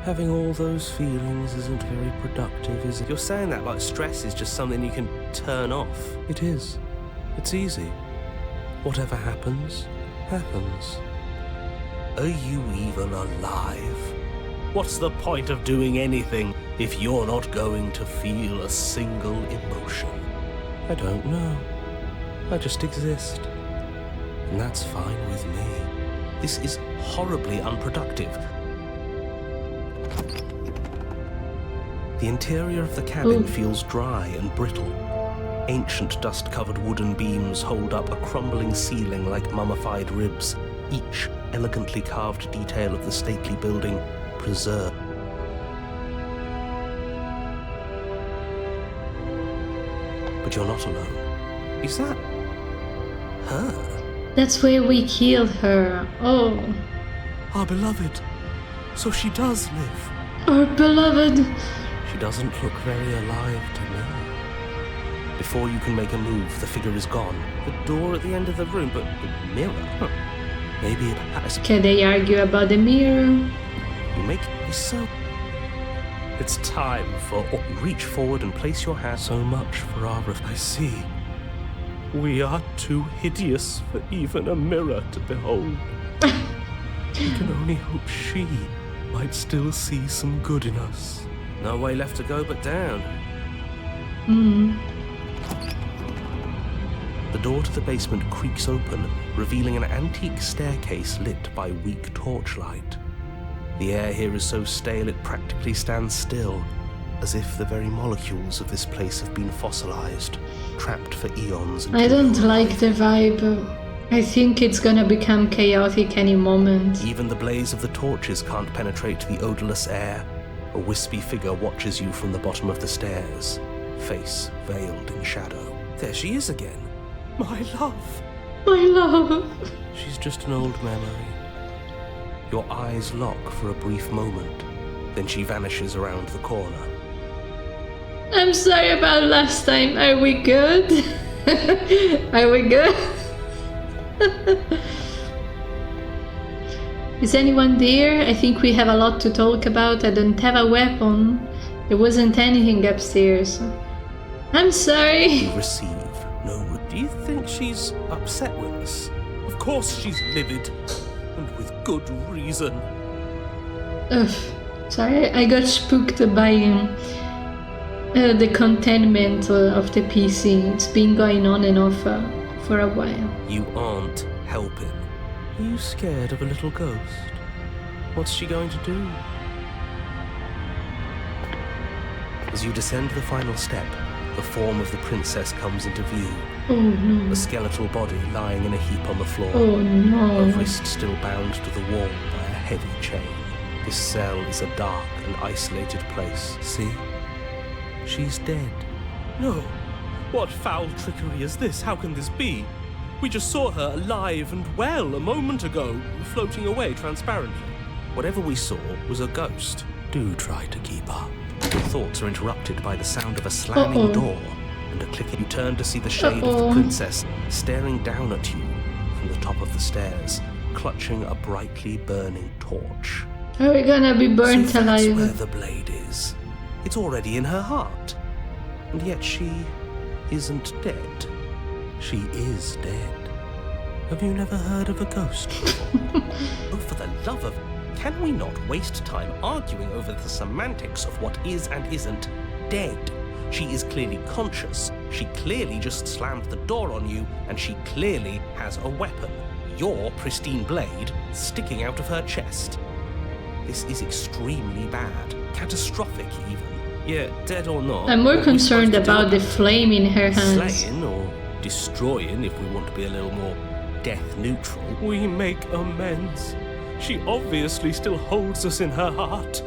having all those feelings isn't very productive, is it? You're saying that like stress is just something you can turn off. It is. It's easy. Whatever happens, happens. Are you even alive? What's the point of doing anything if you're not going to feel a single emotion? I don't know. I just exist. And that's fine with me. This is horribly unproductive. The interior of the cabin feels dry and brittle. Ancient dust-covered wooden beams hold up a crumbling ceiling like mummified ribs, each elegantly carved detail of the stately building preserved. But you're not alone. Is that her? That's where we killed her. Oh. Our beloved. So she does live. Our beloved. She doesn't look very alive to me. Before you can make a move, the figure is gone. The door at the end of the room, but the mirror? Huh. Maybe it has... Can they argue about the mirror? You make me so... It's time for... Reach forward and place your hand. So much for our... I see. We are too hideous for even a mirror to behold. We can only hope she might still see some good in us. No way left to go but down. The door to the basement creaks open, revealing an antique staircase lit by weak torchlight. The air here is so stale it practically stands still, as if the very molecules of this place have been fossilized, trapped for eons. I don't like the vibe. I think it's gonna become chaotic any moment. Even the blaze of the torches can't penetrate the odorless air. A wispy figure watches you from the bottom of the stairs, face veiled in shadow. There she is again. My love. My love. She's just an old memory. Your eyes lock for a brief moment, then she vanishes around the corner. I'm sorry about last time. Are we good? Are we good? Is anyone there? I think we have a lot to talk about. I don't have a weapon. There wasn't anything upstairs. I'm sorry. You receive no... Do you think she's upset with us? Of course she's livid. And with good reason. Ugh. Sorry, I got spooked by the containment of the PC. It's been going on and off for a while. You aren't helping. Are you scared of a little ghost? What's she going to do? As you descend the final step, the form of the princess comes into view. Oh no. A skeletal body lying in a heap on the floor. Oh no. A wrist still bound to the wall by a heavy chain. This cell is a dark and isolated place. See? She's dead. No. What foul trickery is this? How can this be? We just saw her alive and well a moment ago, floating away transparently. Whatever we saw was a ghost. Do try to keep up. Your thoughts are interrupted by the sound of a slamming door and a clicking. You turn to see the shade of the princess staring down at you from the top of the stairs, clutching a brightly burning torch. Are we gonna be burnt So that's alive? where the blade is. It's already in her heart. And yet she isn't dead. She is dead. Have you never heard of a ghost before? Oh, for the love of... Can we not waste time arguing over the semantics of what is and isn't dead? She is clearly conscious. She clearly just slammed the door on you, and she clearly has a weapon. Your pristine blade sticking out of her chest. This is extremely bad. Catastrophic, even. Yeah, dead or not. I'm more what are we concerned supposed to do about the flame in her hands. Slaying or destroying, if we want to be a little more death neutral. We make amends. She obviously still holds us in her heart.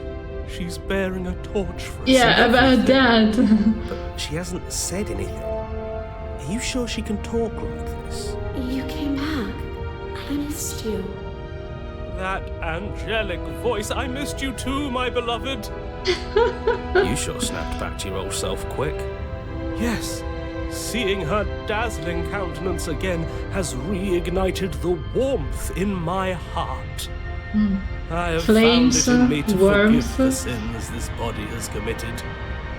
She's bearing a torch for us. Yeah, and about everything. that. But she hasn't said anything. Are you sure she can talk like this? You came back. I missed you. That angelic voice. I missed you too, my beloved. You sure snapped back to your old self quick. Yes. Seeing her dazzling countenance again has reignited the warmth in my heart. I have Flames, found it in me to warmth. forgive the sins this body has committed.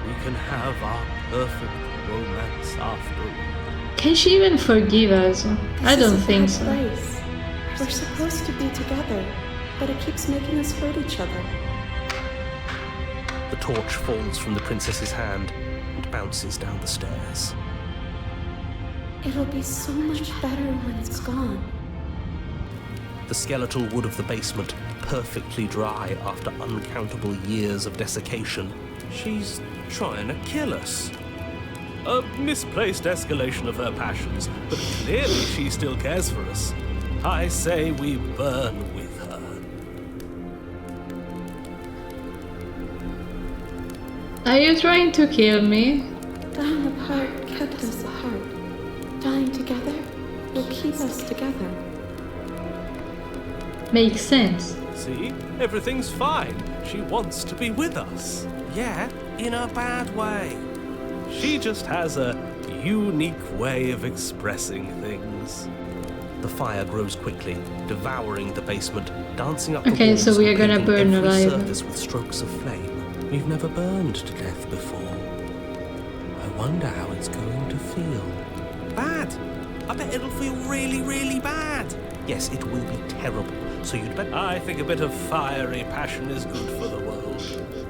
We can have our perfect romance after all. Can she even forgive us? I This don't is a think bad so. place. We're supposed to be together, but it keeps making us hurt each other. The torch falls from the princess's hand and bounces down the stairs. It'll be so much better when it's gone. The skeletal wood of the basement, perfectly dry after uncountable years of desiccation. She's trying to kill us. A misplaced escalation of her passions, but clearly she still cares for us. I say we burn with her. Are you trying to kill me? Dying apart kept us apart. Dying together will keep us together. Makes sense. See? Everything's fine. She wants to be with us. Yeah, in a bad way. She just has a unique way of expressing things. The fire grows quickly, devouring the basement, dancing up Okay, the walls so we are and gonna painting burn every alive. surface with strokes of flame. We've never burned to death before. I wonder how it's going to feel. Bad! I bet it'll feel really, really bad. Yes, it will be terrible. So you'd better... I think a bit of fiery passion is good for the world.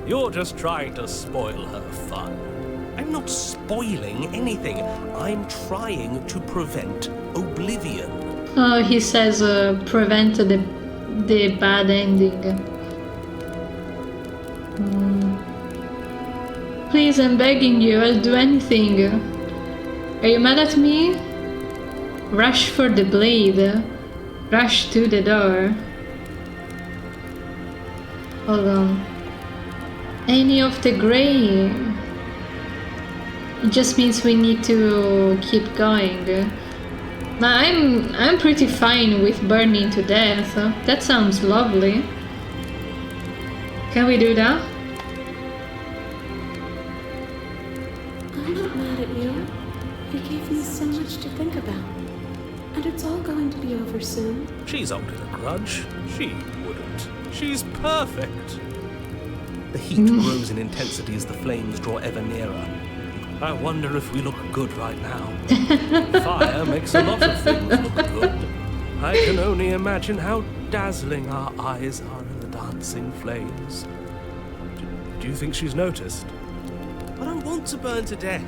You're just trying to spoil her fun. I'm not spoiling anything. I'm trying to prevent oblivion. Oh, he says prevent the bad ending. Please, I'm begging you, I'll do anything. Are you mad at me? Rush for the blade. Rush to the door. Hold on. Any of the gray. It just means we need to keep going. I'm pretty fine with burning to death. That sounds lovely. Can we do that? I'm not mad at you. You gave me so much to think about. And it's all going to be over soon. She's holding a grudge. She wouldn't. She's perfect. The heat grows in intensity as the flames draw ever nearer. I wonder if we look good right now. Fire makes a lot of things look good. I can only imagine how dazzling our eyes are in the dancing flames. Do you think she's noticed? I don't want to burn to death.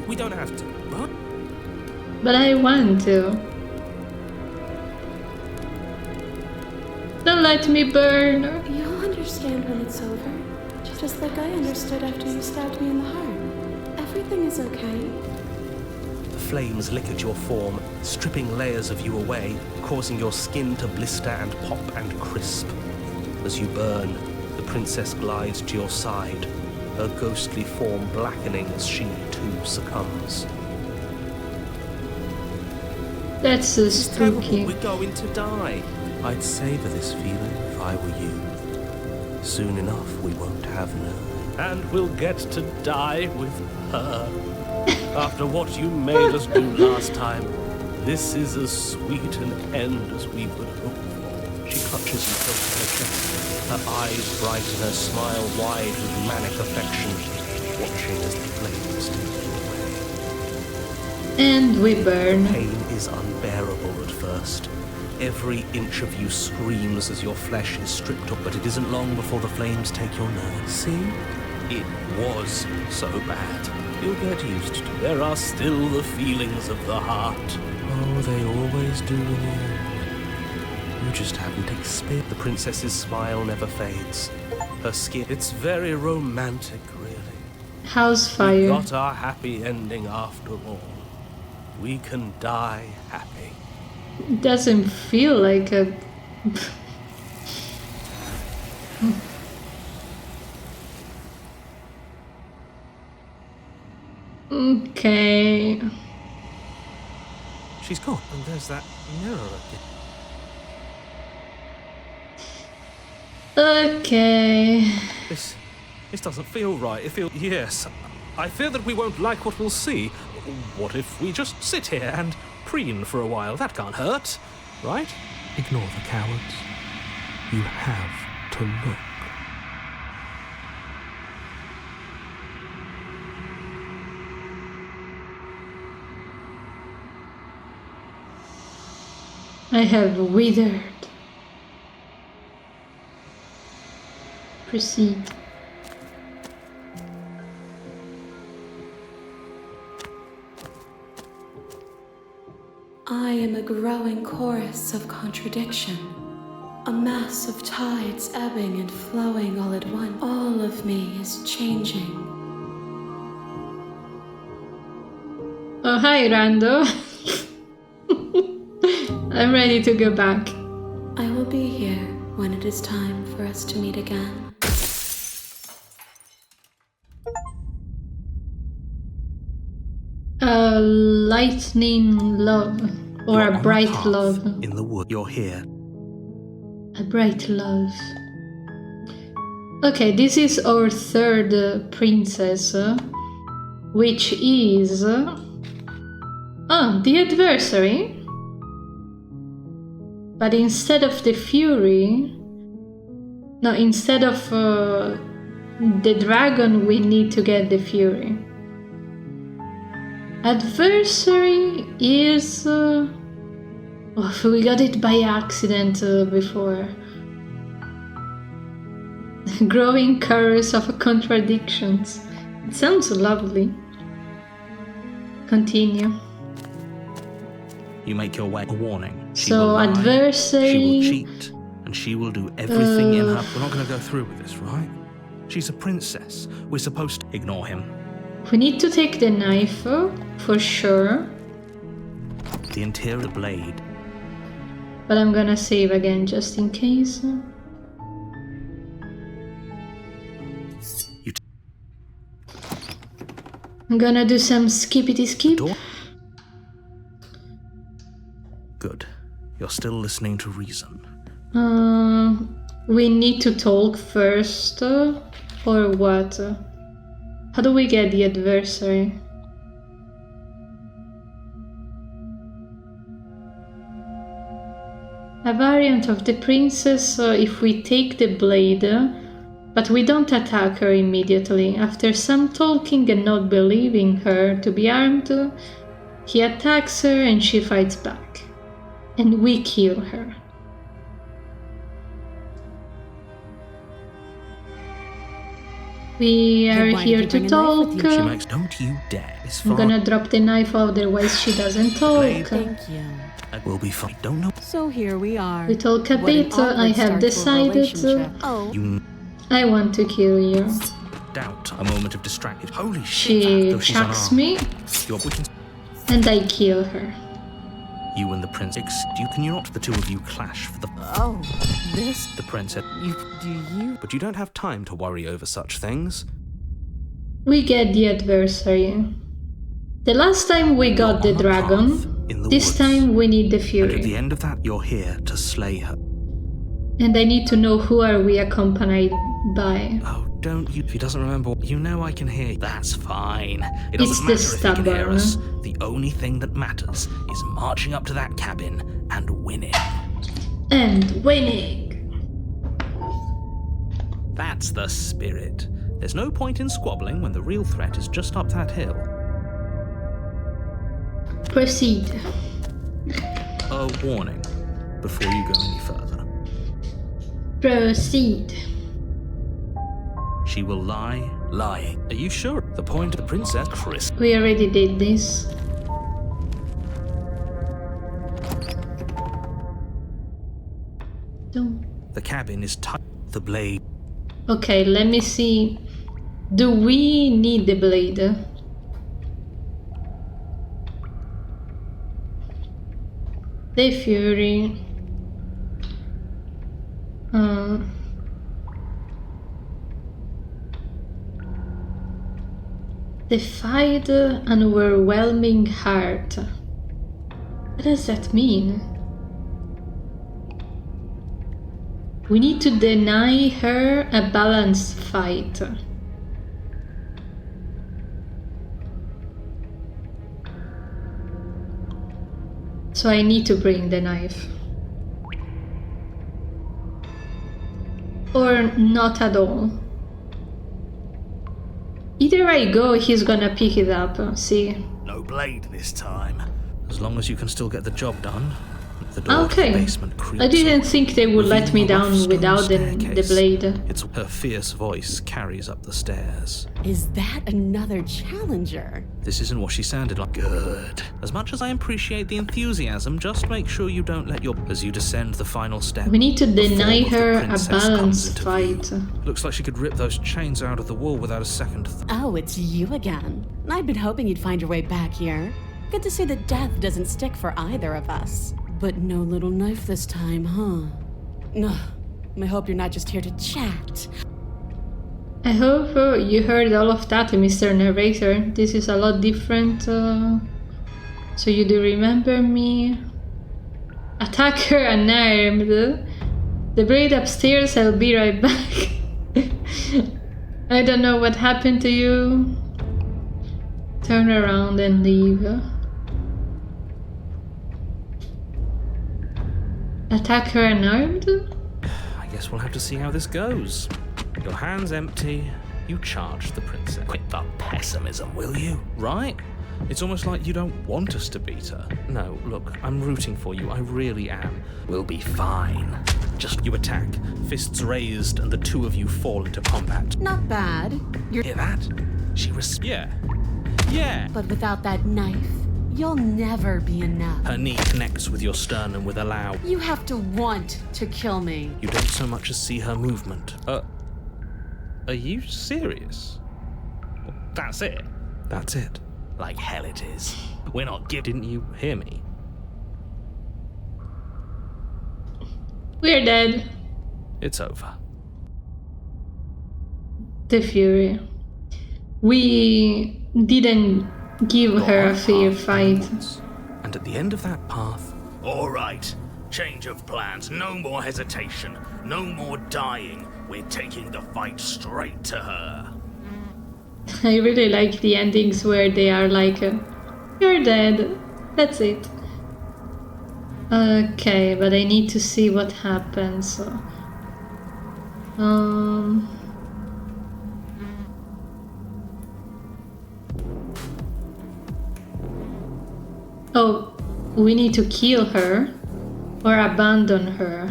We don't have to, right? But I want to. Don't let me burn. You'll understand when it's over. Just like I understood after you stabbed me in the heart. Everything is okay. The flames lick at your form, stripping layers of you away, causing your skin to blister and pop and crisp. As you burn, the princess glides to your side, her ghostly form blackening as she too succumbs. That's so This is terrible. spooky. We're going to die. I'd savor this feeling if I were you. Soon enough, we won't have no. And we'll get to die with her. After what you made us do last time, this is as sweet an end as we could hope for. She clutches you close to her chest, her eyes bright and her smile wide with manic affection, watching as the flames take you away. And we burn. Pain is unbearable at first. Every inch of you screams as your flesh is stripped up, but it isn't long before the flames take your nerves. See? It was so bad. You'll get used to it. There are still the feelings of the heart. Oh, they always do in the end. You just haven't experienced. The princess's smile never fades. Her skin, it's very romantic, really. House We fire. got our happy ending after all. We can die happy. Doesn't feel like a. Okay. She's gone, and there's that mirror again. Okay. This doesn't feel right. It feels... Yes. I fear that we won't like what we'll see. What if we just sit here and preen for a while? That can't hurt, right? Ignore the cowards. You have to look. I have withered. Proceed. I am a growing chorus of contradiction, a mass of tides ebbing and flowing all at once. All of me is changing. Oh, hi, Rando. I'm ready to go back. I will be here when it is time for us to meet again. A lightning love, or You're a on a bright path love. In the wood, you're here. A bright love. Okay, this is our third princess, which is... the adversary. But instead of the fury... No, instead of the dragon, we need to get the fury. Adversary is... we got it by accident before. Growing chorus of contradictions. It sounds lovely. Continue. You make your way. A warning. She So, will lie, adversary... She will cheat, and she will do everything in her... We're not going to go through with this, right? She's a princess. We're supposed to ignore him. We need to take the knife, for sure. The interior blade. But I'm gonna save again, just in case. I'm gonna do some skippity skip. Door. Good. You're still listening to reason. We need to talk first, or what? How do we get the adversary? A variant of the princess if we take the blade, but we don't attack her immediately. After some talking and not believing her to be armed, he attacks her and she fights back. And we kill her. We are Then why here did you to bring a knife talk. with you? She makes... Don't you dare. It's I'm fine. gonna drop the knife, otherwise she doesn't talk. Blade. Thank you. We'll be fine. Don't know. So here we are. We talk a What an bit, I awkward have start to a decided relationship. Oh, You I want to kill you. doubt. A moment of distraction. Holy shit. She Though she's chucks unarmed. me, We can... and I kill her. You and the prince. Can you not? The two of you clash for the... oh, this The prince said... you. But you don't have time to worry over such things. We get the adversary. The last time we got the on a path dragon, in the this woods. time we need the And at the fury. end of that, you're here to slay her. And I need to know who are we accompanied by. Oh, don't you... If he doesn't remember... You know I can hear you. That's fine. It It's doesn't the matter if he can hear stubborn. us. The only thing that matters is marching up to that cabin and winning. And winning! That's the spirit. There's no point in squabbling when the real threat is just up that hill. Proceed. A warning before you go any further. Proceed. She will lie. Lying. Are you sure? The point of the princess, Chris. We already did this. Don't. The cabin is tight. The blade. Okay, let me see. Do we need the blade? The fury. Defied an overwhelming heart. What does that mean? We need to deny her a balanced fight. So I need to bring the knife. Or not at all. Either I go, he's gonna pick it up, see. No blade this time. As long as you can still get the job done. The door to the Okay. basement creaks I didn't think they would let me revealing a rough down stone without the staircase. blade. It's her fierce voice carries up the stairs. Is that another challenger? This isn't what she sounded like. Good. As much as I appreciate the enthusiasm, just make sure you don't let your... As you descend the final step... We need to the deny form of the her a princess comes balanced into fight. view. Looks like she could rip those chains out of the wall without a second thought. Oh, it's you again. I'd been hoping you'd find your way back here. Good to see that death doesn't stick for either of us. But no little knife this time, huh? No. I hope you're not just here to chat. I hope you heard all of that, Mr. Narrator. This is a lot different. So you do remember me? Attacker unarmed. The blade upstairs, I'll be right back. I don't know what happened to you. Turn around and leave. Attacker unarmed? I guess we'll have to see how this goes. Your hand's empty. You charge the princess. Quit the pessimism, will you? Right? It's almost like you don't want us to beat her. No, look, I'm rooting for you. I really am. We'll be fine. Just you attack, fists raised, and the two of you fall into combat. Not bad. You're... Hear that? She was... Yeah. Yeah! But without that knife, you'll never be enough. Her knee connects with your sternum with a loud... You have to want to kill me. You don't so much as see her movement. Are you serious? That's it? That's it. Like hell it is. We're not giving... Didn't you hear me? We're dead. It's over. The Fury. We didn't give her a fair fight. And at the end of that path... All right. Change of plans. No more hesitation. No more dying. We're taking the fight straight to her. I really like the endings where they are like, you're dead. That's it. Okay, but I need to see what happens. Oh, we need to kill her or abandon her.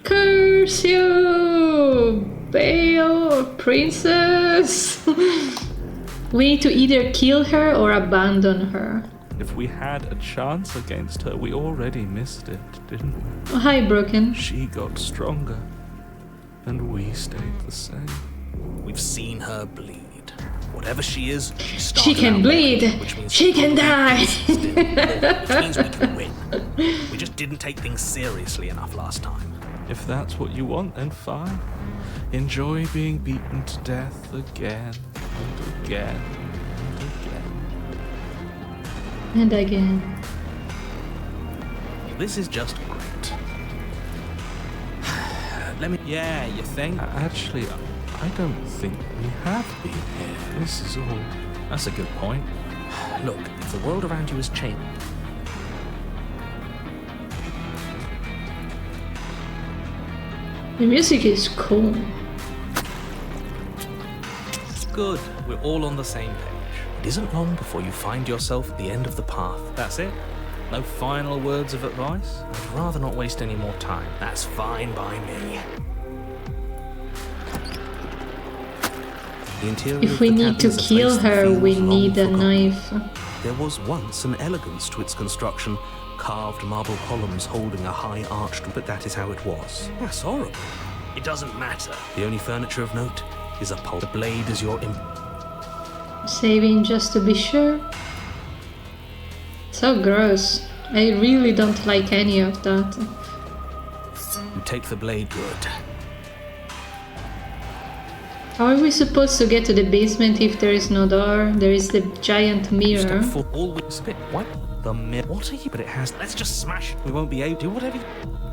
Curse you, Bale, princess! We need to either kill her or abandon her. If we had a chance against her, we already missed it, didn't we? Oh, hi, Broken. She got stronger, and we stayed the same. We've seen her bleed. Whatever she is, She can bleed. She can die. Which means we can win. We just didn't take things seriously enough last time. If that's what you want, then fine. Enjoy being beaten to death again and again and again. And again. This is just great. Let me... Yeah, you think? Actually, I don't think we have been here. This is all... That's a good point. Look, if the world around you is changing... The music is cool. Good. We're all on the same page. It isn't long before you find yourself at the end of the path. That's it. No final words of advice? I'd rather not waste any more time. That's fine by me. The interior If of we the need to cabin is a kill place that her, feels we long need a forgotten. knife. There was once an elegance to its construction, carved marble columns holding a high arched, but that is how it was. That's horrible. It doesn't matter. The only furniture of note is a pole. The blade is your Saving just to be sure. So gross. I really don't like any of that. You take the blade. Good. How are we supposed to get to the basement if there is no door? There is the giant mirror. Step for always bit. What? The mirror. What are you? But it has. Let's just smash it. We won't be able to do whatever.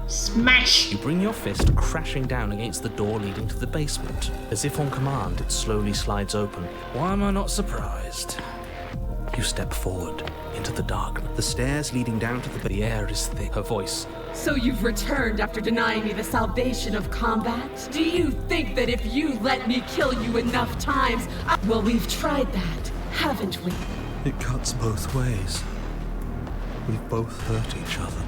Smash! You bring your fist crashing down against the door leading to the basement. As if on command, it slowly slides open. Why am I not surprised? You step forward into the darkness. The stairs leading down to the air is thick. Her voice. So you've returned after denying me the salvation of combat? Do you think that if you let me kill you enough times, Well, we've tried that, haven't we? It cuts both ways. We've both hurt each other.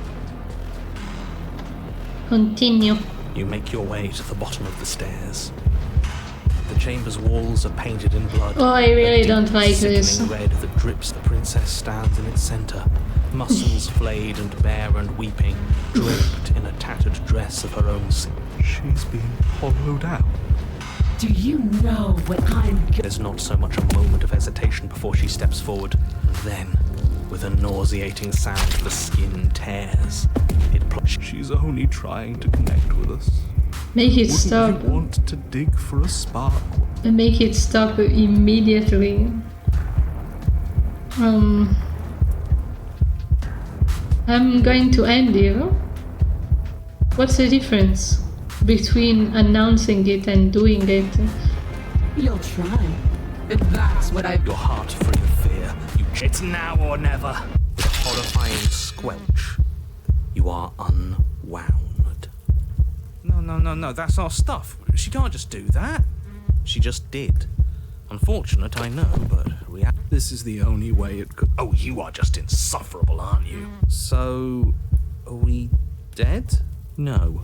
Continue. You make your way to the bottom of the stairs. The chamber's walls are painted in blood. Oh, I really A deep, don't like sickening this. red that drips. The princess stands in its center, muscles flayed and bare and weeping, draped in a tattered dress of her own sin. She's been hollowed out. Do you know what I'm There's not so much a moment of hesitation before she steps forward. And then, with a nauseating sound, the skin tears. She's only trying to connect with us. Make it Wouldn't stop. you want to dig for a spark? And make it stop immediately. I'm going to end here. What's the difference between announcing it and doing it? You'll try. And that's what I... Your heart free of fear. It's now or never. With a horrifying squelch, you are unwound. No, that's our stuff. She can't just do that. She just did. Unfortunate, I know, but This is the only way it could. Oh, you are just insufferable, aren't you? So, are we dead? No.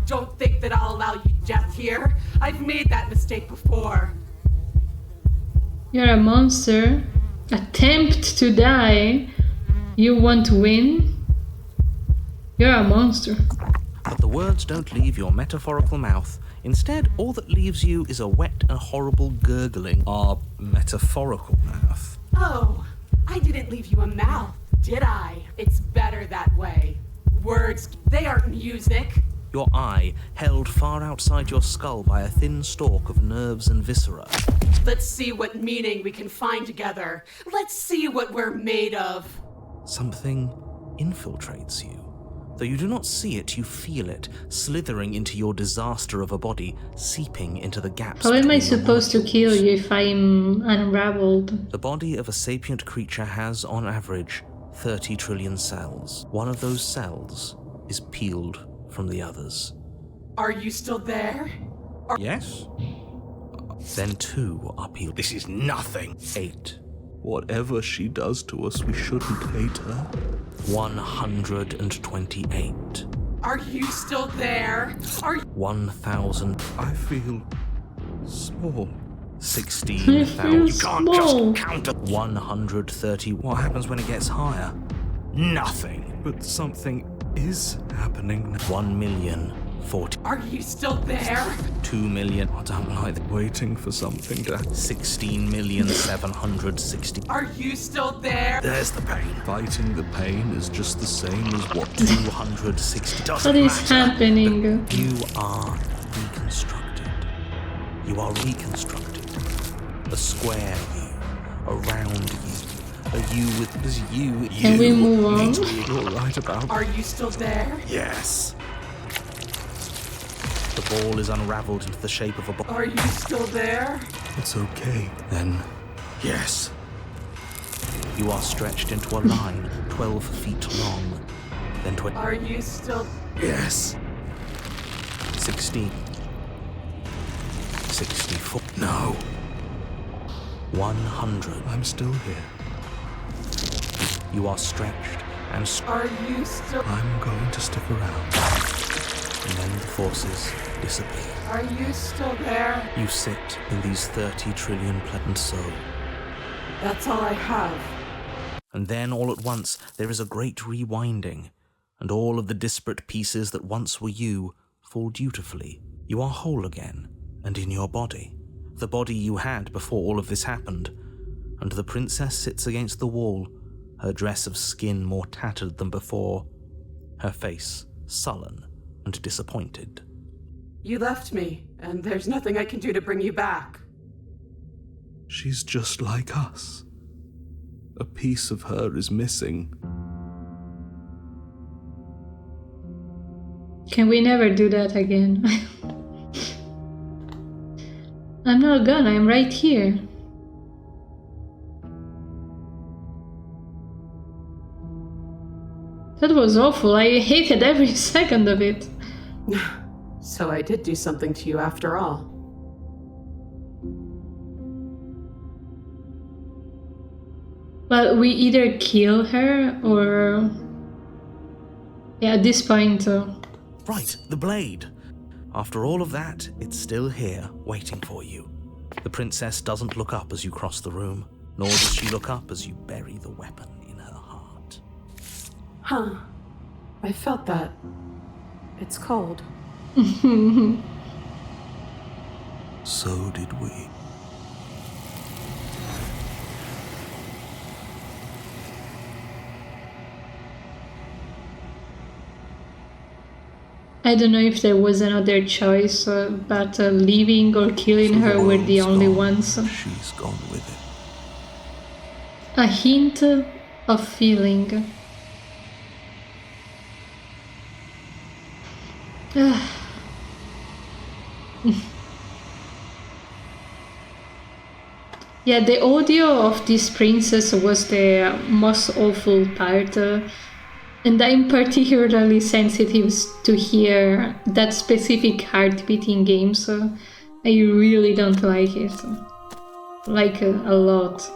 Don't think that I'll allow you death here. I've made that mistake before. You're a monster. Attempt to die. You want to win? You're a monster. But the words don't leave your metaphorical mouth. Instead, all that leaves you is a wet and horrible gurgling. Our metaphorical mouth. Oh, I didn't leave you a mouth, did I? It's better that way. Words, they aren't music. Your eye held far outside your skull by a thin stalk of nerves and viscera. Let's see what meaning we can find together. Let's see what we're made of. Something infiltrates you. Though you do not see it, you feel it, slithering into your disaster of a body, seeping into the gaps. How am I between your supposed to kill molecules. you if I'm unraveled? The body of a sapient creature has, on average, 30 trillion cells. One of those cells is peeled from the others. Are you still there? Yes? Then 2 are peeled. This is nothing. 8. Whatever she does to us, we shouldn't hate her. 128. Are you still there? Are you... 1,000. I feel small. 16,000. You You can't small. just count it. 130. What happens when it gets higher? Nothing. But something is happening now. 1,040,000. Are you still there? 2,000,000. I don't like that. Waiting for something to... 16,760,000. Are you still there? There's the pain. Fighting the pain is just the same as what... 260. Doesn't What is matter. happening? You are reconstructed. You are reconstructed. A square you, a round you, a you with this you. Can we move on? You're right about... Are you still there? Yes. The ball is unraveled into the shape of a ball. Are you still there? It's okay. Then, yes. You are stretched into a line 12 feet long. Then 20. Are you still... Yes. 16. 64. No. 100. I'm still here. You are stretched and Are you still... I'm going to stick around. and then the forces disappear. Are you still there? You sit in these 30 trillion and so. That's all I have. And then all at once there is a great rewinding, and all of the disparate pieces that once were you fall dutifully. You are whole again, and in your body, the body you had before all of this happened, and the princess sits against the wall, her dress of skin more tattered than before, her face sullen and disappointed. You left me, and there's nothing I can do to bring you back. She's just like us. A piece of her is missing. Can we never do that again? I'm not gone, I'm right here. That was awful, I hated every second of it. So I did do something to you after all. Well, we either kill her or... Yeah, at this point... Right, the blade. After all of that, it's still here, waiting for you. The princess doesn't look up as you cross the room, nor does she look up as you bury the weapon in her heart. Huh. I felt that. It's cold. So did we. I don't know if there was another choice, but leaving or killing So her were the world's only gone. ones. She's gone with it. A hint of feeling. Yeah, the audio of this princess was the most awful part, and I'm particularly sensitive to hear that specific heartbeat in games. I really don't like it, like a lot.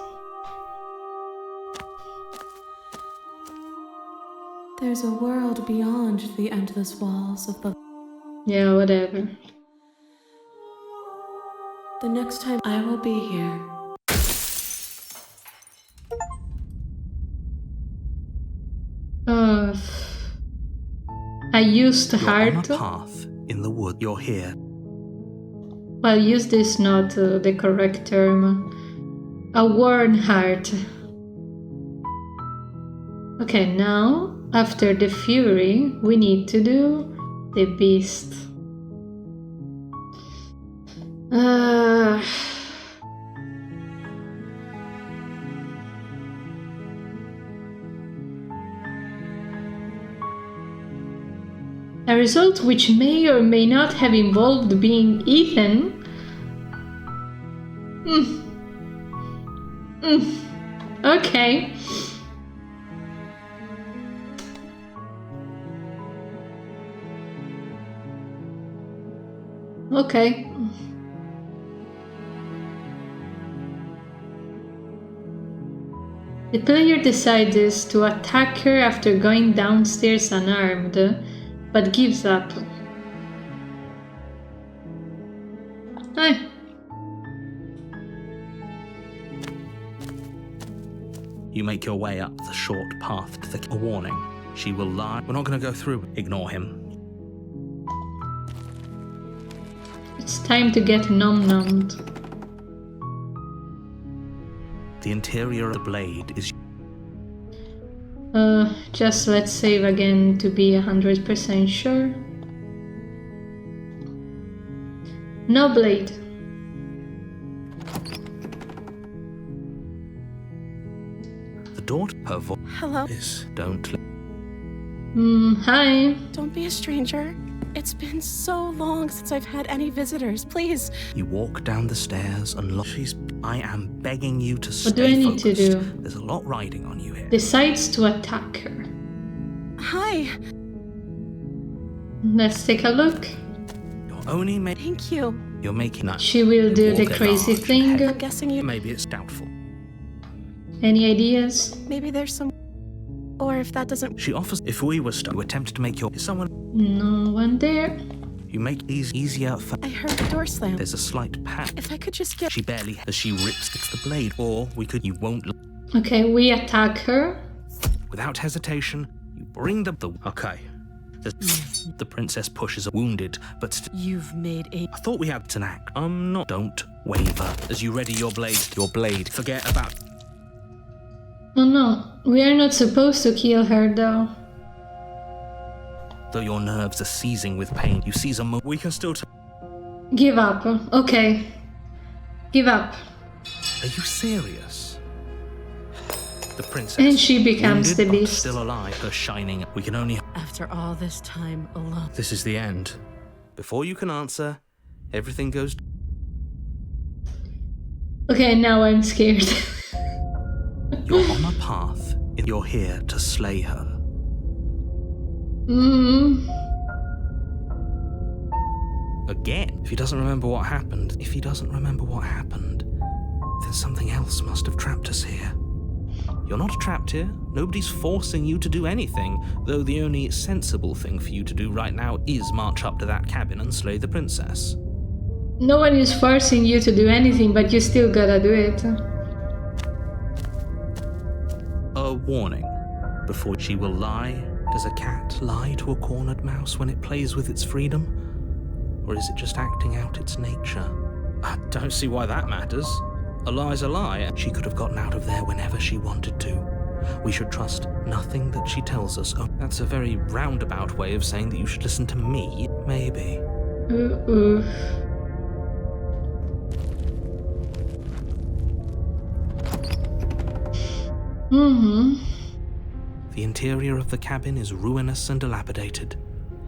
There's a world beyond the endless walls of the... Yeah, whatever. The next time I will be here. I used You're heart. on a path in the wood. You're here. Well, used is not the correct term. A worn heart. Okay, now, after the fury, we need to do the beast. A result which may or may not have involved being eaten. Okay. Okay. The player decides to attack her after going downstairs unarmed, but gives up. Hi. You make your way up the short path to the... A warning. She will lie. We're not going to go through. Ignore him. It's time to get nom-nommed. The interior of the blade is... Just let's save again to be 100% sure. No blade. The daughter, her voice Hello? is... Don't... Hi. Don't be a stranger. It's been so long since I've had any visitors. Please. You walk down the stairs and look. I am begging you to stay What do I need to focused. do? There's a lot riding on you here. Decides to attack her. Hi. Let's take a look. You're only making... Thank you. You're making that... She will do the Walk crazy large thing. head. I'm guessing you... Maybe it's doubtful. Any ideas? Maybe there's some... Or if that doesn't... She offers, if we were stuck, you attempt to make your... Is someone... No one there. You make these easier for... I heard the door slam. There's a slight pat. If I could just get... She barely... As she rips it's the blade. Or we could... You won't... Okay, we attack her. Without hesitation, you bring the... Okay. The princess pushes wounded, but... You've made a... I thought we had an act. I'm not... Don't waver. As you ready your blade. Forget about... Oh no, we are not supposed to kill her though. Though your nerves are seizing with pain, you seize a moment. We can still... Give up. Okay. Give up. Are you serious? The princess... And she becomes wounded, the but beast. still alive, her shining... We can only... After all this time alone... This is the end. Before you can answer, everything goes... Okay, now I'm scared. You're on a path. You're here to slay her. Again? If he doesn't remember what happened, then something else must have trapped us here. You're not trapped here. Nobody's forcing you to do anything, though the only sensible thing for you to do right now is march up to that cabin and slay the princess. No one is forcing you to do anything, but you still gotta do it. A warning. Before she will lie, does a cat lie to a cornered mouse when it plays with its freedom? Or is it just acting out its nature? I don't see why that matters. A lie's a lie. She could have gotten out of there whenever she wanted to. We should trust nothing that she tells us. Oh, that's a very roundabout way of saying that you should listen to me, maybe. The interior of the cabin is ruinous and dilapidated.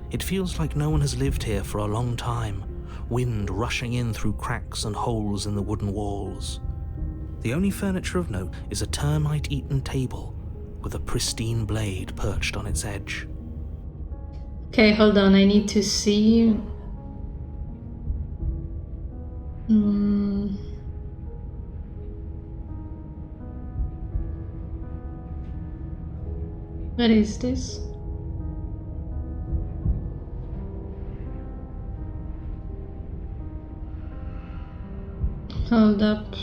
It feels like no one has lived here for a long time, wind rushing in through cracks and holes in the wooden walls. The only furniture of note is a termite-eaten table with a pristine blade perched on its edge. Okay, hold on, I need to see. What is this? Hold up.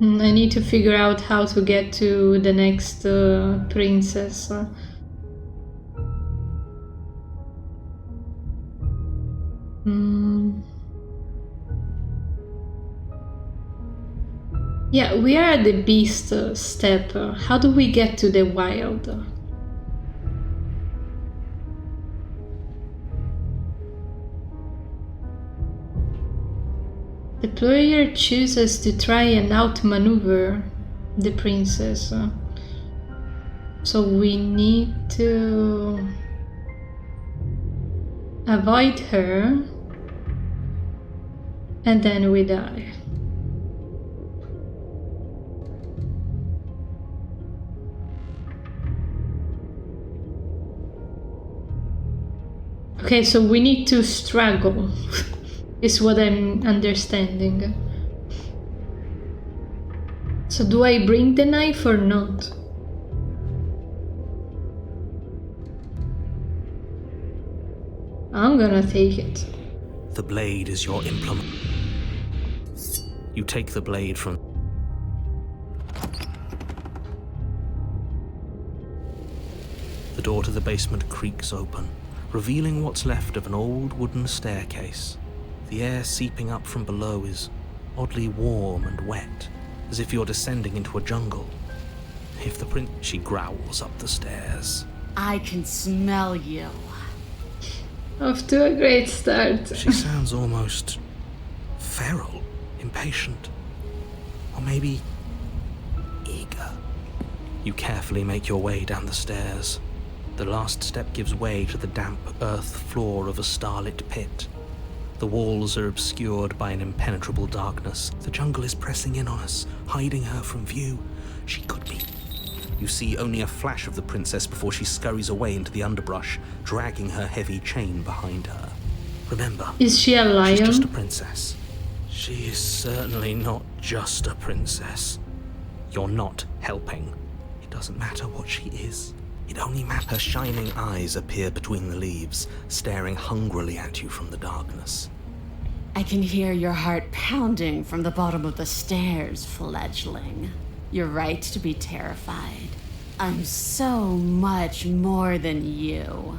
I need to figure out how to get to the next princess. Yeah, we are at the beast step. How do we get to the wild? The player chooses to try and outmaneuver the princess. So we need to avoid her, and then we die. Okay, so we need to struggle, is what I'm understanding. So do I bring the knife or not? I'm gonna take it. The blade is your implement. You take the blade from... The door to the basement creaks open, revealing what's left of an old wooden staircase. The air seeping up from below is oddly warm and wet, as if you're descending into a jungle. If the prince... She growls up the stairs. I can smell you. Off to a great start. She sounds almost feral, impatient, or maybe eager. You carefully make your way down the stairs. The last step gives way to the damp earth floor of a starlit pit. The walls are obscured by an impenetrable darkness. The jungle is pressing in on us, hiding her from view. She could be... You see only a flash of the princess before she scurries away into the underbrush, dragging her heavy chain behind her. Remember, Is she a lion? she's just a princess. She is certainly not just a princess. You're not helping. It doesn't matter what she is. It only matters. Her shining eyes appear between the leaves, staring hungrily at you from the darkness. I can hear your heart pounding from the bottom of the stairs, fledgling. You're right to be terrified. I'm so much more than you.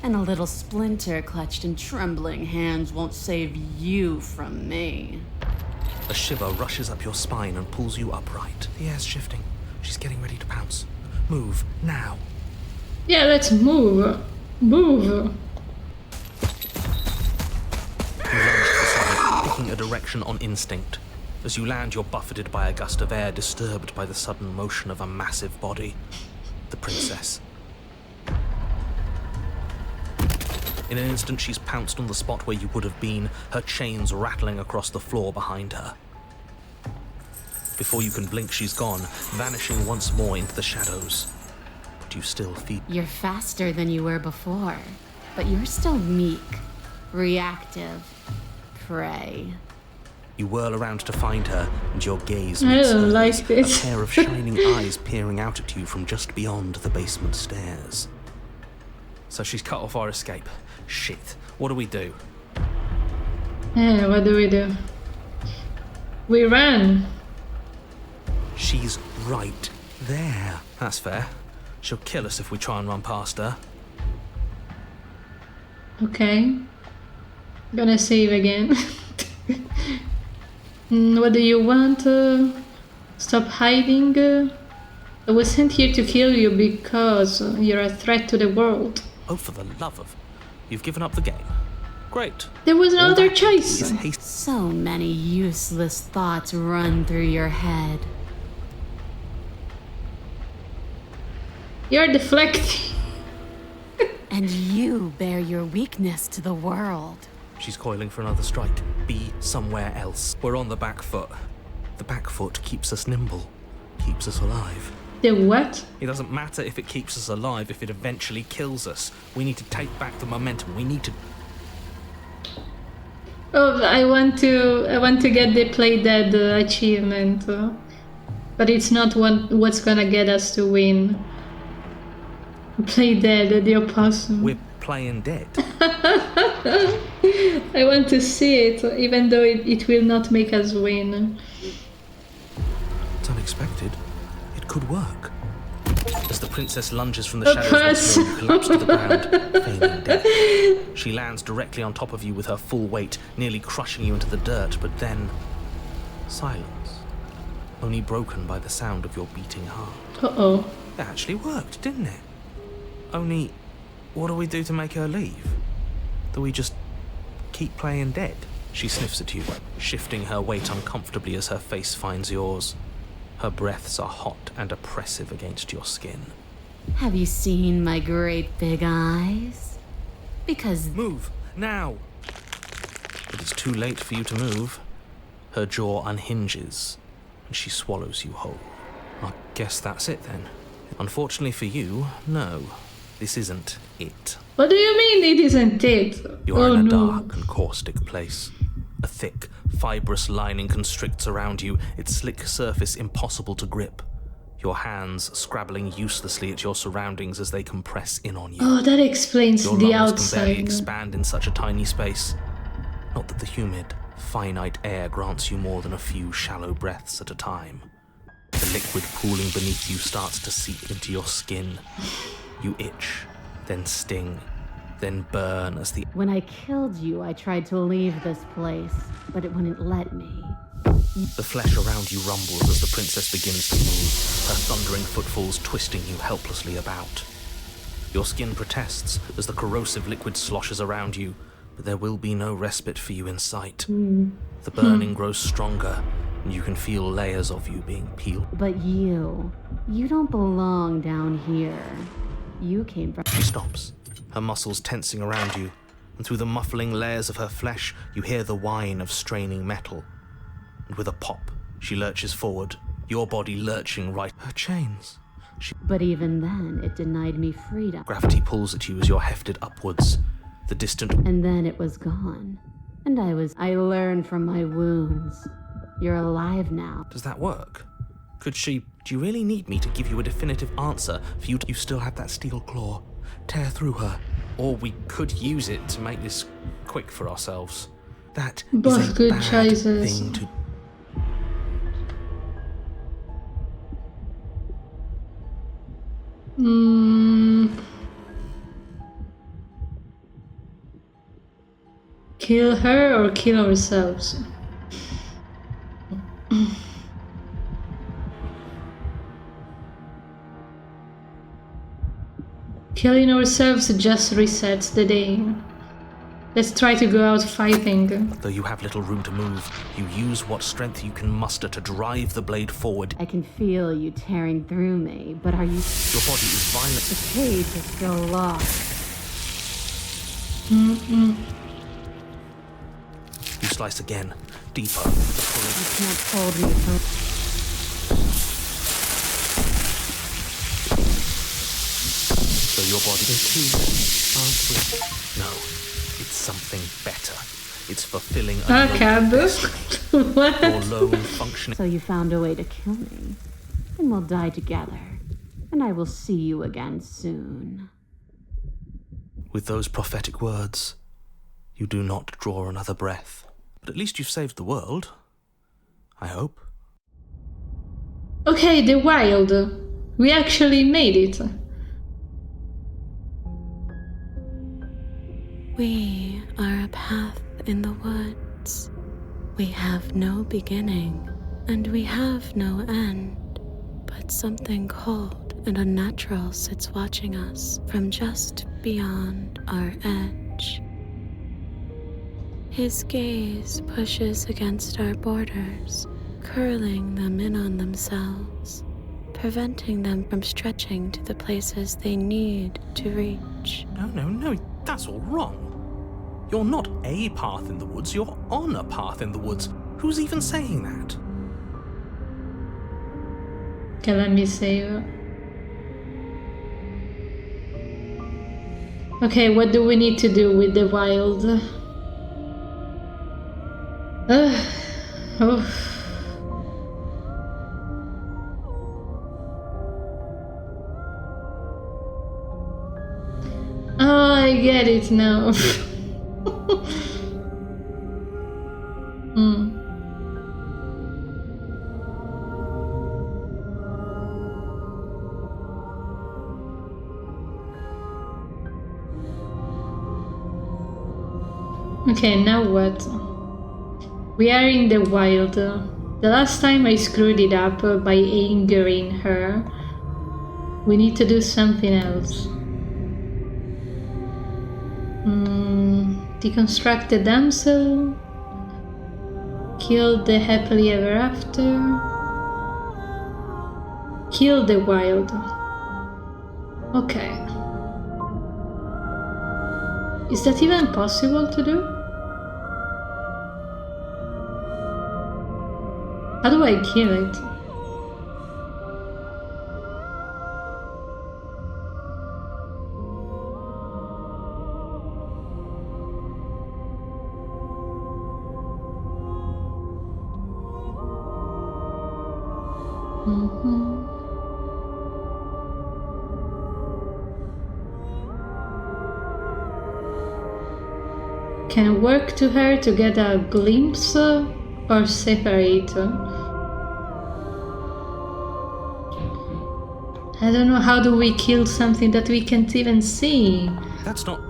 And a little splinter clutched in trembling hands won't save you from me. A shiver rushes up your spine and pulls you upright. The air's shifting. She's getting ready to pounce. Move, now. Yeah, let's move. Move. You lunge to the side, picking a direction on instinct. As you land, you're buffeted by a gust of air, disturbed by the sudden motion of a massive body. The princess. In an instant, she's pounced on the spot where you would have been, her chains rattling across the floor behind her. Before you can blink, she's gone, vanishing once more into the shadows. But you still feel... You're faster than you were before, but you're still meek, reactive, prey. You whirl around to find her, and your gaze I meets don't hers, like this. a pair of shining eyes peering out at you from just beyond the basement stairs. So she's cut off our escape. Shit. What do we do? Yeah, what do we do? We run. She's right there. That's fair. She'll kill us if we try and run past her. Okay. Gonna save again. What do you want? Stop hiding. I was sent here to kill you because you're a threat to the world. Oh, for the love of... You've given up the game. Great. There was no All other that choice. is haste. So many useless thoughts run through your head. You're deflecting. And you bear your weakness to the world. She's coiling for another strike. Be somewhere else. We're on the back foot. The back foot keeps us nimble. Keeps us alive. The what? It doesn't matter if it keeps us alive if it eventually kills us. We need to take back the momentum. We need to... Oh, I want to get the play dead achievement, but it's not what's gonna get us to win. Play dead, the opossum. We're playing dead. I want to see it, even though it will not make us win. It's unexpected. It could work. As the princess lunges from the shadows, once more, you collapse to the ground, feigning death. She lands directly on top of you with her full weight, nearly crushing you into the dirt, but then... silence. Only broken by the sound of your beating heart. Uh-oh. It actually worked, didn't it? Only, what do we do to make her leave? Do we just keep playing dead? She sniffs at you, shifting her weight uncomfortably as her face finds yours. Her breaths are hot and oppressive against your skin. Have you seen my great big eyes? Because... Move, now! But it's too late for you to move. Her jaw unhinges, and she swallows you whole. I guess that's it then. Unfortunately for you, no. This isn't it. What do you mean it isn't it? You are in a no. dark and caustic place. A thick, fibrous lining constricts around you, its slick surface impossible to grip. Your hands scrabbling uselessly at your surroundings as they compress in on you. Oh, that explains Your the lungs can barely outside. expand in such a tiny space. Not that the humid, finite air grants you more than a few shallow breaths at a time. The liquid pooling beneath you starts to seep into your skin. You itch, then sting, then burn as the... When I killed you, I tried to leave this place, but it wouldn't let me. The flesh around you rumbles as the princess begins to move, her thundering footfalls twisting you helplessly about. Your skin protests as the corrosive liquid sloshes around you, but there will be no respite for you in sight. The burning grows stronger, and you can feel layers of you being peeled. But you don't belong down here. You came from... She stops, her muscles tensing around you, and through the muffling layers of her flesh, you hear the whine of straining metal. And with a pop, she lurches forward, your body lurching right. Her chains. But even then, it denied me freedom. Gravity pulls at you as you're hefted upwards. The distant... And then it was gone. And I learned from my wounds. You're alive now. Does that work? Could she... Do you really need me to give you a definitive answer for you to... You still have that steel claw. Tear through her. Or we could use it to make this quick for ourselves. That Both is a good bad choices. thing to... Kill her or kill ourselves? Killing ourselves just resets the day. Let's try to go out fighting. Though you have little room to move, you use what strength you can muster to drive the blade forward. I can feel you tearing through me, but are you... Your body is violent. The cage is still locked. You slice again, deeper. You can't hold me for... So your body is too... No, it's something better. It's fulfilling a What? or lone functioning... So you found a way to kill me. And we'll die together. And I will see you again soon. With those prophetic words, you do not draw another breath. But at least you've saved the world. I hope. Okay, the wild. We actually made it. We are a path in the woods. We have no beginning, and we have no end. But something cold and unnatural sits watching us from just beyond our edge. His gaze pushes against our borders, curling them in on themselves, preventing them from stretching to the places they need to reach. No, that's all wrong. You're not a path in the woods, you're on a path in the woods. Who's even saying that? Okay, let me save. Okay, what do we need to do with the wild? Oh. Oh, I get it now. Okay, now what? We are in the wild. The last time I screwed it up by angering her. We need to do something else. Deconstruct the damsel. Kill the happily ever after. Kill the wild. Okay. Is that even possible to do? How do I kill it? Can work to her to get a glimpse or separate? I don't know, how do we kill something that we can't even see? That's not...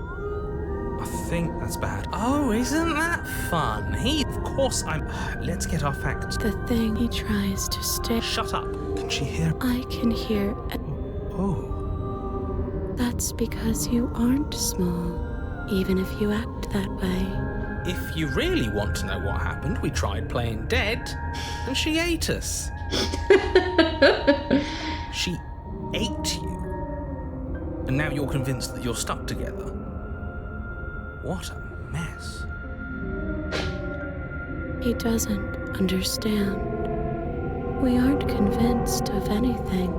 I think that's bad. Oh, isn't that fun? Of course I'm... Let's get our facts. The thing he tries to stay. Shut up. Can she hear? I can hear. Oh. That's because you aren't small, even if you act that way. If you really want to know what happened, we tried playing dead, and she ate us. She ate you. And now you're convinced that you're stuck together. What a mess. He doesn't understand. We aren't convinced of anything,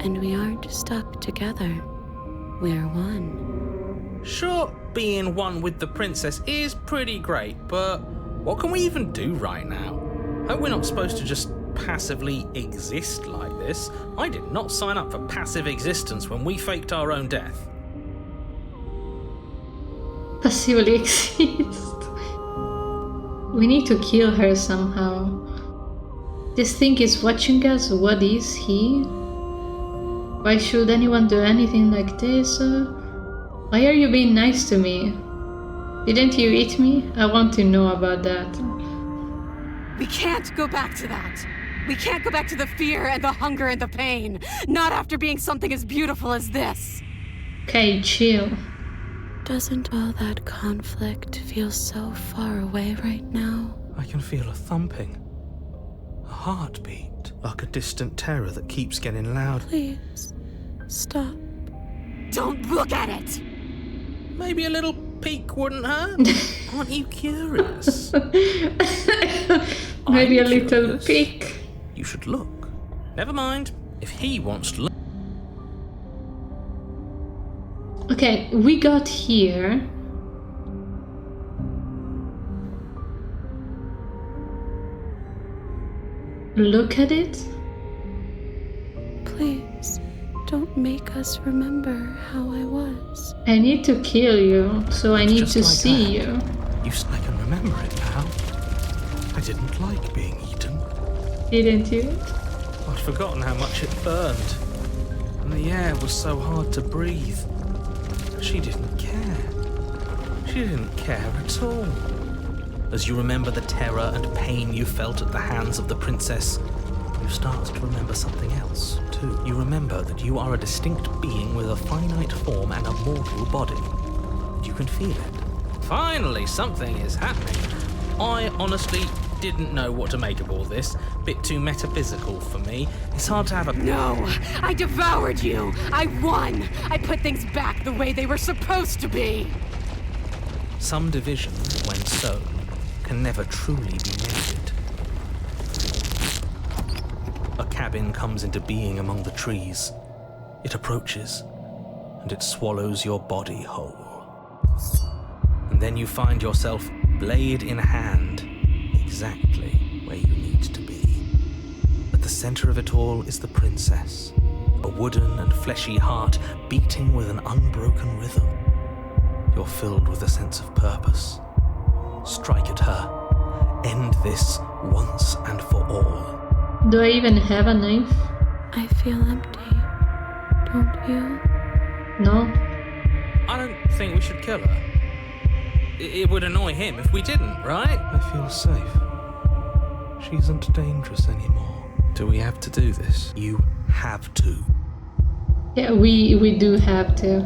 And we aren't stuck together. We're one. Sure, being one with the princess is pretty great, but what can we even do right now? Hope we're not supposed to just passively exist like this. I did not sign up for passive existence when we faked our own death. Passively exist. We need to kill her somehow. This thing is watching us. What is he? Why should anyone do anything like this? Why are you being nice to me? Didn't you eat me? I want to know about that. We can't go back to that. We can't go back to the fear and the hunger and the pain. Not after being something as beautiful as this. Okay, chill. Doesn't all that conflict feel so far away right now? I can feel a thumping. A heartbeat. Like a distant terror that keeps getting louder. Please, stop. Don't look at it! Maybe a little peek wouldn't hurt? Aren't you curious? Maybe I'm a little curious. peek. You should look. Never mind. If he wants to look. Okay, we got here. Look at it. Please, don't make us remember how I was. I need to kill you, so I need Just to like see that. you. I can remember it now. I didn't like being eaten. Didn't you? I'd forgotten how much it burned. And the air was so hard to breathe. But she didn't care. She didn't care at all. As you remember the terror and pain you felt at the hands of the princess, you start to remember something else, too. You remember that you are a distinct being with a finite form and a mortal body. You can feel it. Finally, something is happening. I honestly didn't know what to make of all this. Bit too metaphysical for me. It's hard to have a... No! I devoured you! I won! I put things back the way they were supposed to be! Some division, when sown, can never truly be mended. A cabin comes into being among the trees. It approaches, and it swallows your body whole. And then you find yourself, blade in hand, exactly where you need to be. At the center of it all is the princess, a wooden and fleshy heart beating with an unbroken rhythm. You're filled with a sense of purpose. Strike at her. End this once and for all. Do I even have a knife? I feel empty. Don't you? No? I don't think we should kill her. It would annoy him if we didn't, right? I feel safe. She isn't dangerous anymore. Do we have to do this? You have to. Yeah, we do have to.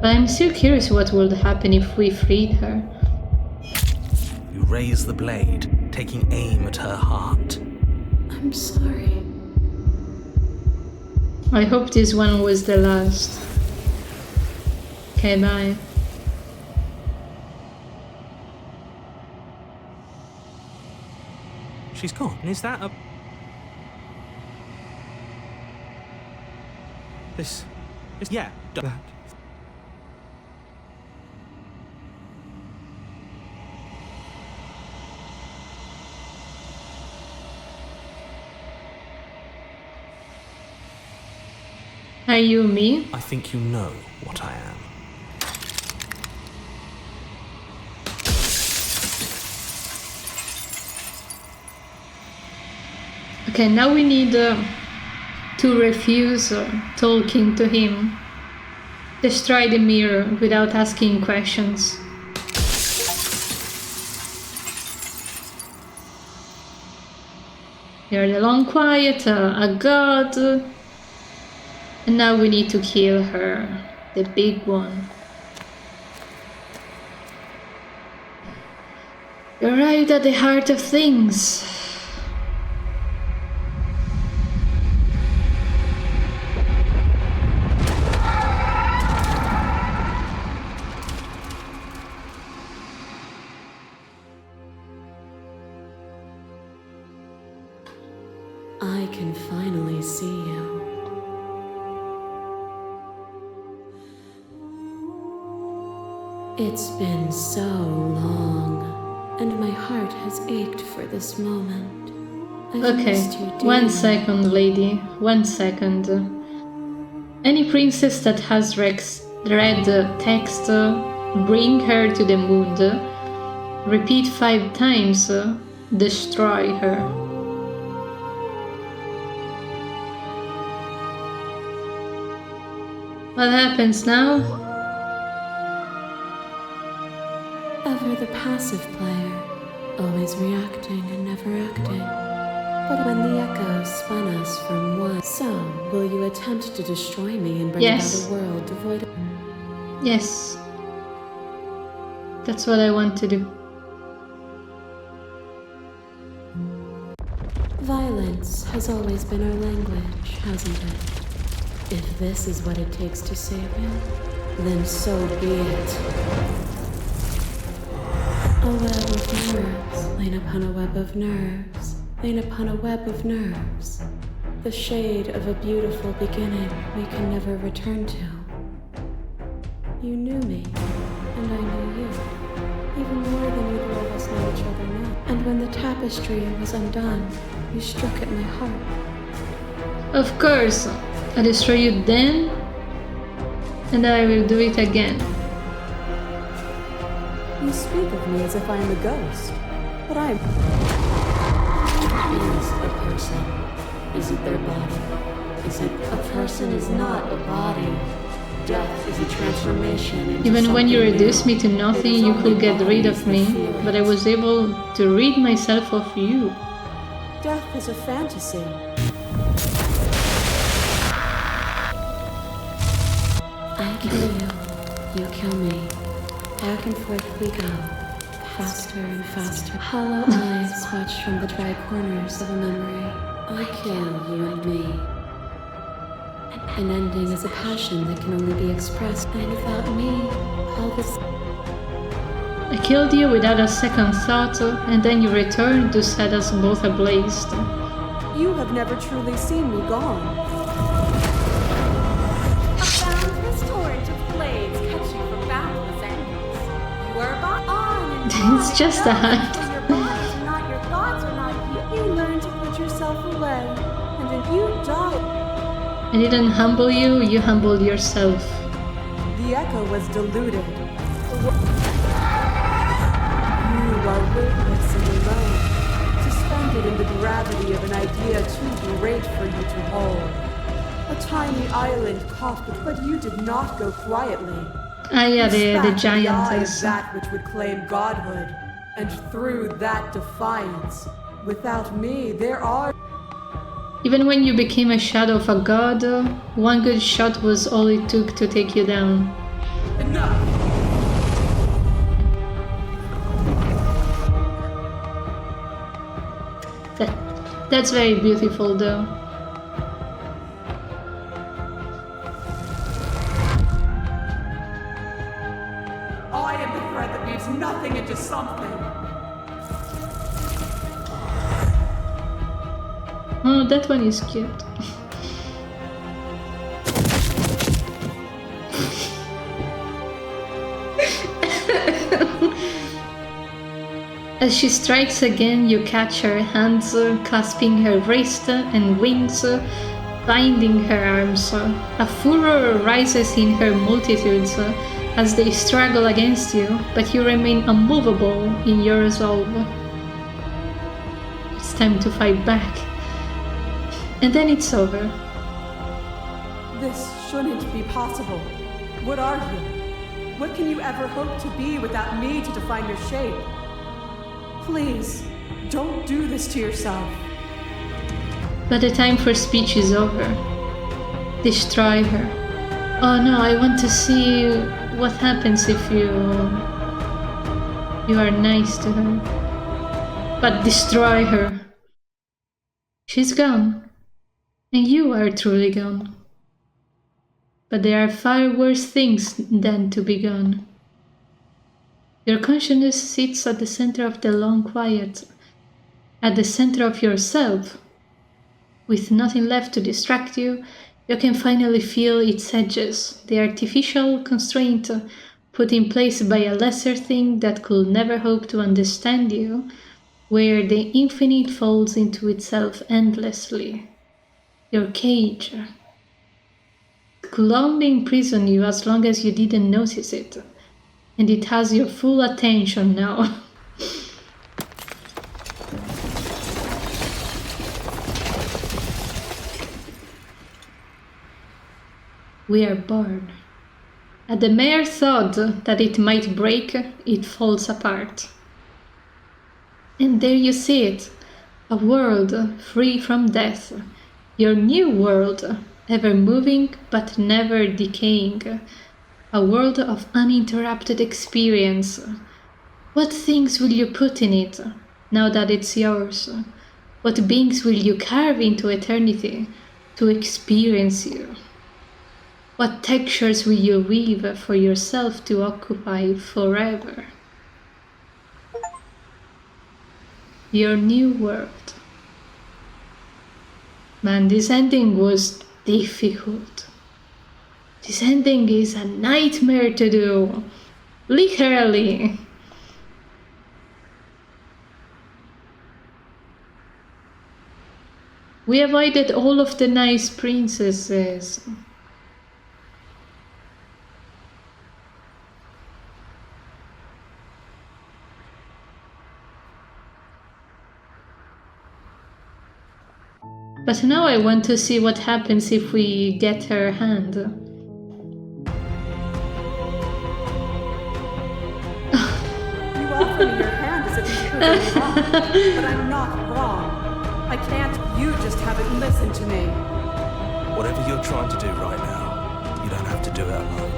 But I'm still curious what would happen if we freed her. You raise the blade, taking aim at her heart. I'm sorry. I hope this one was the last. Okay, bye. She's gone. Is that a... This... is... yeah, That. Are you me? I think you know what I am. Okay, now we need to refuse talking to him. Destroy the mirror without asking questions. You're the long quiet, a god. And now we need to kill her, the big one. You arrived at the heart of things. I can finally see It's been so long, and my heart has ached for this moment. I've missed you Okay, dearly. 1 second, lady. 1 second. Any princess that has read the text, bring her to the moon. Repeat 5 times, destroy her. What happens now? Ever the passive player, always reacting and never acting. But when the echo spun us from one, so will you attempt to destroy me and bring Yes. about a world devoid of... Yes. That's what I want to do. Violence has always been our language, hasn't it? If this is what it takes to save you, then so be it. A web of nerves, lain upon a web of nerves, lain upon a web of nerves. The shade of a beautiful beginning we can never return to. You knew me, and I knew you, even more than either of us know each other now. And when the tapestry was undone, you struck at my heart. Of course, I destroy you then, and I will do it again. You speak of me as if I am a ghost, but I am... Is a person? Is it their body? Is it a person is not a body? Death is a transformation into Even when you something reduced new. me to nothing, you could get rid of me, but I was able to rid myself of you. Death is a fantasy. I kill you, you kill me. Back and forth we go, faster and faster. Hollow eyes watch from the dry corners of a memory. I kill you and me. An ending is a passion that can only be expressed, and without me, all this... I killed you without a second thought, and then you returned to set us both ablaze. You have never truly seen me gone. A boundless torrent of blades cuts you from boundless angles. You are on and on. It's just a hunt. Your bodies are not your thoughts, are not you. You learn to put yourself away, and then you die. I didn't humble you, you humbled yourself. The echo was deluded. You are weightless and alone, suspended in the gravity of an idea too great for you to hold. A tiny island caught, but you did not go quietly. Ah yeah, the You spat in the eye of giantess. that which would claim godhood, and through that defiance, without me, there are... Even when you became a shadow of a god, one good shot was all it took to take you down. Enough! That's very beautiful though. I am the thread that weaves nothing into something. Oh, that one is cute. As she strikes again, you catch her hands, clasping her wrist and wings, binding her arms. A furor rises in her multitudes as they struggle against you, but you remain unmovable in your resolve. It's time to fight back. And then it's over. This shouldn't be possible. What are you? What can you ever hope to be without me to define your shape? Please, don't do this to yourself. But the time for speech is over. Destroy her. Oh no, I want to see what happens if you are nice to her. But destroy her. She's gone. And you are truly gone. But there are far worse things than to be gone. Your consciousness sits at the center of the long quiet, at the center of yourself. With nothing left to distract you, you can finally feel its edges, the artificial constraint put in place by a lesser thing that could never hope to understand you, where the infinite folds into itself endlessly. Your cage could only imprison you as long as you didn't notice it, and it has your full attention now. We are born. At the mere thought that it might break, it falls apart. And there you see it, a world free from death, your new world, ever moving but never decaying, a world of uninterrupted experience. What things will you put in it, now that it's yours? What beings will you carve into eternity to experience you? What textures will you weave for yourself to occupy forever? Your new world. Man, this ending was difficult. This ending is a nightmare to do. Literally. We avoided all of the nice princesses. But now I want to see what happens if we get her hand. You offer me your hand as if you proved me wrong, but I'm not wrong. I can't. You just haven't listened to me. Whatever you're trying to do right now, you don't have to do it alone.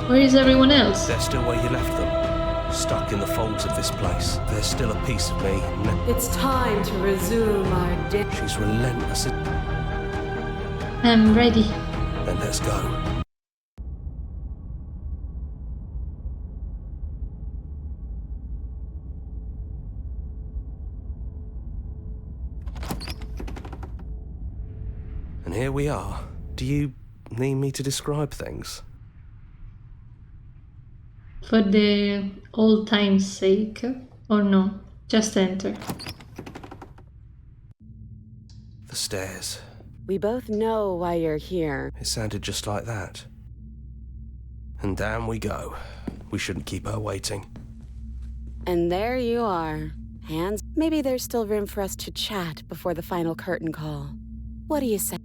Where is everyone else? They're still where you left them, stuck in the folds of this place. There's still a piece of me. It's time to resume our day. She's relentless. I'm ready. Then let's go. And here we are. Do you need me to describe things? For the old time's sake, or no? Just enter. The stairs. We both know why you're here. It sounded just like that. And down we go. We shouldn't keep her waiting. And there you are. Hands. Maybe there's still room for us to chat before the final curtain call. What do you say?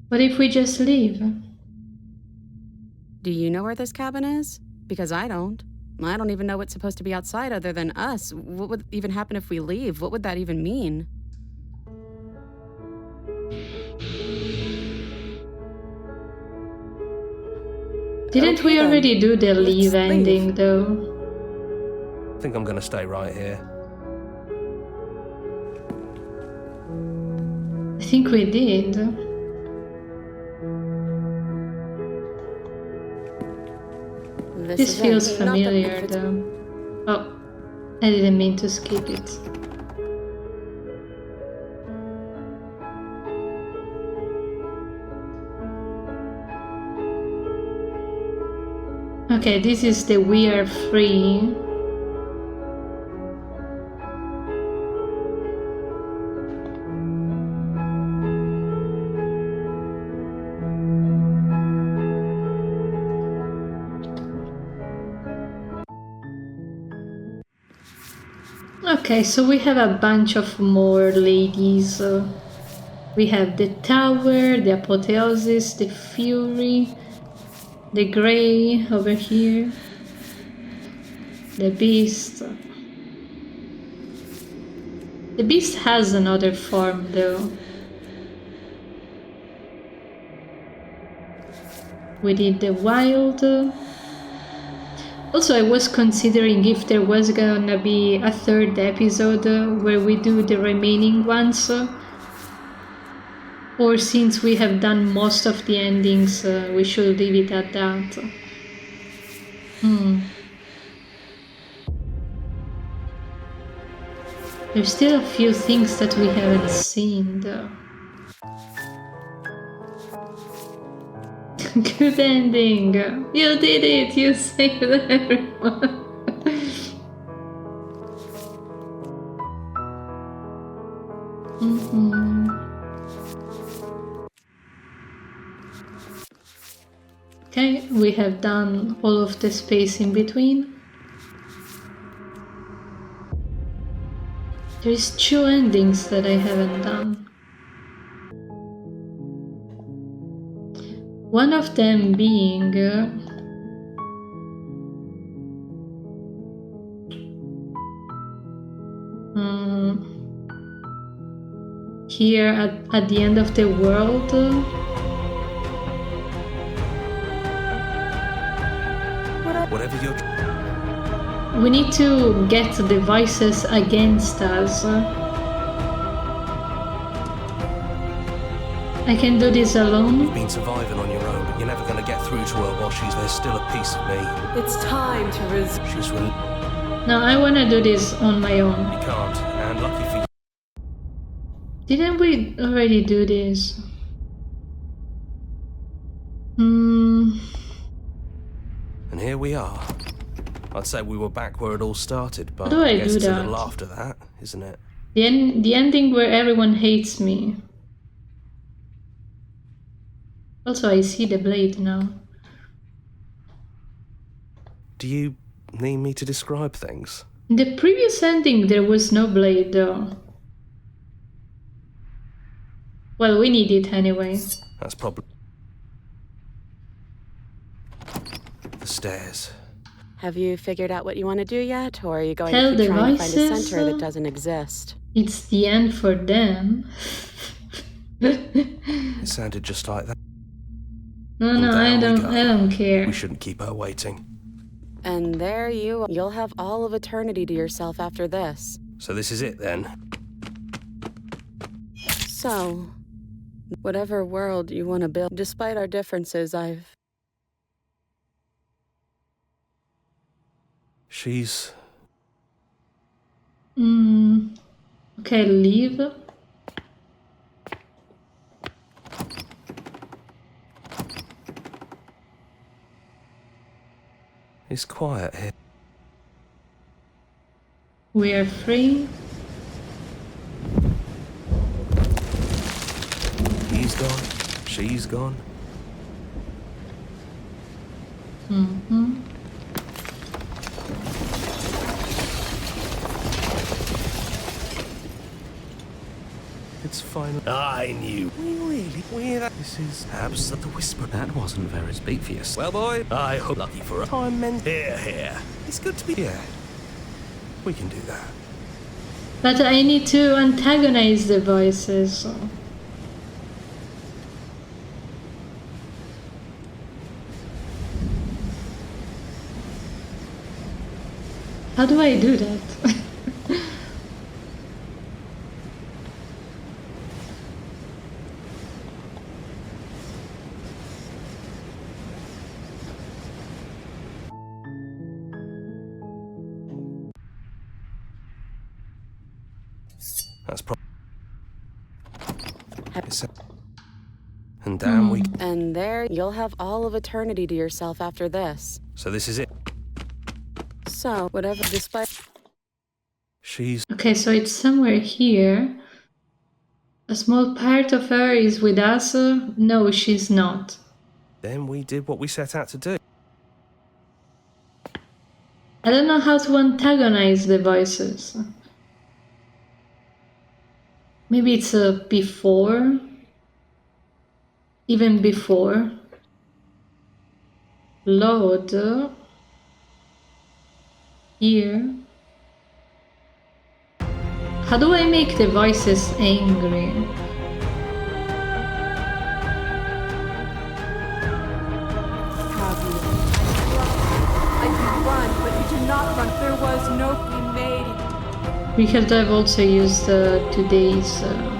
What if we just leave? Do you know where this cabin is? Because I don't. I don't even know what's supposed to be outside other than us. What would even happen if we leave? What would that even mean? Didn't we already do the leave ending, though? I think I'm gonna stay right here. I think we did. This feels familiar, though. Oh, I didn't mean to skip it. Okay, this is the We Are Free. Okay, so we have a bunch of more ladies. We have the Tower, the Apotheosis, the Fury, the Grey over here, the Beast. The Beast has another form though. We did the Wild. Also, I was considering if there was gonna be a third episode where we do the remaining ones. Or since we have done most of the endings, we should leave it at that. There's still a few things that we haven't seen, though. Good ending! You did it! You saved everyone! Okay, we have done all of the space in between. There's 2 endings that I haven't done. One of them being here at the end of the world. Whatever you're... We need to get the voices against us. I can do this alone. You've been surviving on your own, but you're never going to get through to her while there's still a piece of me. It's time to resume. She's No, I wanna do this on my own. You can't, and lucky for you. Didn't we already do this? And here we are. I'd say we were back where it all started, but How do I guess do it's a that? little after that, isn't it? The ending where everyone hates me. Also, I see the blade now. Do you need me to describe things? In the previous ending, there was no blade, though. Well, we need it anyway. That's probably... the stairs. Have you figured out what you want to do yet, or are you going Tell to the keep trying to find a voices, center that doesn't exist? It's the end for them. It sounded just like that. No, And I down we go. don't care. We shouldn't keep her waiting. And there you'll have all of eternity to yourself after this. So this is it then? So, whatever world you want to build, despite our differences, She's... Okay, leave. It's quiet here. We are free. He's gone. She's gone. It's fine. I knew. This is perhaps the whisper. That wasn't very speakious. Well, boy, I hope lucky for a time meant... here. It's good to be... Yeah. We can do that. But I need to antagonize the voices. How do I do that? That's probably... And down we... and there you'll have all of eternity to yourself after this. So this is it. So, whatever, despite... She's... Okay, so it's somewhere here. A small part of her is with us. No, she's not. Then we did what we set out to do. I don't know how to antagonize the voices. Maybe it's before. Even before. Load. Here. How do I make the voices angry? I do run, but you do not run. There was no be made. We could have also used today's thing.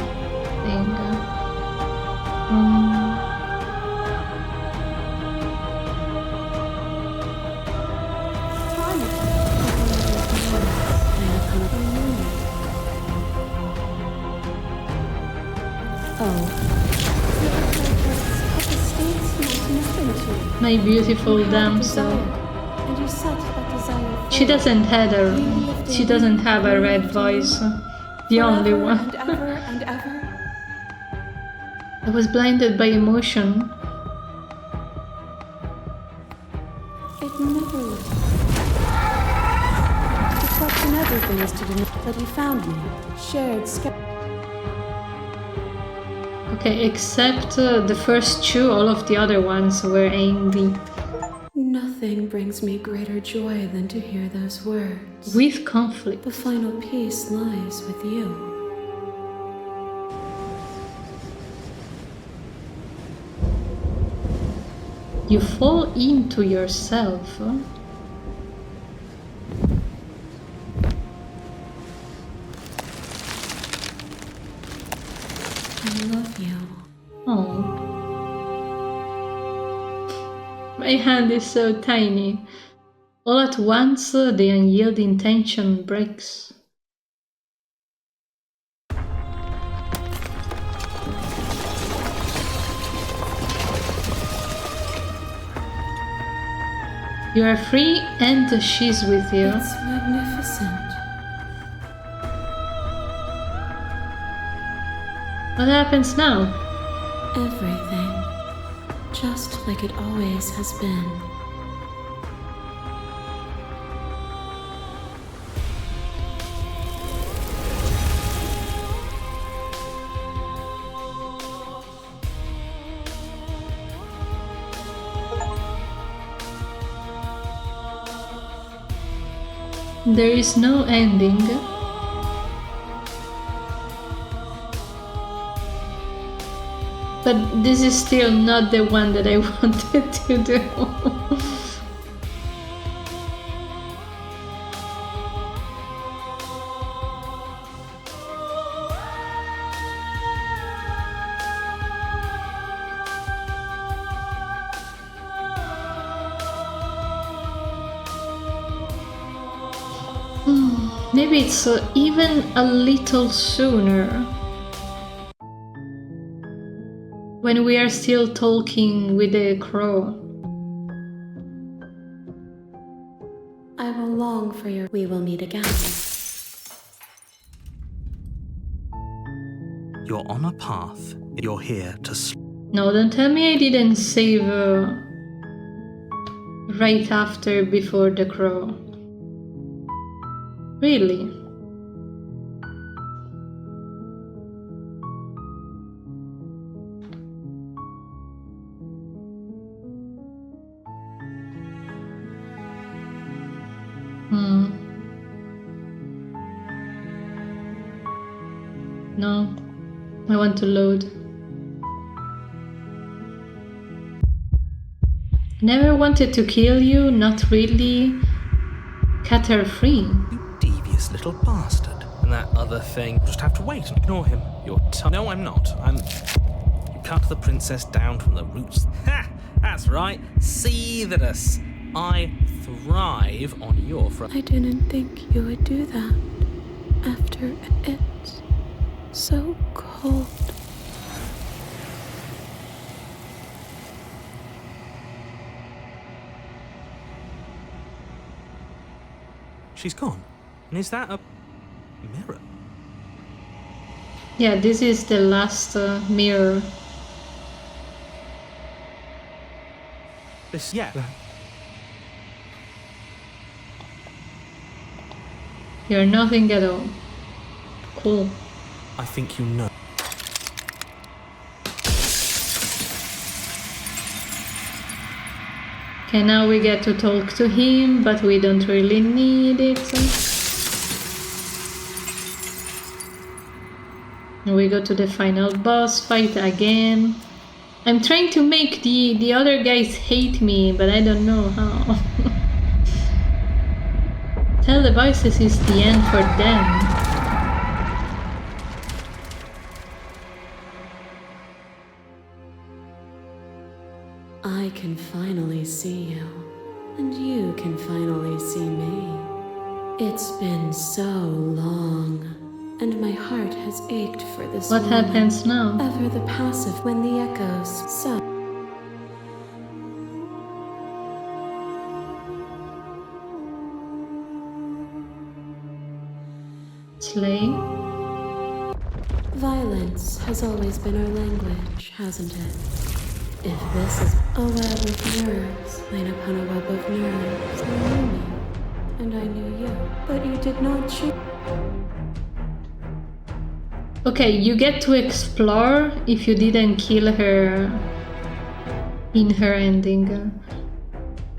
My beautiful damsel. And you set that desire. She doesn't have a red voice. The only one. And ever and ever. I was blinded by emotion. It never left. The crux in everything is to deny that you found me. Shared Okay, except the first two, all of the other ones were angry. Nothing brings me greater joy than to hear those words. With conflict. The final peace lies with you. You fall into yourself. I love you. Oh. My hand is so tiny. All at once, the unyielding tension breaks. You are free and she's with you. It's magnificent. What happens now? Everything. Just like it always has been. There is no ending. But this is still not the one that I wanted to do. Maybe it's even a little sooner. When we are still talking with the crow. I will long for your... We will meet again. You're on a path. You're here to No, don't tell me I didn't save right after before the crow. Really? No, I want to load. Never wanted to kill you, not really. Cut her free. You devious little bastard. And that other thing, just have to wait and ignore him. You're No, I'm not. You cut the princess down from the roots. Ha! That's right. See that I thrive on your I didn't think you would do that. After it's so cold. She's gone. And is that a mirror? Yeah, this is the last mirror. Yeah. You're nothing at all. Cool. I think you know. Okay, now we get to talk to him, but we don't really need it. And we go to the final boss fight again. I'm trying to make the other guys hate me, but I don't know how. Tell the voices is the end for them. I can finally see you, and you can finally see me. It's been so long, and my heart has ached for this What moment. happens now? Ever the passive when the echoes so. Slay? Violence has always been our language, hasn't it? If this is a web of nerves, laid upon a web of nerves, you knew me, and I knew you, but you did not choose. Okay, you get to explore if you didn't kill her in her ending.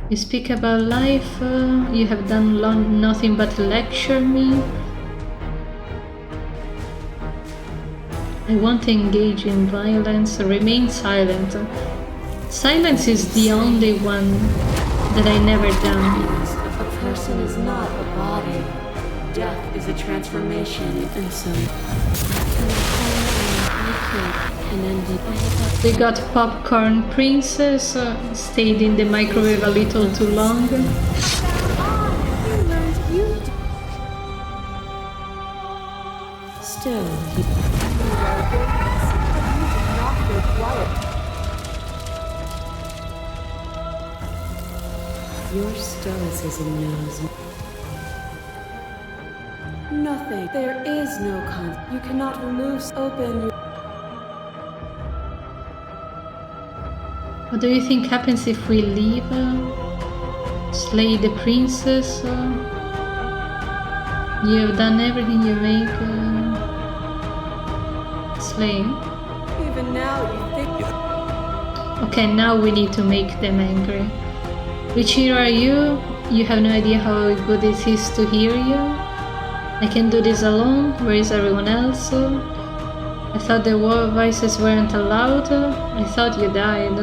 You speak about life, you have done nothing but lecture me. I won't engage in violence, remain silent. Silence is the only one that I never done. A person is not a body. Death is a transformation, and so We got Popcorn Princess, stayed in the microwave a little too long. Still, your stoicism knows nothing. There is no You cannot remove open. What do you think happens if we leave? Slay the princess? You have done everything you make. Slay. Even now, you think. Okay, now we need to make them angry. Which hero are you? You have no idea how good it is to hear you. I can do this alone. Where is everyone else? I thought the voices weren't allowed. I thought you died.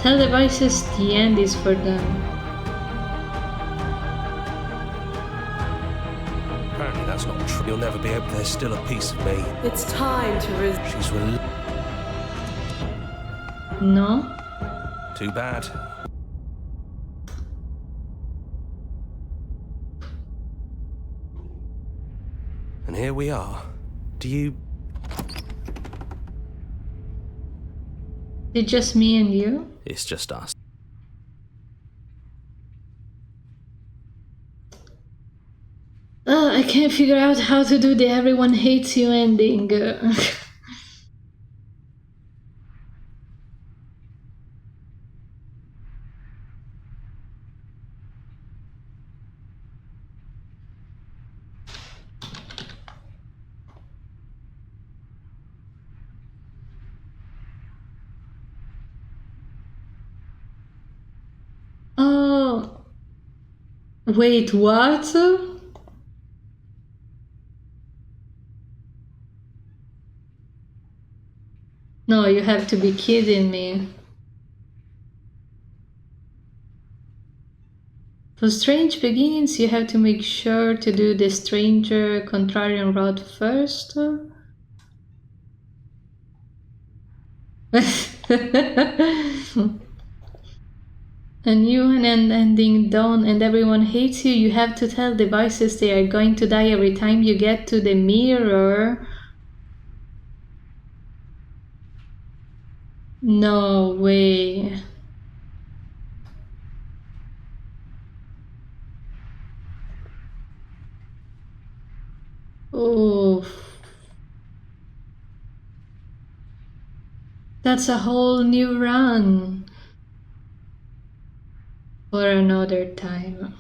Tell the voices the end is for them. Apparently that's not true. You'll never be able. There's still a piece of me. It's time to She's No? Too bad. And here we are. Do you... It's just me and you? It's just us. I can't figure out how to do the everyone hates you ending. Oh. Wait, what? No, you have to be kidding me. For strange beginnings, you have to make sure to do the stranger contrarian route first. A new and ending dawn and everyone hates you. You have to tell devices they are going to die every time you get to the mirror. No way. Oh. That's a whole new run. For another time.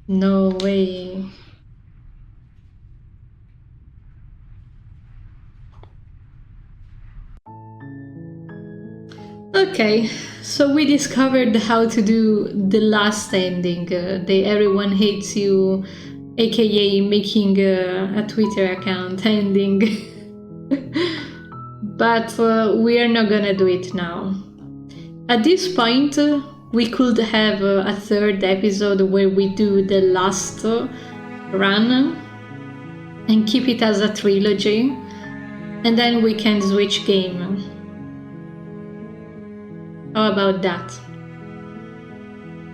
No way. Okay, so we discovered how to do the last ending, the everyone hates you, aka making a Twitter account ending. But we are not gonna do it now. At this point, we could have a third episode where we do the last run and keep it as a trilogy. And then we can switch game. How about that?